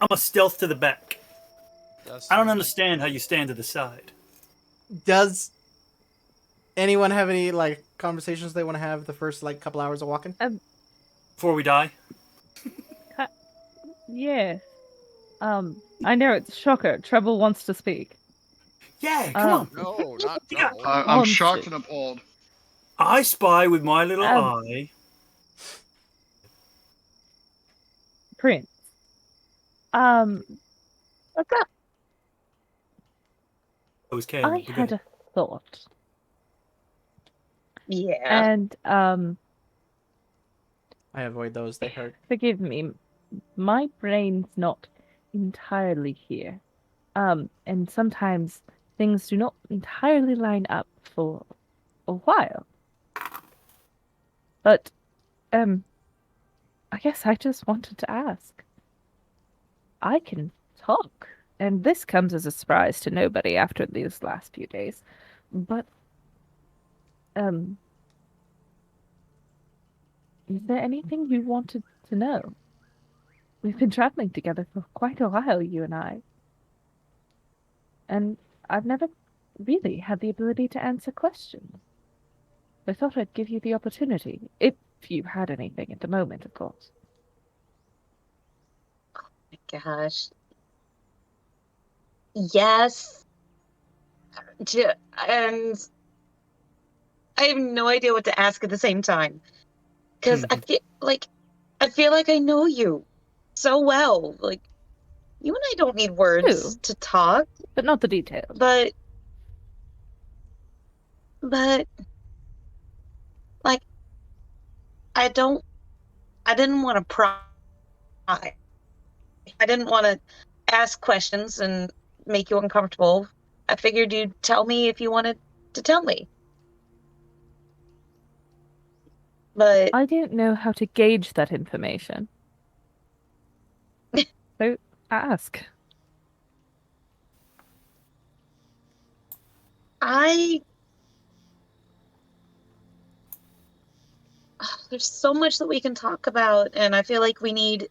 I'm a stealth to the back.
That's
I don't understand how you stand to the side.
Does anyone have any like conversations they want to have the first like couple hours of walking?
Before we die.
Yeah. I know it's Shocker. Treble wants to speak.
Yeah, come on.
No, not
Yeah.
trouble.
I'm
Monster.
shocked and appalled.
I spy with my little
Um,
eye.
Prince.
What's up?
I was kidding.
I had a thought.
Yeah.
And,
I avoid those. They hurt.
forgive me, my brain's not entirely here. And sometimes things do not entirely line up for a while. But, I guess I just wanted to ask. I can talk, and this comes as a surprise to nobody after these last few days. But, is there anything you wanted to know? We've been traveling together for quite a while, you and I. And I've never really had the ability to answer questions. I thought I'd give you the opportunity, if you had anything at the moment, of course.
Gosh. Yes. And I have no idea what to ask at the same time. Because I feel like I know you so well. Like, you and I don't need words
Who?
to talk,
But not the details.
but like I didn't want to pry. I didn't want to ask questions and make you uncomfortable. I figured you'd tell me if you wanted to tell me. But
I don't know how to gauge that information. So, ask.
I there's so much that we can talk about, and I feel like we need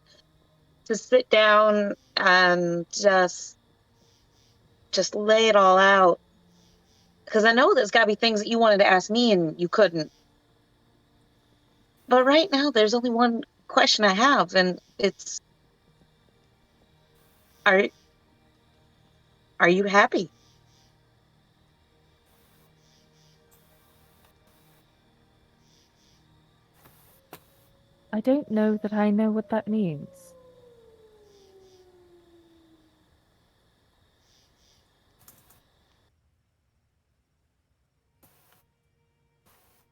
to sit down and just lay it all out. Because I know there's got to be things that you wanted to ask me and you couldn't. But right now, there's only one question I have, and it's, are you happy?
I don't know that I know what that means.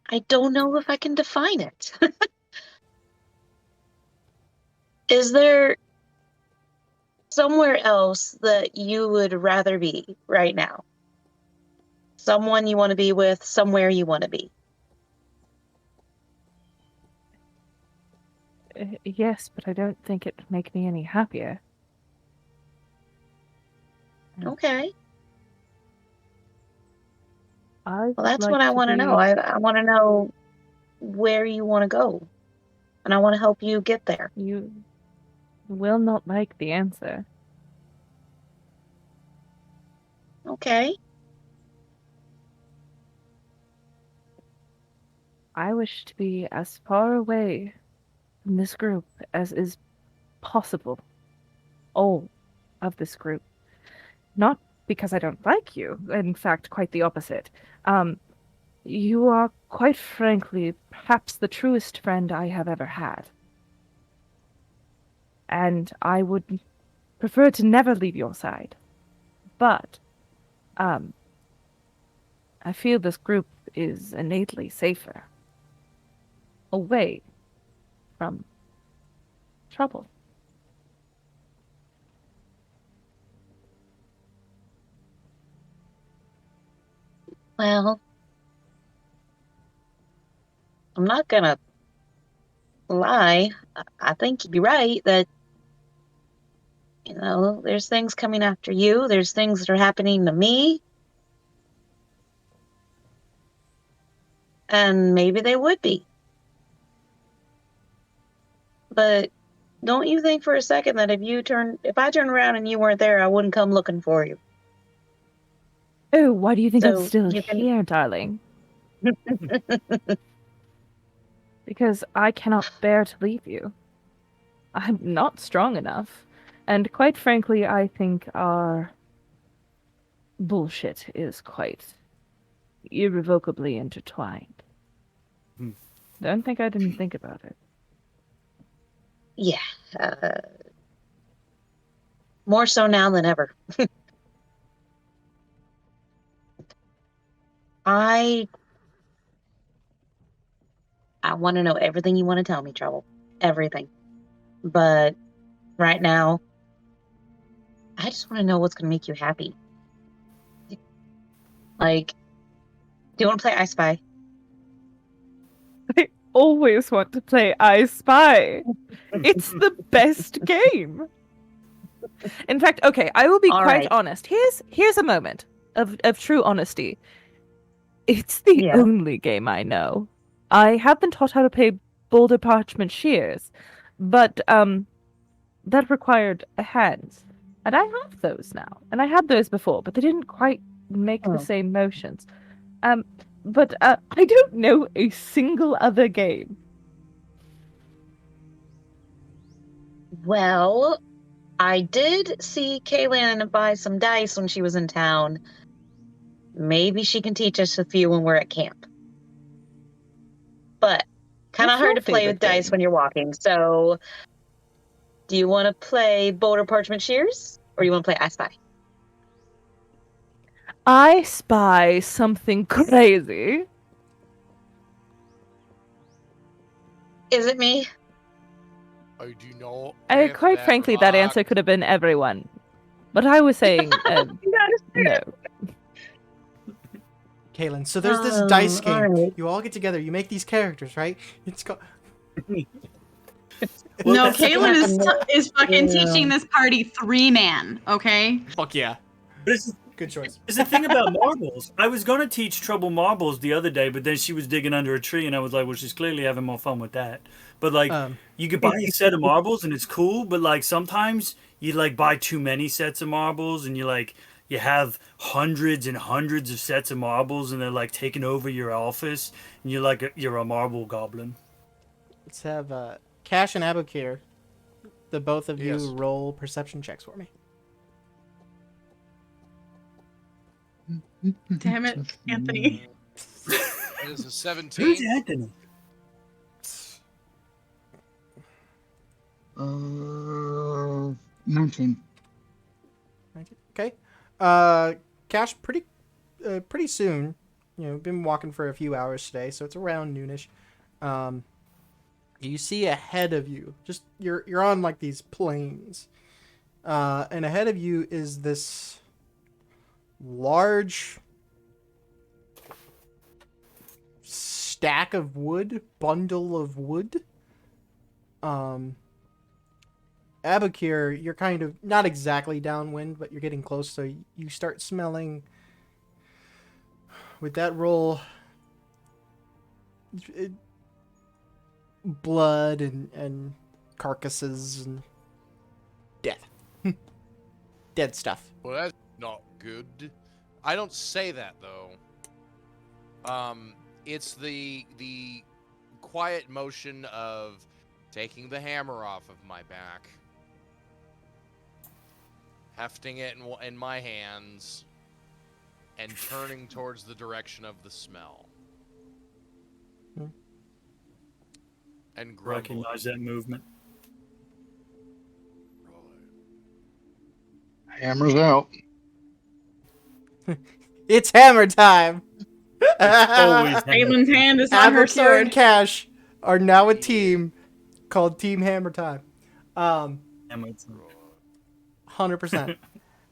I don't know if I can define it. Is there somewhere else that you would rather be right now? Someone you want to be with, somewhere you want to be?
Yes, but I don't think it would make me any happier.
Okay.
Well,
Well, that's what I want to know. I want to know where you want to go, and I want to help you get there.
You will not like the answer.
Okay.
I wish to be as far away from this group as is possible. All of this group. Not because I don't like you. In fact, quite the opposite. You are, quite frankly, perhaps the truest friend I have ever had. And I would prefer to never leave your side. But, I feel this group is innately safer. Away from trouble.
Well, I'm not gonna lie. I think you'd be right that, there's things coming after you. There's things that are happening to me. And maybe they would be. But don't you think for a second that if I turned around and you weren't there, I wouldn't come looking for you?
Oh, why do you think I'm
So
still
you can-
here, darling? Because I cannot bear to leave you. I'm not strong enough. And quite frankly, I think our bullshit is quite irrevocably intertwined. Don't think I didn't think about it.
Yeah. More so now than ever. I want to know everything you want to tell me, Trouble. Everything. But right now, I just want to know what's going to make you happy. Like, do you want to play I Spy?
I always want to play I Spy. It's the best game. In fact, okay, I will be
All
quite
right.
honest. Here's a moment of true honesty. It's the
Yeah.
only game I know. I have been taught how to play Boulder Parchment Shears, but that required hands. And I have those now. And I had those before, but they didn't quite make
Oh.
the same motions. But I don't know a single other game.
Well, I did see Kaylin buy some dice when she was in town. Maybe she can teach us a few when we're at camp. But kind of
What's
hard
your
to play with
favorite
dice
game?
when you're walking. So, do you want to play Boulder Parchment Shears, or you want to play I Spy?
I spy something crazy.
Is it me?
I do not.
Quite frankly, that answer could have been everyone. But I was saying, no.
Kaylin, so there's this dice game.
alright.
You all get together. You make these characters, right? It's called.
No,
that's-
Kaylin is fucking
Yeah.
teaching this party 3-man, okay?
Fuck yeah.
But it's
Good choice.
the thing about marbles. I was gonna teach Trouble marbles the other day, but then she was digging under a tree, and I was like, "Well, she's clearly having more fun with that." But like, you could buy a set of marbles, and it's cool. But like, sometimes you like buy too many sets of marbles, and you have hundreds and hundreds of sets of marbles, and they're like taking over your office, and you're a marble goblin.
Let's have Cash and Abokir, the both of
Yes.
you roll perception checks for me.
Damn it, Anthony.
That is a
Who's
17.
Anthony?
19.
Okay. Cash, pretty soon. You know, been walking for a few hours today, so it's around noonish. You see ahead of you, just you're on like these plains, and ahead of you is this large stack of wood, bundle of wood. Abokir, you're kind of not exactly downwind, but you're getting close, so you start smelling. With that roll, blood and carcasses and death. Dead stuff.
Well, that's not good. I don't say that though. It's the quiet motion of taking the hammer off of my back, hefting it in my hands, and turning towards the direction of the smell.
Hmm.
And grumbling.
Recognize that movement.
Hammers out.
It's hammer time.
Always
Aylin's hand is on her
Abokir
sword.
and Cash are now a team called Team Hammer Time. 100%.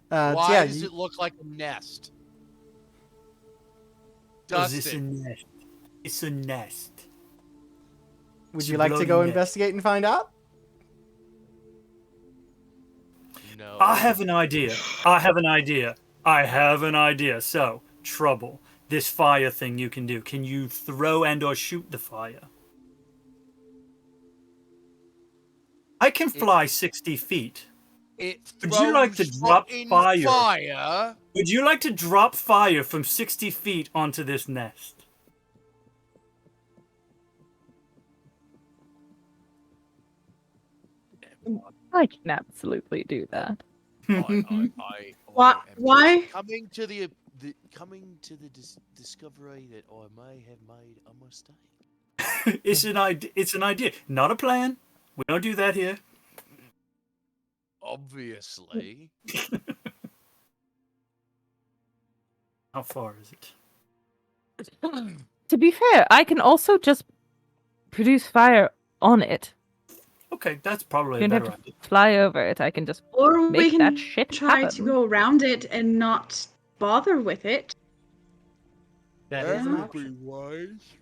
Why
Yeah,
does it look like a nest?
Is this a
Dustin,
nest? It's a nest.
would
it's
you
a
like to
bloody
go
nest.
investigate and find out?
no.
I have an idea. So, Trouble. This fire thing you can do. Can you throw and or shoot the fire? I can fly 60 feet.
It
Would you like to
throws
drop
fucking
fire?
fire?
Would you like to drop fire from 60 feet onto this nest?
I can absolutely do that.
Why?
Coming to the discovery that I may have made a mistake.
It's an idea, not a plan. We don't do that here.
Obviously.
How far is it?
To be fair, I can also just produce fire on it.
Okay, that's probably
You
a
don't
better
have to
idea.
fly over it. I can just
Or we
make
can
that shit
try
happen.
to go around it and not bother with it.
That is an
would
option.
be wise.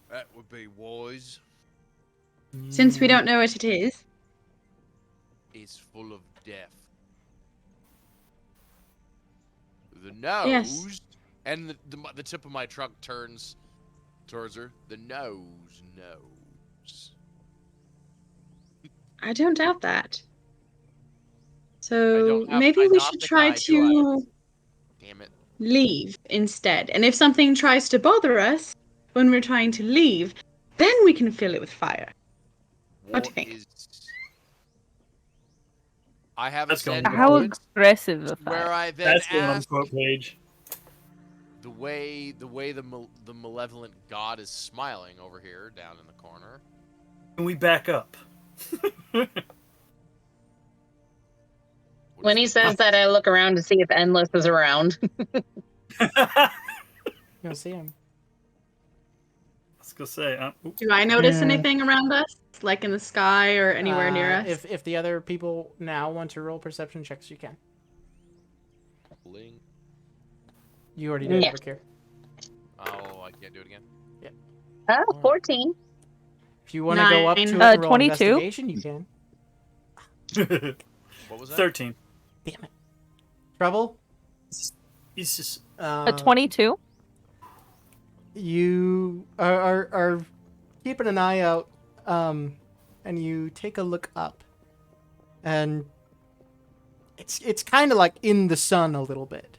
That would be wise.
Since we don't know what it is.
It's full of death. The nose,
Yes.
and the tip of my truck turns towards her. The nose knows.
I don't doubt that.
I
So
don't have-
maybe
I
we
not
should
think
try
I do,
to
Damn it.
leave instead. And if something tries to bother us when we're trying to leave, then we can fill it with fire. What do you think?
I have
That's
a
going
set
to
How
moment
aggressive of
where
that?
I then
That's the
ask
unquote page.
the way the malevolent god is smiling over here down in the corner.
Can we back up?
When he says that, I look around to see if Endless is around.
You don't see him.
Let's go say. Oops.
Do I notice
Yeah.
anything around us? Like in the sky or anywhere near us?
If the other people now want to roll perception checks, you can.
Bling.
You already did,
Yeah.
Abokir.
Oh, I can't do it again.
Oh, 14.
If you want to go up to it to roll
22.
investigation, you can.
What was that?
13.
Damn it. Trouble?
He's just
A 22.
You are keeping an eye out, and you take a look up, and it's kind of like in the sun a little bit,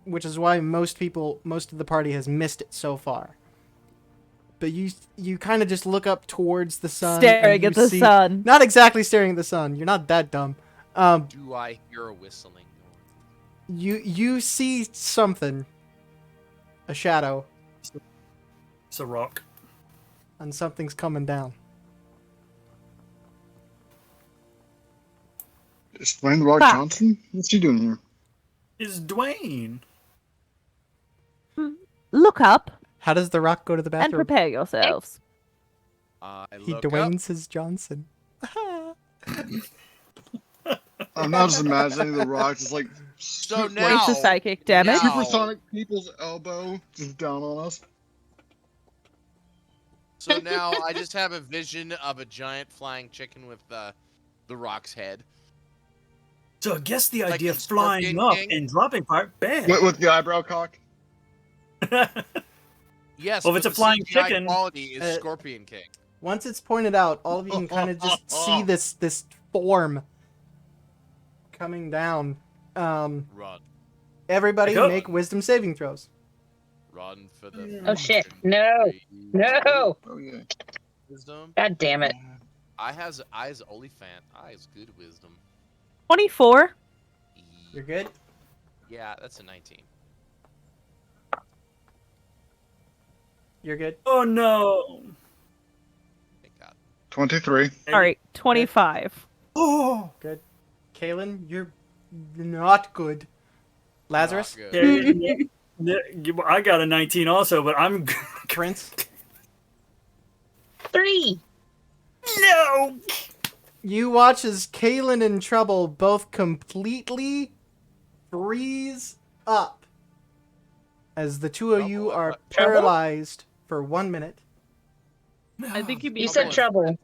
which is why most of the party has missed it so far. But you kind of just look up towards the sun, and
Staring
you
at the
see-
sun.
Not exactly staring at the sun. You're not that dumb.
Do I hear a whistling?
You see something, a shadow,
it's a rock.
and something's coming down.
Is Dwayne The Rock
Fuck.
Johnson? What's he doing here?
Is Dwayne?
Look up
How does the rock go to the
and
bathroom?
prepare yourselves.
I
He
look up.
Dwayne's his Johnson.
I'm now just imagining The Rock just like
So
like,
now-
It's a psychic damage.
now-
supersonic people's elbow just down on us.
So now I just have a vision of a giant flying chicken with the rock's head.
So I guess the
Like
idea
in
of flying
Scorpion
up
King?
and dropping part bad.
With the eyebrow cock.
Yes.
Well, if it's
but
a
the
flying
CGI
chicken-
quality is
Uh,
Scorpion King.
Once it's pointed out, all of you can kind of just see this form coming down.
Run,
Everybody
Go.
make wisdom saving throws.
run for the.
Oh, shit.
fucking
No.
trees.
No!
Oh yeah.
Wisdom.
God damn it.
Eyes Olifant. Eyes good wisdom.
24.
You're good?
Yeah, that's a 19.
You're good?
Oh no!
Thank God.
23.
Sorry, 25.
Oh!
Kaylin, you're not good. Lazarus?
Not good.
I got a 19 also, but I'm
Prince?
3!
no.
You watch as Kaylin and Trouble both completely freeze up as the two of you are
Trouble?
paralyzed for 1 minute.
I think you'd be
You said trouble.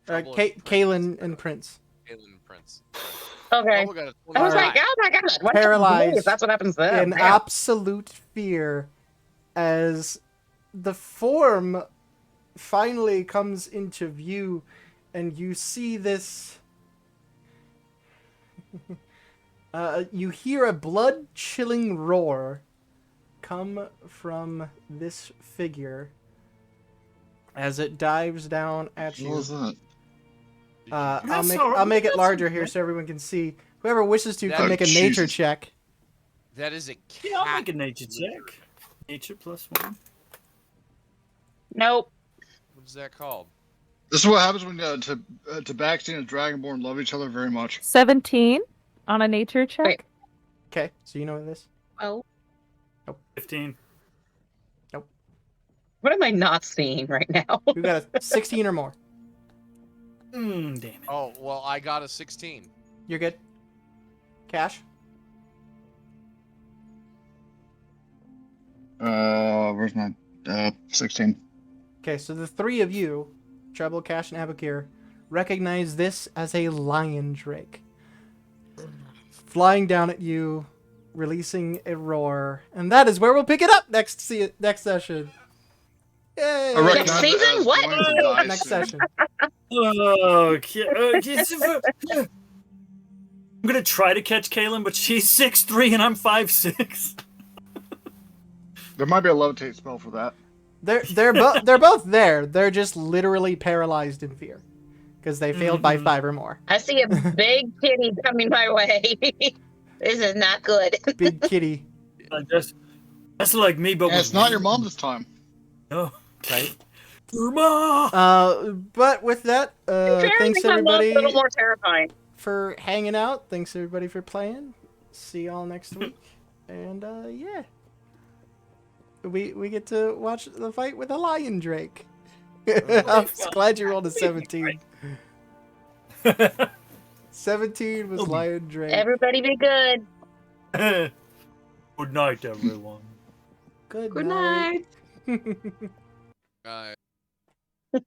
Trouble and
Kaylin and Prince.
Kaylin and Prince.
Okay.
Trouble got a
I was like,
29.
oh my god, what
Paralyzed
if that's what happens then?
In
Damn.
absolute fear as the form finally comes into view and you see this you hear a blood-chilling roar come from this figure as it dives down at
What
you.
was that?
I'll make it larger here so everyone can see. Whoever wishes to can
Oh,
make a nature
Jesus.
check.
That is a cat.
Yeah, I'll make a nature check. Nature +1.
Nope.
What is that called?
This is what happens when Tabaxi and Dragonborn love each other very much.
17 on a nature check.
Wait.
Okay, so you know what this?
Well,
15.
what am I not seeing right now?
You got a 16 or more.
Damn it.
Oh, well, I got a 16.
You're good. Cash.
Where's my 16?
Okay, so the three of you, Treble, Cash, and Abakir, recognize this as a lion drake. Flying down at you, releasing a roar, and that is where we'll pick it up next session. Yay!
I recognize
Next
it
season?
as
What?
going to die
Next
soon.
session.
Okay. I'm gonna try to catch Kaylin, but she's 6'3" and I'm 5'6".
There might be a levitate spell for that.
They're both there. They're just literally paralyzed in fear because they failed by 5 or more.
I see a big kitty coming my way. This is not good.
Big kitty,
That's like me, but
And it's not your mom this time.
Oh,
right?
your mom.
But with that, thanks
My mom's
everybody
a little more terrifying.
for hanging out. Thanks everybody for playing. See y'all next week. And yeah. We get to watch the fight with a lion drake. I'm glad you rolled a 17. 17 was lion drake.
Everybody be good.
Good night, everyone.
Good
Good
night.
night.
Uh,